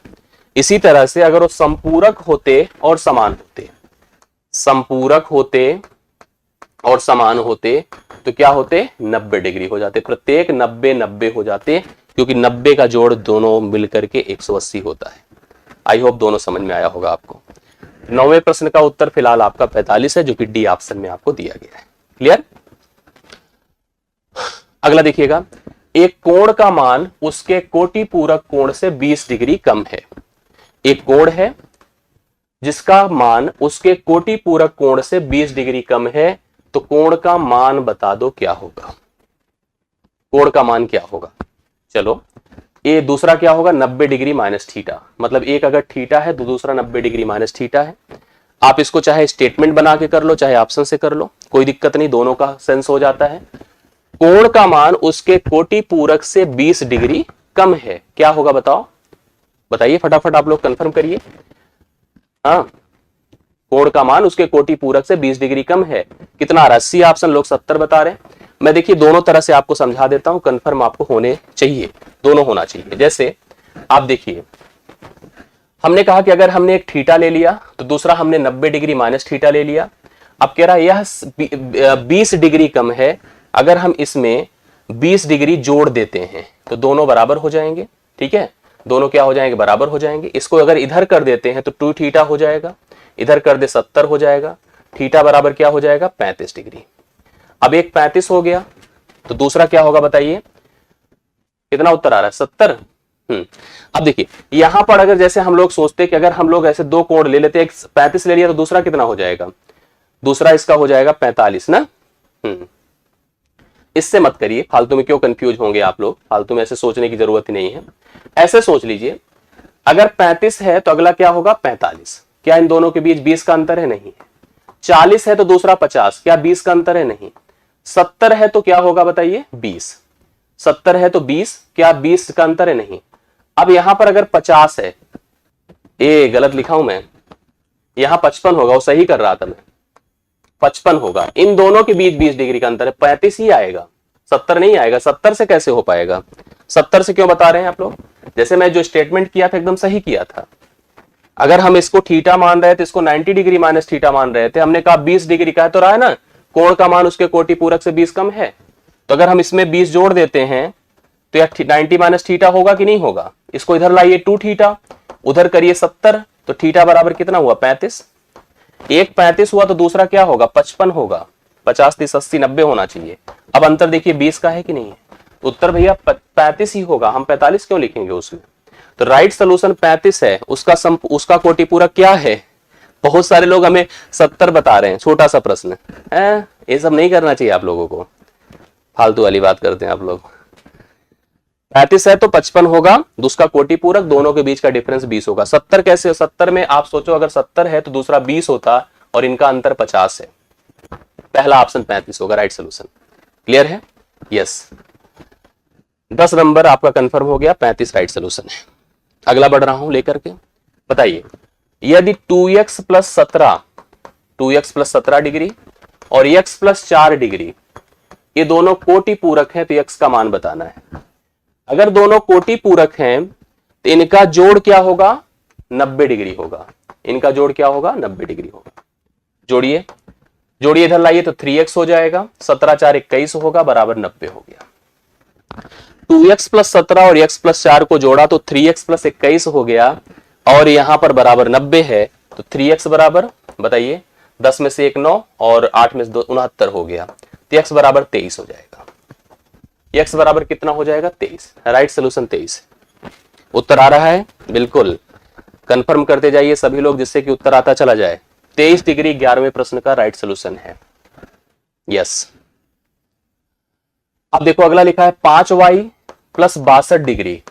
इसी तरह से अगर वो संपूरक होते और समान होते, संपूरक होते और समान होते, तो क्या होते, 90 डिग्री हो जाते। प्रत्येक 90 हो जाते, क्योंकि 90 का जोड़ दोनों मिलकर के 180 होता है। आई होप दोनों समझ में आया होगा आपको। 9वें प्रश्न का उत्तर फिलहाल आपका 45 है, जो कि डी ऑप्शन में आपको दिया गया है। क्लियर। अगला देखिएगा, एक कोण का मान उसके कोटि पूरक कोण से 20 डिग्री कम है। एक कोण है जिसका मान उसके कोटि पूरक कोण से 20 डिग्री कम है, तो कोण का मान बता दो क्या होगा। कोण का मान क्या होगा, चलो ये दूसरा क्या होगा, 90 डिग्री माइनस थीटा। मतलब एक अगर थीटा है तो दूसरा 90 डिग्री माइनस थीटा है। आप इसको चाहे स्टेटमेंट बना के कर लो, चाहे ऑप्शन से कर लो, कोई दिक्कत नहीं, दोनों का सेंस हो जाता है। कोण का मान उसके कोटि पूरक से 20 डिग्री कम है, क्या होगा बताओ, बताइए फटाफट आप लोग कंफर्म करिए। हाँ, कोण का मान उसके कोटि पूरक से 20 डिग्री कम है, कितना आ रहा है, सी ऑप्शन, लोग 70 बता रहे हैं। मैं देखिए दोनों तरह से आपको समझा देता हूं, कंफर्म आपको होने चाहिए, दोनों होना चाहिए। जैसे आप देखिए, हमने कहा कि अगर हमने एक थीटा ले लिया तो दूसरा हमने 90 डिग्री माइनस थीटा ले लिया। अब कह रहा है यह 20 डिग्री कम है, अगर हम इसमें 20 डिग्री जोड़ देते हैं तो दोनों बराबर हो जाएंगे। ठीक है, दोनों क्या हो जाएंगे, बराबर हो जाएंगे। इसको अगर इधर कर देते हैं तो 2 थीटा हो जाएगा, इधर कर दे 70 हो जाएगा, थीटा बराबर क्या हो जाएगा, 35 डिग्री। अब एक 35 हो गया तो दूसरा क्या होगा बताइए, कितना उत्तर आ रहा है, 70। अब देखिए यहां पर अगर जैसे हम लोग सोचते कि अगर हम लोग ऐसे दो कोण ले लेते, एक 35 ले लिया तो दूसरा कितना हो जाएगा, दूसरा इसका हो जाएगा 45 ना। इससे मत करिए, फालतू में क्यों कंफ्यूज होंगे आप लोग, फालतू में ऐसे सोचने की जरूरत ही नहीं है। ऐसे सोच लीजिए, अगर 35 है तो अगला क्या होगा 45, क्या इन दोनों के बीच 20 का अंतर है, नहीं। 40 है तो दूसरा 50, क्या 20 का अंतर है, नहीं। 70 है तो क्या होगा बताइए 20, 70 है तो 20, क्या 20 का अंतर है, नहीं। अब यहां पर अगर 50 है, ए गलत लिखा हूं मैं, यहां 55 होगा, वो सही कर रहा था मैं, 55 होगा। इन दोनों के बीच 20 डिग्री का अंतर है, 35 ही आएगा, 70 नहीं आएगा। 70 से कैसे हो पाएगा, 70 से क्यों बता रहे हैं आप लोग, जैसे मैं जो स्टेटमेंट किया था एकदम सही किया था। अगर हम इसको थीटा मान रहे थे, इसको 90 डिग्री माइनस थीटा मान रहे थे, हमने कहा 20 डिग्री का है तो रहा है ना, कोण का मान उसके कोटि पूरक से 20 कम है, तो अगर हम इसमें 20 जोड़ देते हैं तो यह 90 माइनस थीटा होगा कि नहीं होगा। इसको इधर लाइए 2 थीटा, उधर करिए 70, तो थीटा बराबर कितना हुआ 35। एक 35 हुआ तो दूसरा क्या होगा 55 होगा, 50 30 80 90 होना चाहिए। अब अंतर देखिए 20 का है कि नहीं है, उत्तर भैया 35 ही होगा, हम 45 क्यों लिखेंगे उसमें। तो राइट सोल्यूशन 35 है, उसका कोटि पूरक क्या है। बहुत सारे लोग हमें 70 बता रहे हैं, छोटा सा प्रश्न है, ये सब नहीं करना चाहिए आप लोगों को, फालतू वाली बात करते हैं आप लोग। 35 है तो 55 होगा, दूसरा कोटि पूरक, दोनों के बीच का डिफरेंस 20 होगा। 70 कैसे, 70 में आप सोचो अगर 70 है तो दूसरा 20 होता और इनका अंतर 50 है, पहला ऑप्शन 35 होगा राइट सोल्यूशन। क्लियर है, यस, 10 नंबर आपका कंफर्म हो गया, 35 राइट सोल्यूशन है। अगला बढ़ रहा हूं लेकर के, बताइए यदि 2x प्लस 17 डिग्री और x प्लस 4 डिग्री ये दोनों कोटि पूरक हैं तो x का मान बताना है। अगर दोनों कोटि पूरक हैं तो इनका जोड़ क्या होगा 90 डिग्री होगा, इनका जोड़ क्या होगा 90 डिग्री होगा। जोड़िए जोड़िए, इधर लाइए तो 3x हो जाएगा, 17 4 21 होगा, बराबर 90 हो गया। 2x प्लस 17 और x प्लस 4 को जोड़ा तो 3x प्लस 21 हो गया, और यहां पर बराबर 90 है, तो 3x बराबर बताइए 10 में से 1 9 और 8 में से 2 69 हो गया, तो x बराबर 23 हो जाएगा। x बराबर कितना हो जाएगा 23, राइट सोल्यूशन 23। उत्तर आ रहा है, बिल्कुल कंफर्म करते जाइए सभी लोग, जिससे कि उत्तर आता चला जाए। 23 डिग्री 11वें प्रश्न का राइट सोल्यूशन है, यस। अब देखो अगला लिखा है 5y प्लस 62 डिग्री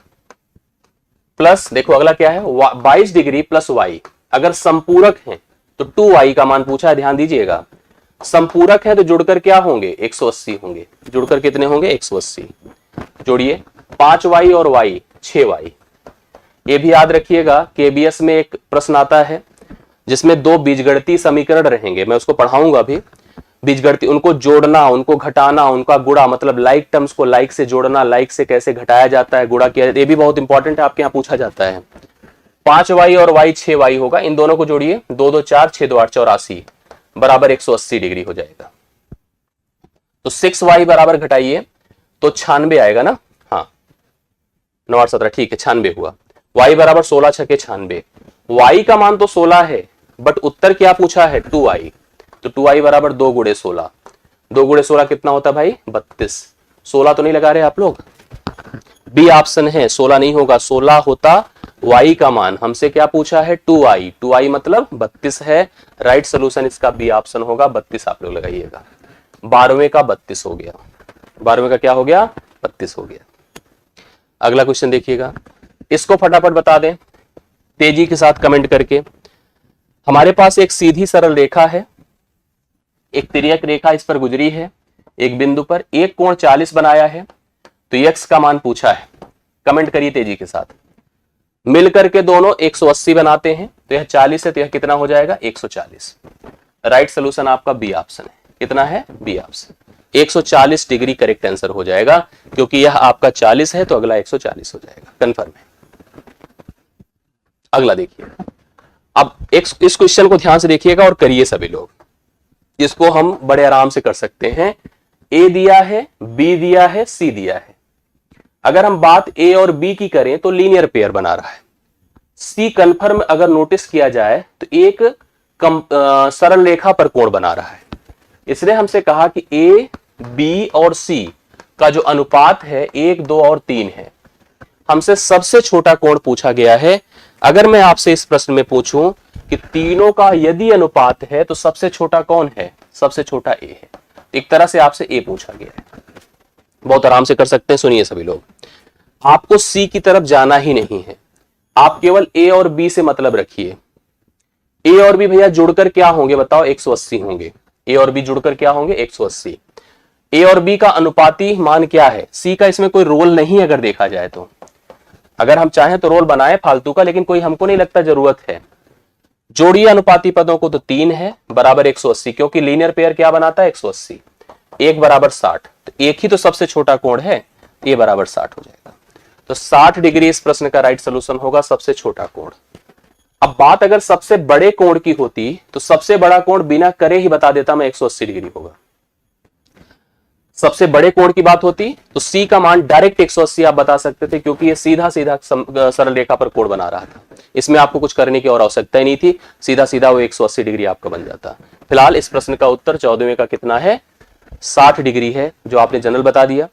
प्लस, देखो अगला क्या है 22 डिग्री प्लस y, अगर संपूरक हैं तो 2y का मान पूछा है, ध्यान दीजिएगा। संपूरक है तो जुड़कर क्या होंगे 180 होंगे, जुड़कर कितने होंगे 180। जोड़िए 5y और y 6y। ये भी याद रखिएगा केबीएस में एक प्रश्न आता है जिसमें दो बीजगणितीय समीकरण रहेंगे, मैं उसको पढ़ाऊंगा अभी। बीजगणितीय, उनको जोड़ना, उनको घटाना, उनका गुणा, मतलब लाइक टर्म्स को लाइक से जोड़ना, लाइक से कैसे घटाया जाता है, गुणा किया, ये भी बहुत इंपॉर्टेंट है, आपके यहाँ पूछा जाता है। 5y और y 6y होगा, इन दोनों को जोड़िए 2 2 4 6 2 8 84 बराबर 180 डिग्री हो जाएगा। तो 6y बराबर घटाइए तो 96 आएगा ना, हाँ 9 8 17 ठीक है 96 हुआ। y बराबर 16 छके 96, y का मान तो 16 है बट उत्तर क्या पूछा है 2y, तो 2y बराबर 2 गुणे 16, 2 गुणे 16 कितना होता है भाई 32। 16 तो नहीं लगा रहे आप लोग, बी ऑप्शन है 16 नहीं होगा, 16 होता y का मान, हमसे क्या पूछा है 2i, 2i मतलब 32 है, राइट सोल्यूशन इसका बी ऑप्शन होगा 32, आप लोग लगाइएगा। 12वें का 32 हो गया, 12वें का क्या हो गया 32 हो गया। अगला क्वेश्चन देखिएगा, इसको फटाफट बता दें तेजी के साथ कमेंट करके। हमारे पास एक सीधी सरल रेखा है, एक तिर्यक रेखा इस पर गुजरी है, एक बिंदु पर एक कोण 40 बनाया है, तो x का मान पूछा है, कमेंट करिए तेजी के साथ। मिलकर के दोनों 180 बनाते हैं, तो यह 40 है, तो यह कितना हो जाएगा 140। राइट सोल्यूशन आपका बी ऑप्शन है। कितना है? B option. 140 degree correct answer हो जाएगा, क्योंकि यह आपका 40 है तो अगला 140 हो जाएगा, कंफर्म है। अगला देखिए, अब इस क्वेश्चन को ध्यान से देखिएगा और करिए सभी लोग। इसको हम बड़े आराम से कर सकते हैं। ए दिया है, बी दिया है, सी दिया है। अगर हम बात ए और बी की करें तो लीनियर पेयर बना रहा है। सी कंफर्म अगर नोटिस किया जाए तो एक सरल रेखा पर कोण बना रहा है। इसने हमसे कहा कि ए, बी और सी का जो अनुपात है 1, 2 और 3 है। हमसे सबसे छोटा कोण पूछा गया है। अगर मैं आपसे इस प्रश्न में पूछूं कि तीनों का यदि अनुपात है तो सबसे छोटा कौन है? सबसे छोटा ए है। एक तरह से आपसे ए पूछा गया है, बहुत आराम से कर सकते हैं। सुनिए सभी लोग, आपको सी की तरफ जाना ही नहीं है, आप केवल ए और बी से मतलब रखिए। ए और बी भैया जुड़कर क्या होंगे बताओ? 180 होंगे। ए और बी जुड़कर क्या होंगे? 180। ए और बी का अनुपाती मान क्या है? सी का इसमें कोई रोल नहीं अगर देखा जाए तो। अगर हम चाहें तो रोल बनाए फालतू का, लेकिन कोई हमको नहीं लगता जरूरत है। जोड़िए अनुपाती पदों को, तो 3 है बराबर 180, क्योंकि लीनियर पेयर क्या बनाता है? 180। 1 बराबर 60, तो एक ही तो सबसे छोटा कोण है, ए बराबर 60 हो जाएगा। तो 60 डिग्री इस प्रश्न का राइट सोल्यूशन होगा, सबसे छोटा कोण। अब बात अगर सबसे बड़े कोण की होती तो सबसे बड़ा कोण बिना करे ही बता देता मैं, 180 डिग्री होगा। सबसे बड़े कोण की बात होती तो सी का मान डायरेक्ट 180 आप बता सकते थे, क्योंकि ये सीधा सीधा सरल रेखा पर कोण बना रहा था। इसमें आपको कुछ करने की और आवश्यकता ही नहीं थी, सीधा सीधा वो 180 डिग्री आपका बन जाता। फिलहाल इस प्रश्न का उत्तर 14वें का कितना है? 60 डिग्री है, जो आपने जनरल बता दिया।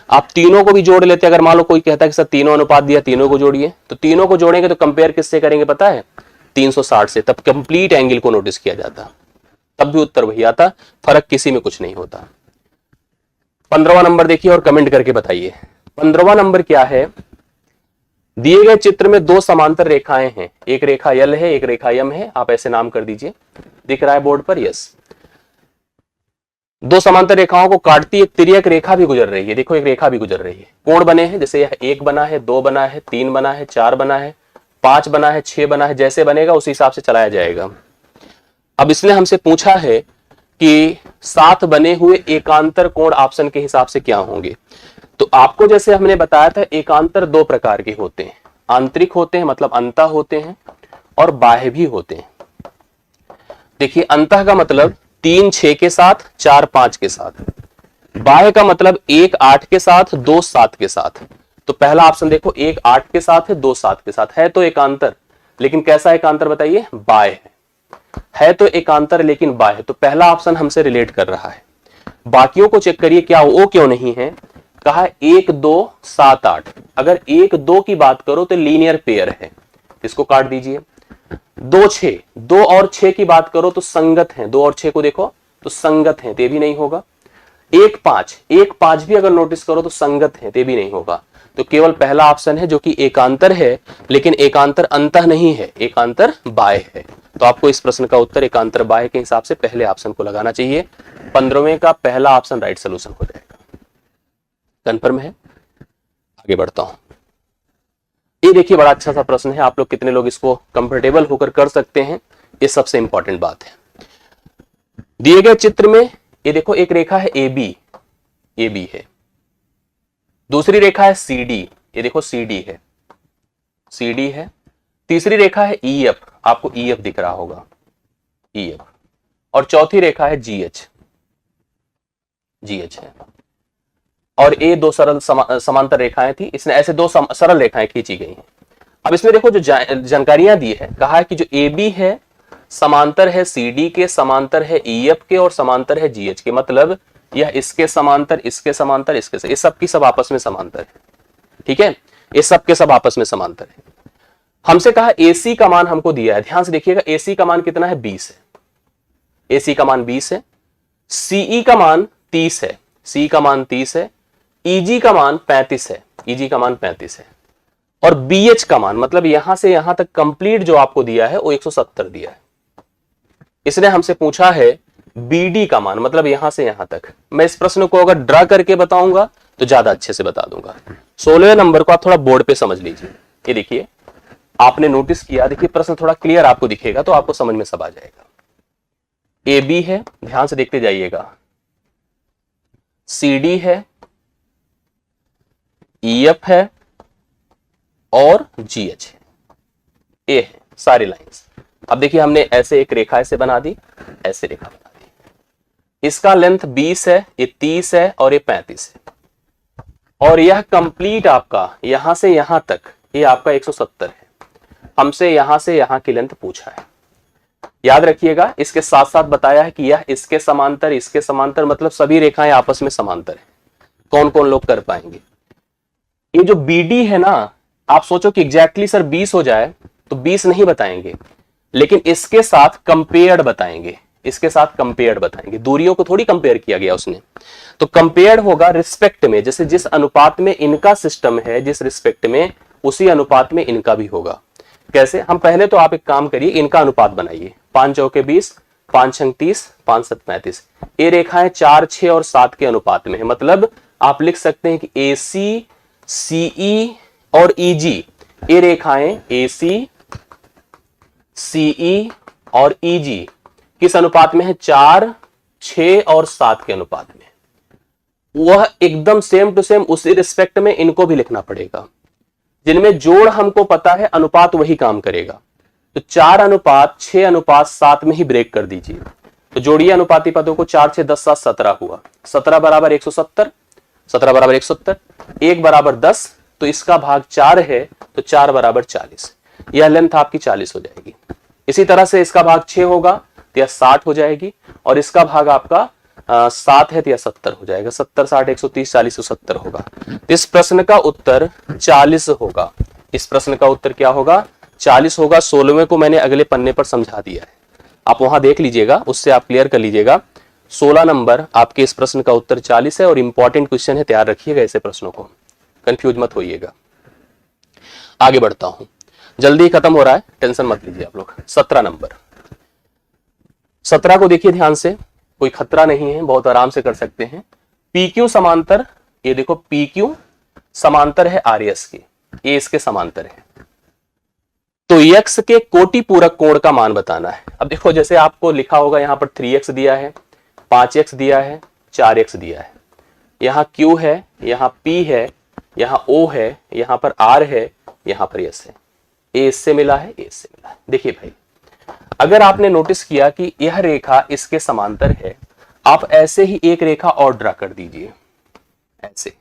आप तीनों को भी जोड़ लेते, अगर मान लो कोई कहता है कि सर तीनों अनुपात दिया, तीनों को जोड़िए, तो तीनों को जोड़ेंगे तो कंपेयर किससे करेंगे पता है? 360 से। तब कंप्लीट एंगल को नोटिस किया जाता, तब भी उत्तर वही आता, फर्क किसी में कुछ नहीं होता। 15वां नंबर देखिए और कमेंट करके बताइए। 15वां नंबर क्या है? दिए गए चित्र में दो समांतर रेखाएं हैं, एक रेखा यल है, एक रेखा यम है। आप ऐसे नाम कर दीजिए, दिख रहा है बोर्ड पर? यस। दो समांतर रेखाओं को काटती एक तिर्यक रेखा भी गुजर रही है। देखो एक रेखा भी गुजर रही है। कोण बने हैं, जैसे यह 1 बना है, 2 बना है, 3 बना है, 4 बना है, 5 बना है, 6 बना है। जैसे बनेगा उसी हिसाब से चलाया जाएगा। अब इसने हमसे पूछा है कि 7 बने हुए एकांतर कोण ऑप्शन के हिसाब से क्या होंगे। तो आपको जैसे हमने बताया था, एकांतर दो प्रकार के होते हैं, आंतरिक होते हैं मतलब अंतः होते हैं, और बाह्य भी होते हैं। देखिए अंतः का मतलब 3 6 के साथ, 4 5 के साथ। बाह्य का मतलब 1 8 के साथ, 2 7 के साथ। तो पहला ऑप्शन देखो, 1 8 के साथ है, 2 7 के साथ है, तो एकांतर। लेकिन कैसा एकांतर बताइए? बाह्य है तो एकांतर लेकिन बाह्य। तो पहला ऑप्शन हमसे रिलेट कर रहा है। बाकियों को चेक करिए क्या वो क्यों नहीं है। कहा 1 2 7 8। अगर 1 2 की बात करो तो लीनियर पेयर है, इसको काट दीजिए। 2 6, 2 और 6 की बात करो तो संगत है, 2 और 6 को देखो तो संगत है, ते भी नहीं होगा। 1 5, 1 5 भी अगर नोटिस करो तो संगत है, ते भी नहीं होगा। तो केवल पहला ऑप्शन है जो कि एकांतर है, लेकिन एकांतर अंतः नहीं है, एकांतर बाह्य है। तो आपको इस प्रश्न का उत्तर एकांतर बाह्य के हिसाब से पहले ऑप्शन को लगाना चाहिए। 15वें का पहला ऑप्शन राइट सोल्यूशन हो जाएगा। कंफर्म है? आगे बढ़ता हूं। ये देखिए बड़ा अच्छा सा प्रश्न है, आप लोग कितने लोग इसको कंफर्टेबल होकर कर सकते हैं, ये सबसे इंपॉर्टेंट बात है। दिए गए चित्र में ये देखो एक रेखा है AB, AB है। दूसरी रेखा है CD, ये देखो CD है, CD है। तीसरी रेखा है EF, आपको EF दिख रहा होगा, EF। और चौथी रेखा है GH, GH है। और ये दो सरल समांतर रेखाएं थी, इसने ऐसे दो सरल रेखाएं खींची गई हैं। अब इसमें देखो जो जानकारियां दी है, कहा है कि जो AB है समांतर है CD के, समांतर है EF के और समांतर है GH के। मतलब यह इसके समांतर, इसके समांतर, इसके से, ये सब की सब आपस में समांतर है। ठीक है, ये सब के सब आपस में समांतर है। हमसे कहा AC का मान हमको दिया है, ध्यान से देखिएगा। AC का मान कितना है? 20 है। AC का मान 20 है। CE का मान 30 है, C का मान 30 है। EG का मान 35 है, EG का मान 35 है। और BH का मान मतलब यहां से यहां तक कंप्लीट जो आपको दिया है वो 170 दिया है। इसने हमसे पूछा है BD का मान, मतलब यहां से यहां तक। मैं इस प्रश्न को अगर ड्रा करके बताऊंगा तो ज्यादा अच्छे से बता दूंगा। 16वें नंबर को आप थोड़ा बोर्ड पे समझ लीजिए। ये देखिए, आपने नोटिस किया, देखिए प्रश्न थोड़ा क्लियर आपको दिखेगा तो आपको समझ में सब आ जाएगा। AB है, ध्यान से देखते जाइएगा, CD है, EF है और GH है, A है, सारी लाइंस। अब देखिए हमने ऐसे एक रेखा ऐसे बना दी, ऐसे रेखा बना दी। इसका लेंथ 20 है, ये 30 है और ये 35 है। और यह कंप्लीट आपका यहां से यहां तक ये आपका 170 है। हमसे यहां से यहां की लेंथ पूछा है। याद रखिएगा, इसके साथ साथ बताया है कि यह इसके समांतर, मतलब सभी रेखाएं आपस में समांतर है। कौन कौन लोग कर पाएंगे? ये जो BD है ना, आप सोचो कि एग्जैक्टली सर 20 हो जाए तो 20 नहीं बताएंगे, लेकिन इसके साथ कंपेयर्ड बताएंगे, इसके साथ कंपेयर्ड बताएंगे। दूरियों को थोड़ी कंपेयर किया गया उसने, तो कंपेयर्ड होगा रिस्पेक्ट में, जैसे जिस अनुपात में इनका सिस्टम है, जिस रिस्पेक्ट में, उसी अनुपात में इनका भी होगा। कैसे? हम पहले तो आप एक काम करिए, इनका अनुपात बनाइए। 5 चौके 20, 5 छंग 30, 5 7 35। ये रेखाएं 4, 6 और 7 के अनुपात में है। मतलब आप लिख सकते हैं कि AC, CE और EG, ये रेखाएं AC, CE और EG किस अनुपात में है? 4, 6 और 7 के अनुपात में। वह एकदम सेम टू सेम उसी रिस्पेक्ट में इनको भी लिखना पड़ेगा। जिनमें जोड़ हमको पता है, अनुपात वही काम करेगा। तो 4 अनुपात 6 अनुपात 7 में ही ब्रेक कर दीजिए। तो जोड़िए अनुपाती पदों को, 4 6 10 7 17 हुआ। 17 बराबर 170, 17 बराबर 170, 1 बराबर 10, तो इसका भाग 4 है, तो 4 बराबर 40। यह लेंथ आपकी 40 हो जाएगी। इसी तरह से इसका भाग 6 होगा तो यह 60 हो जाएगी, और इसका भाग आपका 7 है तो यह 70 हो जाएगा। 70 60 130 40 170 होगा। तो इस प्रश्न का उत्तर 40 होगा। इस प्रश्न का उत्तर क्या होगा? 40 होगा। 16वें को मैंने अगले पन्ने पर समझा दिया है, आप वहां देख लीजिएगा, उससे आप क्लियर कर लीजिएगा। 16 नंबर आपके इस प्रश्न का उत्तर 40 है, और इंपॉर्टेंट क्वेश्चन है, तैयार रखिएगा ऐसे प्रश्नों को, कंफ्यूज मत होइएगा। आगे बढ़ता हूं, जल्दी खत्म हो रहा है, टेंशन मत लीजिए आप लोग। 17 नंबर, 17 को देखिए ध्यान से, कोई खतरा नहीं है, बहुत आराम से कर सकते हैं। PQ समांतर, ये देखो PQ समांतर है RS के, ये इसके समांतर है। तो x के कोटि पूरक कोण का मान बताना है। अब देखो, जैसे आपको लिखा होगा यहां पर 3x दिया है, 5x दिया है, 4x दिया है। यहां Q है, यहां P है, यहां O है, यहां पर R है, यहां पर S है। A इससे मिला है, A इससे मिला है। देखिए भाई, अगर आपने नोटिस किया कि यह रेखा इसके समांतर है, आप ऐसे ही एक रेखा और ड्रा कर दीजिए, ऐसे,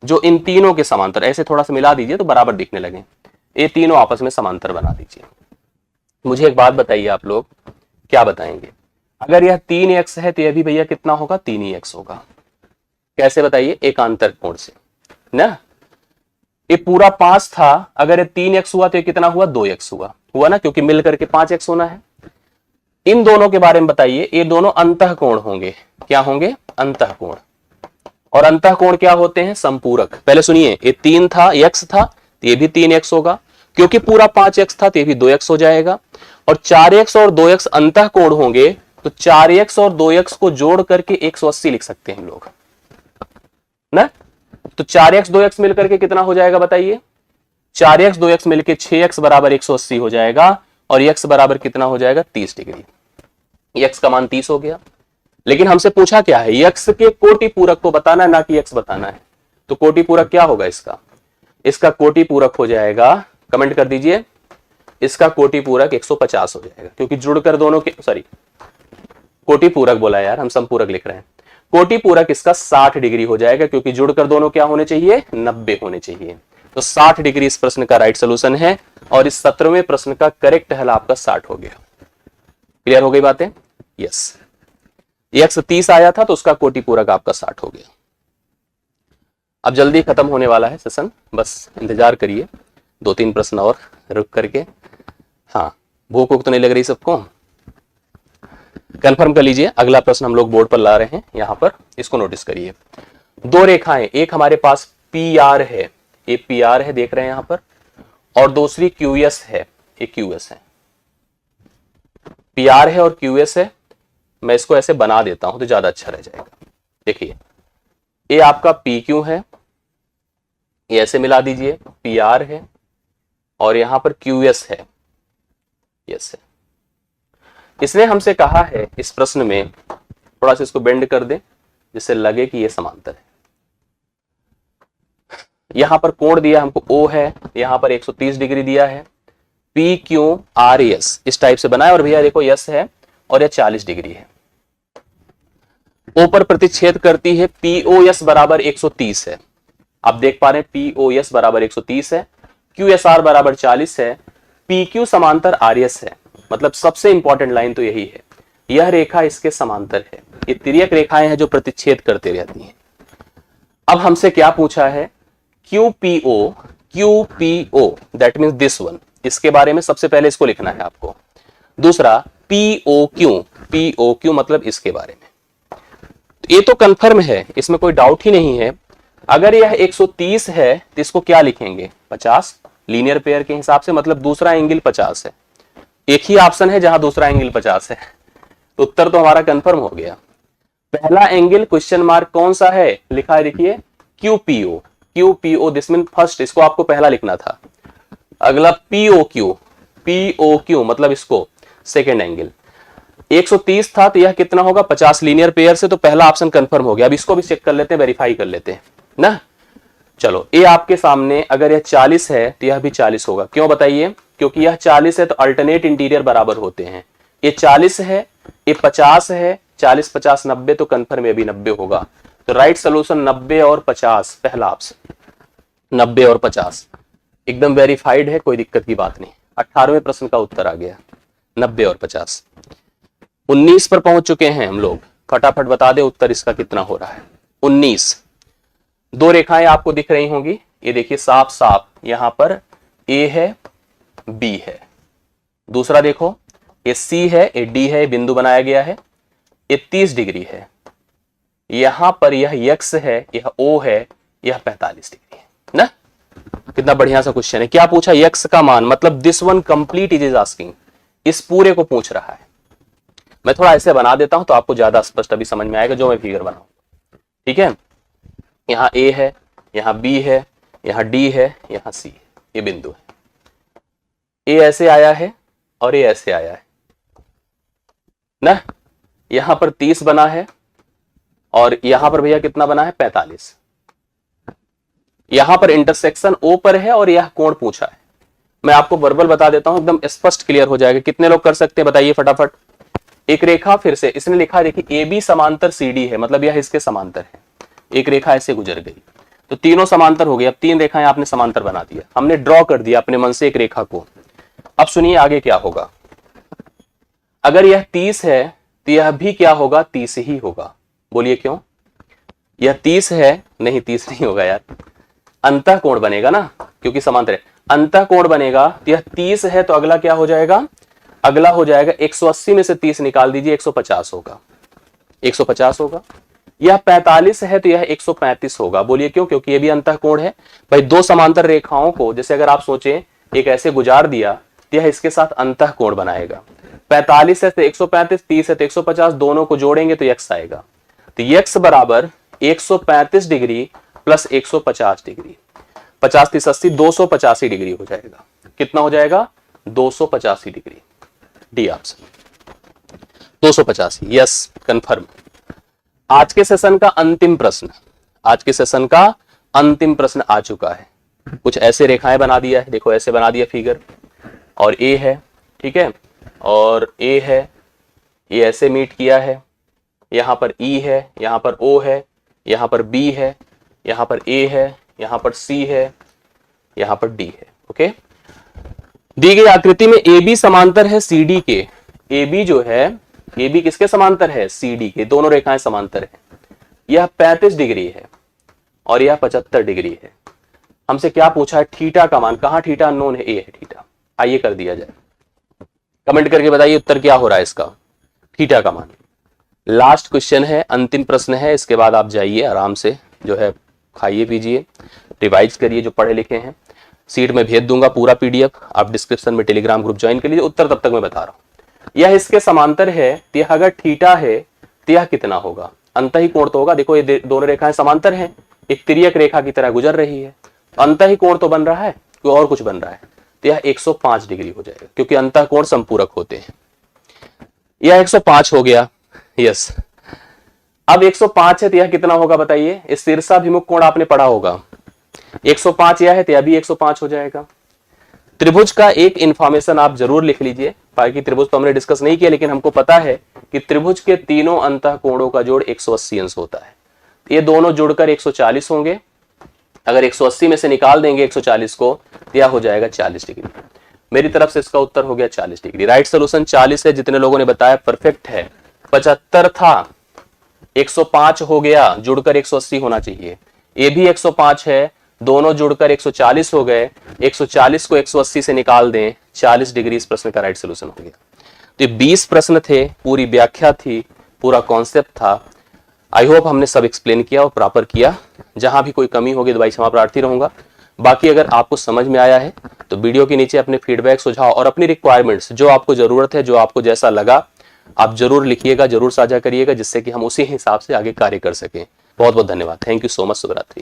जो इन तीनों के समांतर, ऐसे थोड़ा सा मिला दीजिए तो बराबर दिखने लगे। ये तीनों आपस में समांतर बना दीजिए। मुझे एक बात बताइए, आप लोग क्या बताएंगे? अगर यह 3x है तो यह भी भैया कितना होगा? 3 ही x होगा। कैसे बताइए? एकांतर कोण से ना। ये पूरा 5 था, अगर ये 3x हुआ तो ये कितना हुआ? 2x हुआ ना, क्योंकि मिलकर के 5x होना है। इन दोनों के बारे में बताइए, ये दोनों अंतःकोण होंगे। क्या होंगे? अंतःकोण। और अंतःकोण क्या होते हैं? संपूरक। पहले सुनिए, ये 3 था, x था, तो ये भी 3x होगा, क्योंकि पूरा 5x था तो ये भी 2x हो जाएगा। और 4x और 2x अंतःकोण होंगे, तो 4x और 2x को जोड़ करके 180 लिख सकते हैं लोग ना। तो 4x 2x मिलकर के कितना हो जाएगा बताइए? 4x 2x मिलकर 6x बराबर 180 हो जाएगा, और x बराबर कितना हो जाएगा? 30 डिग्री। x का मान 30 हो गया। लेकिन हमसे पूछा क्या है? x के कोटि पूरक को बताना है, ना कि x बताना है। तो कोटि पूरक क्या होगा इसका? इसका कोटि पूरक हो जाएगा, कमेंट कर दीजिए, इसका कोटि पूरक 150 हो जाएगा, क्योंकि जुड़कर दोनों के, सॉरी कोटि पूरक बोला यार, हम संपूरक लिख रहे हैं। कोटि पूरक इसका 60 डिग्री हो जाएगा, क्योंकि जुड़कर दोनों क्या होने चाहिए? 90 होने चाहिए। तो 60 डिग्री इस प्रश्न का राइट सोल्यूशन है, और इस 17वें प्रश्न का करेक्ट हल आपका 60 हो गया। क्लियर हो गई बातें? यस। x 30 आया था तो उसका कोटि पूरक आपका 60 हो गया। अब जल्दी खत्म होने वाला है सेशन, बस इंतजार करिए, 2-3 प्रश्न और रुक करके। हाँ, भूख वूख तो नहीं लग रही सबको? कंफर्म कर लीजिए। अगला प्रश्न हम लोग बोर्ड पर ला रहे हैं, यहां पर इसको नोटिस करिए। 2 रेखाएं, एक हमारे पास PR है, ये PR है, देख रहे हैं यहां पर, और दूसरी QS है, ये QS है। PR है और QS है, मैं इसको ऐसे बना देता हूं तो ज्यादा अच्छा रह जाएगा। देखिए ये आपका पी क्यू है, ये ऐसे मिला दीजिए, पी आर है और यहां पर क्यू एस है, यस है। इसने हमसे कहा है इस प्रश्न में, थोड़ा सा इसको बेंड कर दें जिससे लगे कि ये समांतर है। यहां पर कोण दिया हमको ओ है, यहां पर 130 डिग्री दिया है, पी क्यू आर एस इस टाइप से बनाए और भैया देखो यस है और यह 40 डिग्री है। ओ पर प्रतिच्छेद करती है, पीओ एस बराबर 130 है, आप देख पा रहे हैं पीओ एस बराबर 130 है, क्यू एस आर बराबर 40 है, पी क्यू समांतर आर एस है। मतलब सबसे इंपॉर्टेंट लाइन तो यही है, यह रेखा इसके समांतर है। ये तिर्यक रेखाएं हैं जो प्रतिच्छेद करते रहती हैं। अब हमसे क्या पूछा है, क्यूपीओ दैट मीन्स दिस वन, इसके बारे में सबसे पहले इसको लिखना है आपको। दूसरा पीओ क्यू मतलब इसके बारे में। तो ये तो कंफर्म है, इसमें कोई डाउट ही नहीं है। अगर यह 130 है तो इसको क्या लिखेंगे, 50 लीनियर पेयर के हिसाब से, मतलब दूसरा एंगल 50 है। एक ही ऑप्शन है जहां दूसरा एंगल 50 है, तो उत्तर तो हमारा कंफर्म हो गया। पहला एंगल क्वेश्चन मार्क कौन सा है, लिखा है देखिए क्यूपीओ दिस मीन फर्स्ट, इसको आपको पहला लिखना था। अगला पीओक्यू मतलब इसको सेकेंड एंगल। 130 था तो यह कितना होगा, 50 लीनियर पेयर से, तो पहला ऑप्शन कंफर्म हो गया। अब इसको भी चेक कर लेते हैं, वेरीफाई कर लेते हैं ना। चलो ये आपके सामने, अगर यह 40 है तो यह भी 40 होगा। क्यों बताइए, क्योंकि यह 40 है तो अल्टरनेट इंटीरियर बराबर होते हैं। ये 40 है, ये 50 है, 40 50 90, तो कंफर्म ये भी 90 होगा। तो राइट सोल्यूशन 90 और 50, पहला ऑप्शन 90 और 50 एकदम वेरीफाइड है, कोई दिक्कत की बात नहीं। 18वें प्रश्न का उत्तर आ गया 90 और 50। 19 पर पहुंच चुके हैं हम लोग, फटाफट बता दे उत्तर इसका कितना हो रहा है। 19, दो रेखाएं आपको दिख रही होंगी, ये देखिए साफ साफ, यहां पर ए है बी है, दूसरा देखो ये सी है, ये डी है, बिंदु बनाया गया है, ये 30 डिग्री है, यहां पर यह यक्स है, यह ओ है, यह 45 डिग्री है ना। कितना बढ़िया सा क्वेश्चन है। क्या पूछा, यक्स का मान, मतलब this one complete is asking, इस पूरे को पूछ रहा है। मैं थोड़ा ऐसे बना देता हूं तो आपको ज्यादा स्पष्ट अभी समझ में आएगा जो मैं फिगर बनाऊं, ठीक है। यहां ए है, यहां बी है, यहां डी है, यहां सी है, ये बिंदु है। ए ऐसे आया है और ये ऐसे आया है ना। यहां पर 30 बना है और यहां पर भैया कितना बना है, 45। यहां पर इंटरसेक्शन ओ पर है और यह कोण पूछा है। मैं आपको वर्बल बता देता हूं, एकदम स्पष्ट क्लियर हो जाएगा। कितने लोग कर सकते हैं बताइए फटाफट। एक रेखा, फिर से इसने लिखा, देखिए ए बी समांतर सी डी है, मतलब यह इसके समांतर है। एक रेखा ऐसे गुजर गई तो तीनों समांतर हो गई। अब 3 रेखाएं आपने समांतर बना दिया, हमने ड्रॉ कर दिया अपने मन से एक रेखा को। अब सुनिए आगे क्या होगा। अगर यह 30 है तो यह भी क्या होगा, 30 ही होगा। बोलिए क्यों, यह 30 है, नहीं 30 नहीं होगा यार, अंतः कोण बनेगा ना, क्योंकि समांतर है। अंतः कोण बनेगा तो यह 30 है तो अगला क्या हो जाएगा, अगला हो जाएगा 180 में से 30 निकाल दीजिए, 150 होगा, 150 होगा। यह 45 है तो यह 135 होगा। बोलिए क्यों, क्योंकि यह भी अंतः कोण है। भाई दो समांतर रेखाओं को जैसे अगर आप सोचें एक ऐसे गुजार दिया तो यह इसके साथ अंतः कोण बनाएगा। 45 है तो 135, 30 है तो 150, दोनों को जोड़ेंगे तो यक्स आएगा। तो यक्स बराबर 135 डिग्री प्लस 150 डिग्री, 50 30 80, 285 डिग्री हो जाएगा। कितना हो जाएगा, 285 degree. D option 285, yes confirm. आज के सेशन का अंतिम प्रश्न, आज के सेशन का अंतिम प्रश्न आ चुका है। कुछ ऐसे रेखाएं बना दिया है, देखो ऐसे बना दिया फिगर, और ए है, ठीक है, और ए है, ये ऐसे मीट किया है, यहां पर ई है, यहां पर ओ है, यहां पर बी है, यहां पर ए है, यहां पर सी है, यहां पर डी है। ओके, दी गई आकृति में ए बी समांतर है सी डी के। ए बी जो है, ए बी किसके समांतर है, सी डी के, दोनों रेखाएं समांतर है। यह 35 डिग्री है और यह 75 डिग्री है। हमसे क्या पूछा है, थीटा का मान। कहां थीटा अननोन है, ए है थीटा। आइए कर दिया जाए, कमेंट करके बताइए उत्तर क्या हो रहा है इसका, थीटा का मान। लास्ट क्वेश्चन है, अंतिम प्रश्न है, इसके बाद आप जाइए आराम से जो है खाइए पीजिए, रिवाइज करिए जो पढ़े लिखे हैं। सीट में भेज दूंगा पूरा पीडीएफ, आप डिस्क्रिप्शन में टेलीग्राम ग्रुप ज्वाइन कर लीजिए। उत्तर तब तक मैं बता रहा हूं। यह इसके समांतर है, तो यह अगर थीटा है तो यह कितना होगा, अंतही कोण तो होगा। देखो ये दोनों रेखाएं समांतर हैं, एक तिर्यक रेखा की तरह गुजर रही है, अंतही कोण तो बन रहा है, कोई और कुछ बन रहा है, तो यह 105 डिग्री हो जाएगा, क्योंकि अंतः कोण संपूरक होते हैं। यह 105 हो गया, यस। अब 105 है तो यह कितना होगा बताइए, इस शीर्षाभिमुख कोण आपने पढ़ा होगा, 105 यह है तो यह भी 105 हो जाएगा। त्रिभुज का एक इंफॉर्मेशन आप जरूर लिख लीजिए, बाकी त्रिभुज तो हमने डिस्कस नहीं किया, लेकिन हमको पता है कि त्रिभुज के तीनों अंतः कोणों का जोड़ 180 अंश होता है। ये दोनों जुड़कर 140 होंगे, अगर 180 में से निकाल देंगे 140 को तो यह हो जाएगा 40 डिग्री। मेरी तरफ से इसका उत्तर हो गया 40 डिग्री। राइट सोल्यूशन 40 है, जितने लोगों ने बताया परफेक्ट है। 75 था, 105 हो गया, जुड़कर 180 होना चाहिए। ये भी 105 है, दोनों जुड़कर 140 हो गए, 140 को 180 से निकाल दें, 40 डिग्री इस प्रश्न का राइट सोल्यूशन हो गया। तो 20 प्रश्न थे, पूरी व्याख्या थी, पूरा कॉन्सेप्ट था। आई होप हमने सब एक्सप्लेन किया और प्रॉपर किया। जहां भी कोई कमी होगी तो भाई क्षमा प्रार्थी रहूंगा। बाकी अगर आपको समझ में आया है तो वीडियो के नीचे अपने फीडबैक, सुझाव और अपनी रिक्वायरमेंट्स, जो आपको जरूरत है, जो आपको जैसा लगा, आप जरूर लिखिएगा, जरूर साझा करिएगा, जिससे कि हम उसी हिसाब से आगे कार्य कर सकें। बहुत बहुत धन्यवाद। Thank you so much. शुभरात्रि।